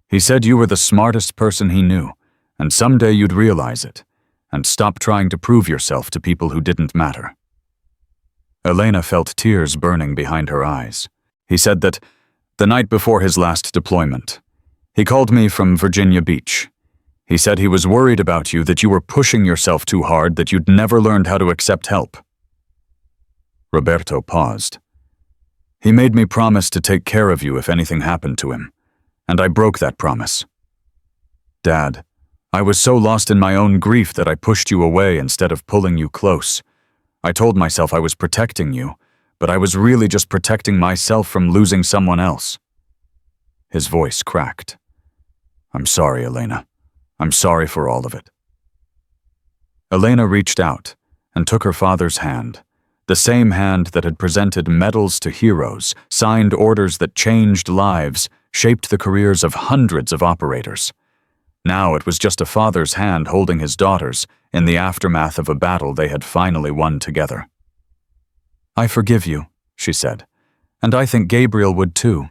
He said you were the smartest person he knew, and someday you'd realize it, and stop trying to prove yourself to people who didn't matter." Elena felt tears burning behind her eyes. "He said that the night before his last deployment. He called me from Virginia Beach. He said he was worried about you, that you were pushing yourself too hard, that you'd never learned how to accept help." Roberto paused. "He made me promise to take care of you if anything happened to him, and I broke that promise. Dad, I was so lost in my own grief that I pushed you away instead of pulling you close. I told myself I was protecting you, but I was really just protecting myself from losing someone else." His voice cracked. "I'm sorry, Elena. I'm sorry for all of it." Elena reached out and took her father's hand, the same hand that had presented medals to heroes, signed orders that changed lives, shaped the careers of hundreds of operators. Now it was just a father's hand holding his daughter's in the aftermath of a battle they had finally won together. "I forgive you," she said, "and I think Gabriel would too."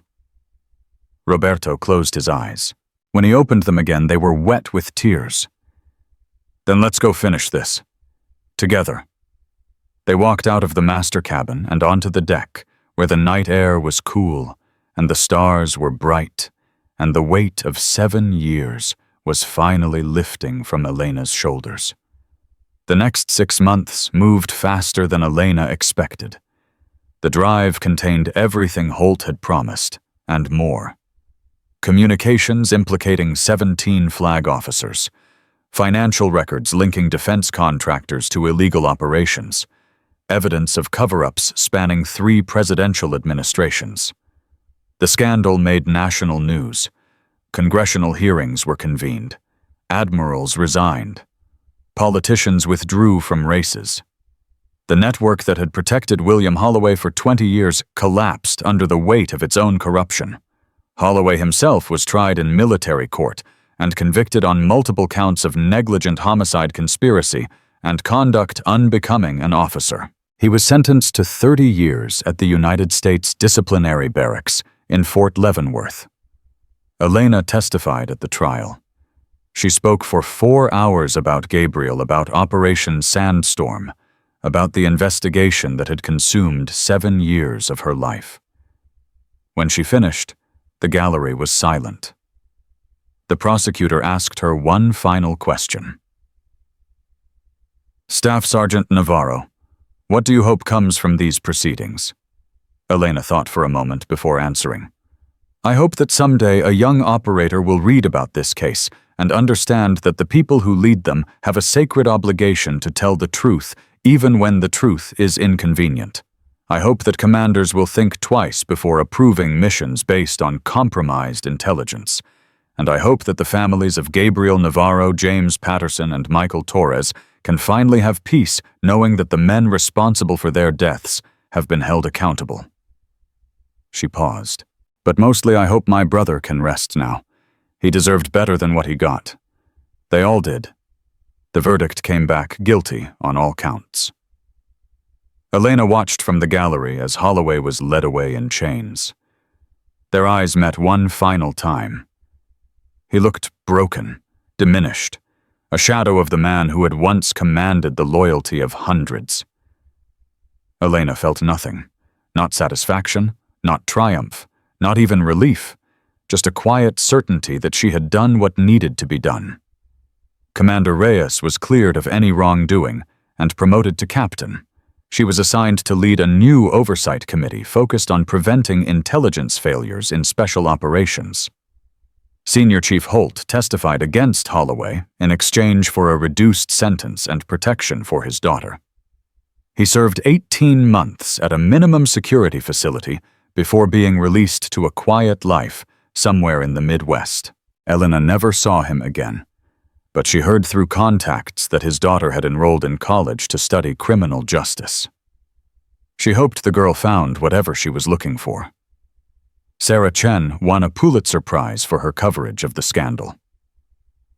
Roberto closed his eyes. When he opened them again, they were wet with tears. "Then let's go finish this. Together." They walked out of the master cabin and onto the deck, where the night air was cool, and the stars were bright, and the weight of 7 years was finally lifting from Elena's shoulders. The next 6 months moved faster than Elena expected. The drive contained everything Holt had promised, and more. Communications implicating 17 flag officers, financial records linking defense contractors to illegal operations, evidence of cover-ups spanning 3 presidential administrations. The scandal made national news. Congressional hearings were convened. Admirals resigned. Politicians withdrew from races. The network that had protected William Holloway for 20 years collapsed under the weight of its own corruption. Holloway himself was tried in military court and convicted on multiple counts of negligent homicide conspiracy and conduct unbecoming an officer. He was sentenced to 30 years at the United States Disciplinary Barracks in Fort Leavenworth. Elena testified at the trial. She spoke for 4 hours about Gabriel, about Operation Sandstorm, about the investigation that had consumed 7 years of her life. When she finished, the gallery was silent. The prosecutor asked her one final question. "Staff Sergeant Navarro, what do you hope comes from these proceedings?" Elena thought for a moment before answering. "I hope that someday a young operator will read about this case and understand that the people who lead them have a sacred obligation to tell the truth, even when the truth is inconvenient. I hope that commanders will think twice before approving missions based on compromised intelligence. And I hope that the families of Gabriel Navarro, James Patterson, and Michael Torres can finally have peace knowing that the men responsible for their deaths have been held accountable." She paused. "But mostly I hope my brother can rest now. He deserved better than what he got. They all did." The verdict came back guilty on all counts. Elena watched from the gallery as Holloway was led away in chains. Their eyes met one final time. He looked broken, diminished, a shadow of the man who had once commanded the loyalty of hundreds. Elena felt nothing, not satisfaction, not triumph, not even relief, just a quiet certainty that she had done what needed to be done. Commander Reyes was cleared of any wrongdoing and promoted to captain. She was assigned to lead a new oversight committee focused on preventing intelligence failures in special operations. Senior Chief Holt testified against Holloway in exchange for a reduced sentence and protection for his daughter. He served 18 months at a minimum security facility before being released to a quiet life somewhere in the Midwest. Elena never saw him again, but she heard through contacts that his daughter had enrolled in college to study criminal justice. She hoped the girl found whatever she was looking for. Sarah Chen won a Pulitzer Prize for her coverage of the scandal.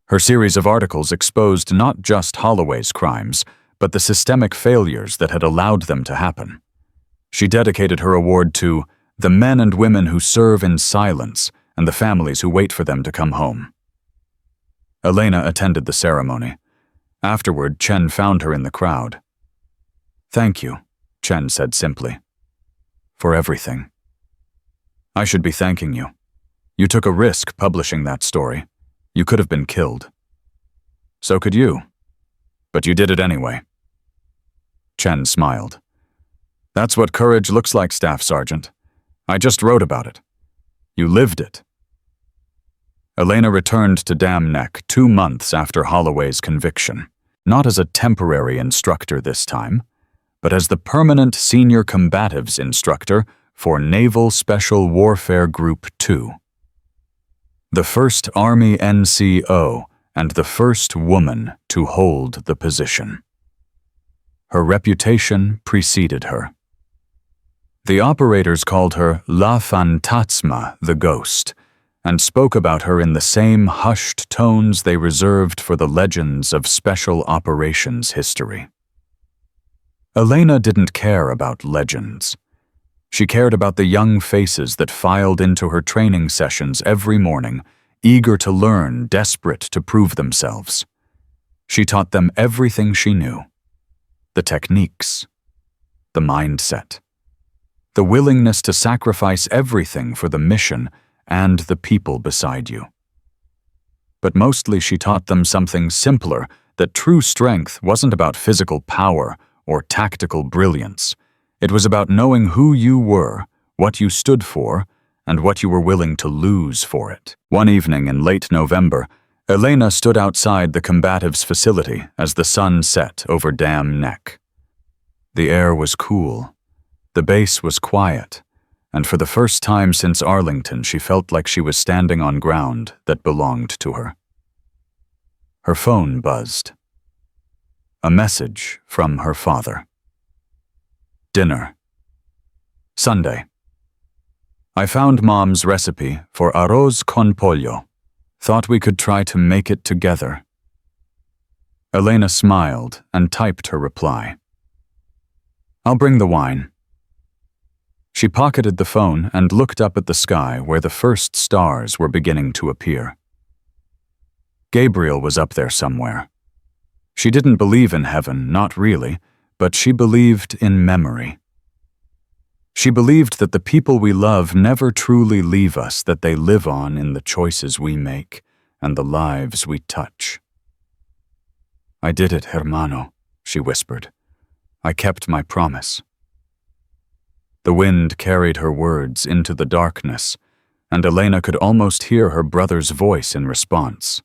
Her series of articles exposed not just Holloway's crimes, but the systemic failures that had allowed them to happen. She dedicated her award to the men and women who serve in silence and the families who wait for them to come home. Elena attended the ceremony. Afterward, Chen found her in the crowd. "Thank you," Chen said simply, "for everything. I should be thanking you. You took a risk publishing that story. You could have been killed. So could you. But you did it anyway." Chen smiled. "That's what courage looks like, Staff Sergeant. I just wrote about it. You lived it." Elena returned to Dam Neck 2 months after Holloway's conviction, not as a temporary instructor this time, but as the permanent senior combatives instructor for Naval Special Warfare Group 2. The first Army NCO and the first woman to hold the position. Her reputation preceded her. The operators called her La Fantasma, the Ghost, and spoke about her in the same hushed tones they reserved for the legends of special operations history. Elena didn't care about legends. She cared about the young faces that filed into her training sessions every morning, eager to learn, desperate to prove themselves. She taught them everything she knew. The techniques, the mindset, the willingness to sacrifice everything for the mission and the people beside you. But mostly she taught them something simpler, that true strength wasn't about physical power or tactical brilliance. It was about knowing who you were, what you stood for, and what you were willing to lose for it. One evening in late November, Elena stood outside the combatives' facility as the sun set over Dam Neck. The air was cool. The base was quiet. And for the first time since Arlington, she felt like she was standing on ground that belonged to her. Her phone buzzed. A message from her father. Dinner. Sunday. I found Mom's recipe for arroz con pollo. Thought we could try to make it together. Elena smiled and typed her reply. I'll bring the wine. She pocketed the phone and looked up at the sky where the first stars were beginning to appear. Gabriel was up there somewhere. She didn't believe in heaven, not really, but she believed in memory. She believed that the people we love never truly leave us, that they live on in the choices we make and the lives we touch. I did it, hermano, she whispered. I kept my promise. The wind carried her words into the darkness, and Elena could almost hear her brother's voice in response.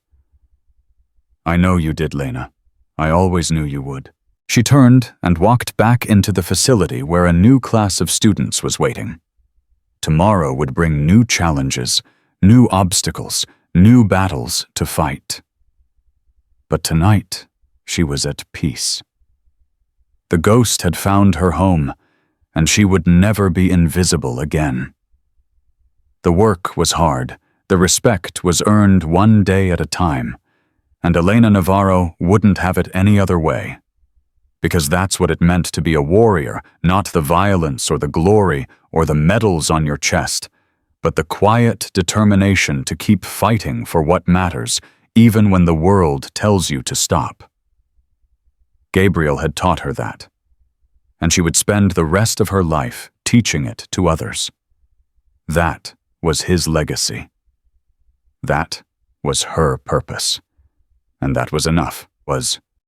I know you did, Lena. I always knew you would. She turned and walked back into the facility where a new class of students was waiting. Tomorrow would bring new challenges, new obstacles, new battles to fight. But tonight, she was at peace. The ghost had found her home, and she would never be invisible again. The work was hard, the respect was earned one day at a time, and Elena Navarro wouldn't have it any other way. Because that's what it meant to be a warrior, not the violence or the glory or the medals on your chest, but the quiet determination to keep fighting for what matters, even when the world tells you to stop. Gabriel had taught her that, and she would spend the rest of her life teaching it to others. That was his legacy. That was her purpose. And that was enough, was